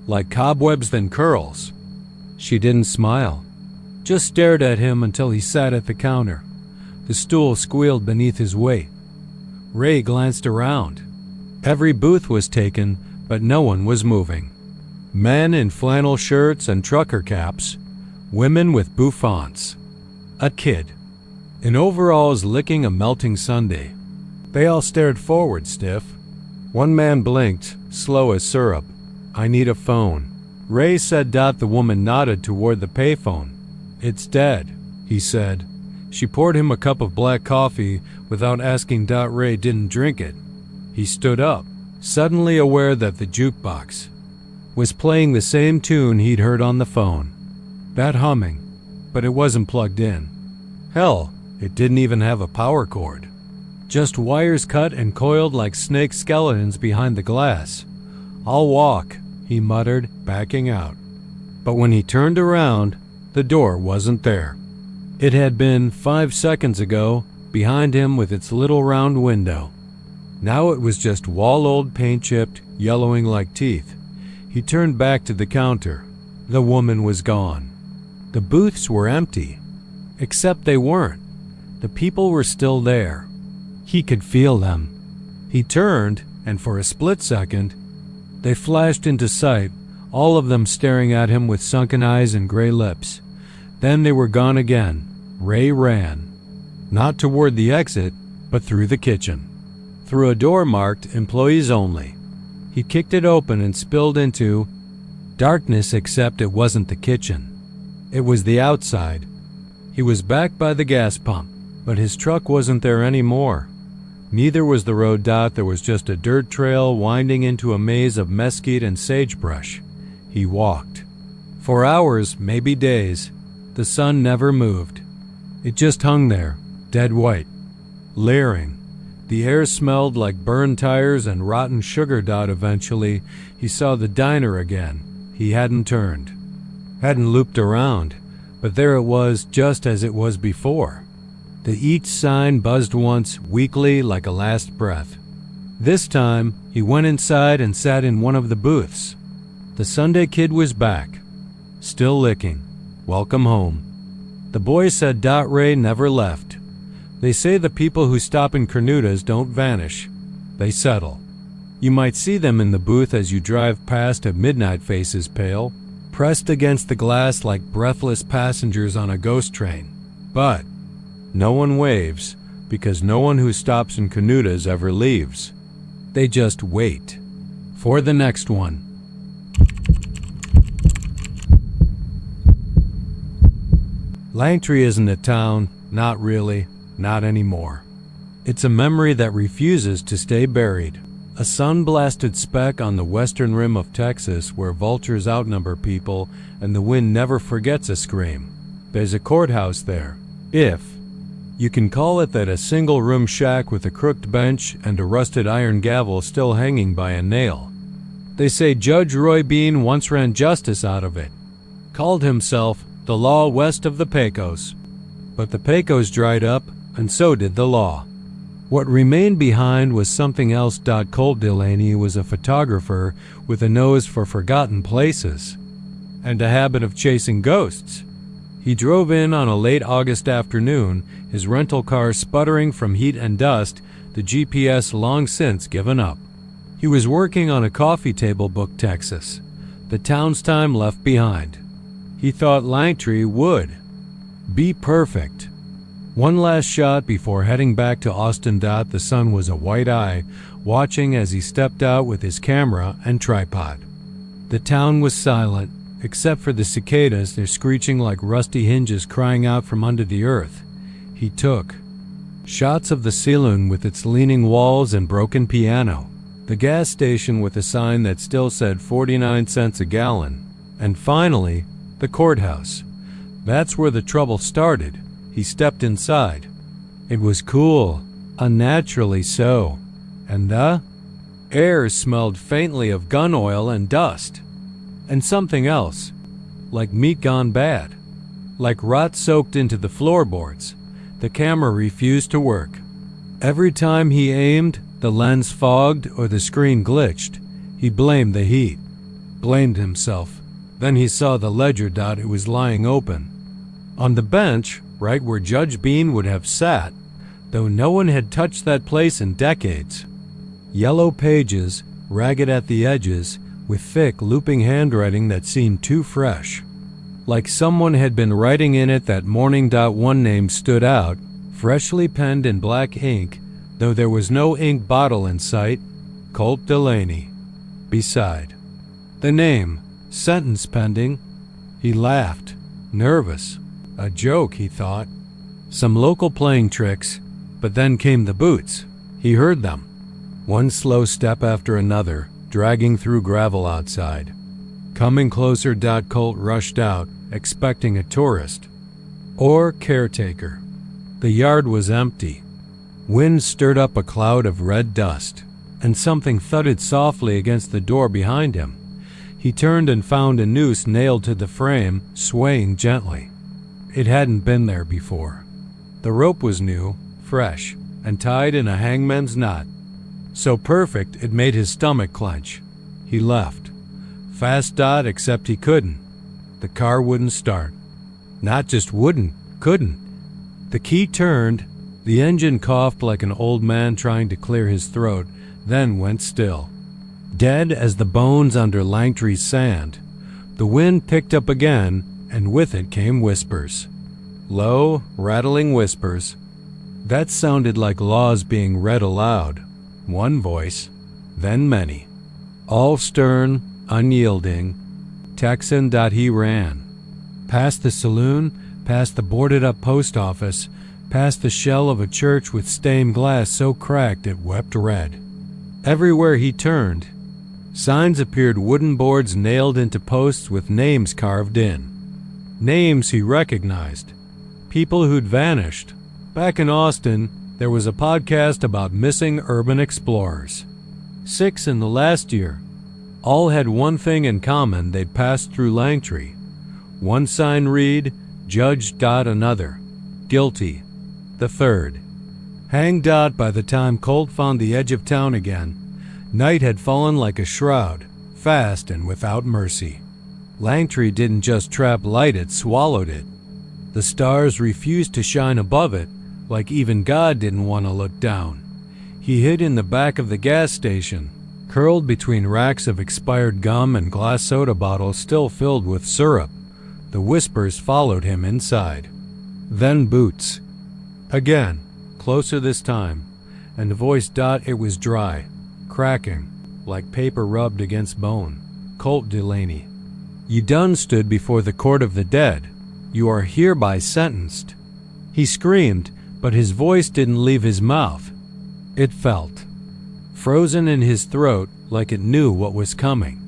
like cobwebs than curls. She didn't smile, just stared at him until he sat at the counter. The stool squealed beneath his weight. Ray glanced around. Every booth was taken, but no one was moving. Men in flannel shirts and trucker caps, women with bouffants, a kid in overalls licking a melting sundae. They all stared forward, stiff. One man blinked, slow as syrup. "I need a phone." Ray said. The woman nodded toward the payphone. "It's dead," he said. She poured him a cup of black coffee without asking. Ray didn't drink it. He stood up, suddenly aware that the jukebox was playing the same tune he'd heard on the phone. That humming, but it wasn't plugged in. Hell, it didn't even have a power cord. Just wires cut and coiled like snake skeletons behind the glass. "I'll walk," he muttered, backing out. But when he turned around, the door wasn't there. It had been 5 seconds ago, behind him with its little round window. Now it was just wall-old, paint-chipped, yellowing like teeth. He turned back to the counter. The woman was gone. The booths were empty. Except they weren't. The people were still there. He could feel them. He turned, and for a split second, they flashed into sight, all of them staring at him with sunken eyes and gray lips. Then they were gone again. Ray ran. Not toward the exit, but through the kitchen. Through a door marked "Employees Only." He kicked it open and spilled into darkness, except it wasn't the kitchen. It was the outside. He was back by the gas pump, but his truck wasn't there anymore. Neither was the road. There was just a dirt trail winding into a maze of mesquite and sagebrush. He walked. For hours, maybe days, the sun never moved. It just hung there, dead white, leering. The air smelled like burned tires and rotten sugar. Eventually, he saw the diner again. He hadn't turned, hadn't looped around, but there it was, just as it was before. The "Eat" sign buzzed once, weakly, like a last breath. This time, he went inside and sat in one of the booths. The Sunday Kid was back. still licking. Welcome home. The boy said Ray never left. They say the people who stop in Cornudas don't vanish. They settle. You might see them in the booth as you drive past at midnight, faces pale, pressed against the glass like breathless passengers on a ghost train. But no one waves, because no one who stops in Cornudas ever leaves. They just wait for the next one. Langtry isn't a town, not really, not anymore. It's a memory that refuses to stay buried. A sun-blasted speck on the western rim of Texas where vultures outnumber people and the wind never forgets a scream. There's a courthouse there, if you can call it that, a single-room shack with a crooked bench and a rusted iron gavel still hanging by a nail. They say Judge Roy Bean once ran justice out of it, called himself the law west of the Pecos. But the Pecos dried up, and so did the law. What remained behind was something else. Colt Delaney was a photographer with a nose for forgotten places and a habit of chasing ghosts. He drove in on a late August afternoon, his rental car sputtering from heat and dust, the GPS long since given up. He was working on a coffee table book, Texas, the town's time left behind. He thought Langtry would be perfect. One last shot before heading back to Austin. The sun was a white eye, watching as he stepped out with his camera and tripod. The town was silent, except for the cicadas, their screeching like rusty hinges crying out from under the earth. He took shots of the saloon with its leaning walls and broken piano, the gas station with a sign that still said 49 cents a gallon, and finally, the courthouse. That's where the trouble started. He stepped inside. It was cool, unnaturally so, and the air smelled faintly of gun oil and dust, and something else, like meat gone bad, like rot soaked into the floorboards. The camera refused to work. Every time he aimed, the lens fogged or the screen glitched. He blamed the heat, blamed himself. Then he saw the ledger. It was lying open on the bench, right where Judge Bean would have sat, though no one had touched that place in decades. Yellow pages, ragged at the edges, with thick, looping handwriting that seemed too fresh, like someone had been writing in it that morning. One name stood out, freshly penned in black ink, though there was no ink bottle in sight: Colt Delaney. Beside the name, sentence pending. He laughed, nervous. A joke, he thought. Some local playing tricks, but then came the boots. He heard them, one slow step after another, dragging through gravel outside. Coming closer. Colt rushed out, expecting a tourist or caretaker. The yard was empty. Wind stirred up a cloud of red dust, and something thudded softly against the door behind him. He turned and found a noose nailed to the frame, swaying gently. It hadn't been there before. The rope was new, fresh, and tied in a hangman's knot. So perfect it made his stomach clench. He left. Fast. Except he couldn't. The car wouldn't start. Not just wouldn't, couldn't. The key turned. The engine coughed like an old man trying to clear his throat, then went still. Dead as the bones under Langtry's sand. The wind picked up again, and with it came whispers. Low, rattling whispers. That sounded like laws being read aloud. One voice, then many. All stern, unyielding. Texan. He ran. Past the saloon, past the boarded-up post office, past the shell of a church with stained glass so cracked it wept red. Everywhere he turned, signs appeared, wooden boards nailed into posts with names carved in. Names he recognized. People who'd vanished. Back in Austin, there was a podcast about missing urban explorers. 6 in the last year. All had one thing in common: they'd passed through Langtry. One sign read, Judge. Another, guilty. The third, hanged. By the time Colt found the edge of town again, night had fallen like a shroud, fast and without mercy. Langtry didn't just trap light, it swallowed it. The stars refused to shine above it, like even God didn't want to look down. He hid in the back of the gas station, curled between racks of expired gum and glass soda bottles still filled with syrup. The whispers followed him inside. Then boots. Again, closer this time, and the voice. It was dry, cracking, like paper rubbed against bone. Colt Delaney. You done stood before the court of the dead. You are hereby sentenced. He screamed, but his voice didn't leave his mouth. It felt frozen in his throat, like it knew what was coming.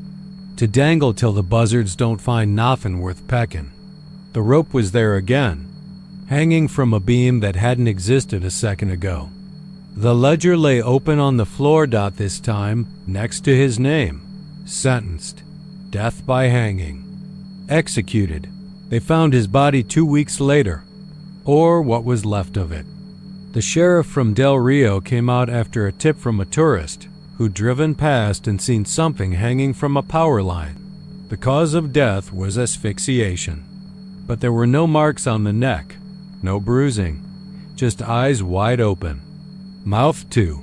To dangle till the buzzards don't find nothin' worth peckin'. The rope was there again, hanging from a beam that hadn't existed a second ago. The ledger lay open on the floor. This time, next to his name. Sentenced. Death by hanging. Executed. They found his body 2 weeks later, or what was left of it. The sheriff from Del Rio came out after a tip from a tourist who'd driven past and seen something hanging from a power line. The cause of death was asphyxiation, but there were no marks on the neck, no bruising, just eyes wide open. Mouth too.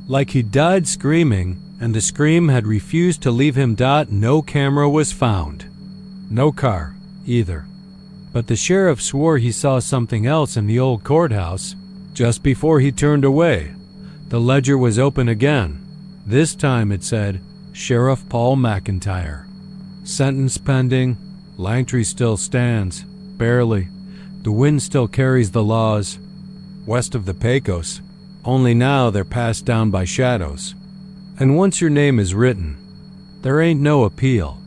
Like he died screaming, and the scream had refused to leave him. No camera was found. No car, either. But the sheriff swore he saw something else in the old courthouse just before he turned away. The ledger was open again. This time it said, Sheriff Paul McIntyre. Sentence pending. Langtry still stands. Barely. The wind still carries the laws. West of the Pecos. Only now they're passed down by shadows. And once your name is written, there ain't no appeal.